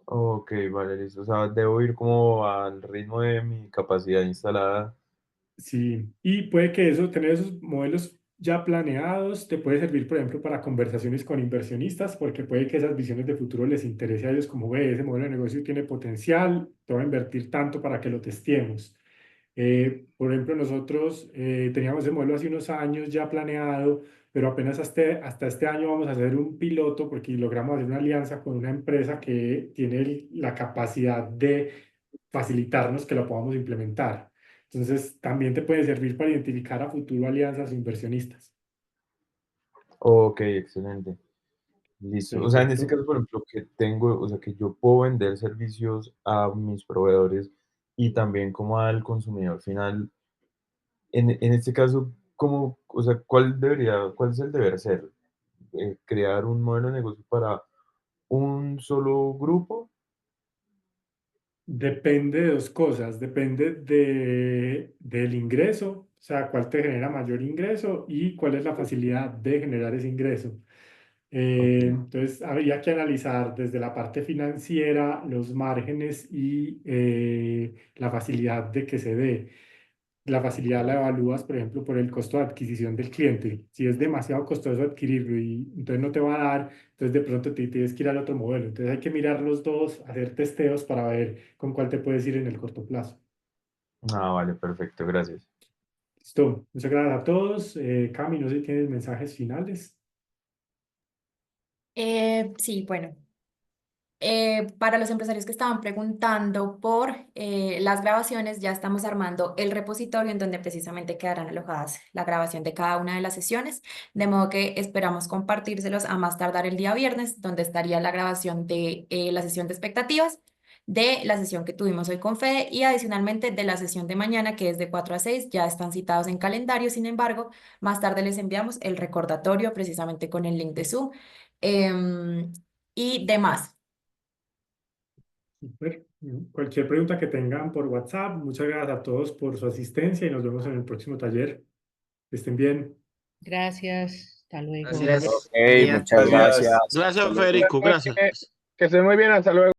Ok, vale, listo. O sea, debo ir como al ritmo de mi capacidad instalada. Sí, y puede que tener esos modelos ya planeados te puede servir, por ejemplo, para conversaciones con inversionistas, porque puede que esas visiones de futuro les interese a ellos como, ve, ese modelo de negocio tiene potencial, te voy a invertir tanto para que lo testemos. Por ejemplo, nosotros teníamos ese modelo hace unos años ya planeado, pero apenas hasta este año vamos a hacer un piloto porque logramos hacer una alianza con una empresa que tiene la capacidad de facilitarnos que lo podamos implementar. Entonces, también te puede servir para identificar a futuro alianzas o inversionistas. Ok, excelente. Listo. O sea, en este Perfecto. caso, por ejemplo, que tengo, o sea, que yo puedo vender servicios a mis proveedores y también como al consumidor final. En este caso, ¿cómo, o sea, cuál es el deber ser? ¿Crear un modelo de negocio para un solo grupo? Depende de dos cosas. Depende del ingreso, o sea, cuál te genera mayor ingreso y cuál es la facilidad de generar ese ingreso. Ok. Entonces, habría que analizar desde la parte financiera los márgenes y la facilidad de que se dé. La facilidad la evalúas, por ejemplo, por el costo de adquisición del cliente. Si es demasiado costoso adquirirlo y entonces no te va a dar, entonces de pronto te tienes que ir al otro modelo. Entonces hay que mirar los dos, hacer testeos para ver con cuál te puedes ir en el corto plazo. Ah, vale, perfecto, gracias. Listo. Muchas gracias a todos. Cami, no sé si tienes mensajes finales. Sí, bueno, para los empresarios que estaban preguntando por las grabaciones, ya estamos armando el repositorio en donde precisamente quedarán alojadas la grabación de cada una de las sesiones, de modo que esperamos compartírselos a más tardar el día viernes, donde estaría la grabación de la sesión de expectativas de la sesión que tuvimos hoy con Fede y adicionalmente de la sesión de mañana, que es de 4 a 6, ya están citados en calendario. Sin embargo, más tarde les enviamos el recordatorio precisamente con el link de Zoom y demás. Súper. Cualquier pregunta que tengan por WhatsApp, muchas gracias a todos por su asistencia y nos vemos en el próximo taller. Que estén bien. Gracias. Hasta luego. Gracias. Ok, muchas gracias. Gracias, Hasta luego. Federico, gracias. Que estén muy bien, hasta luego.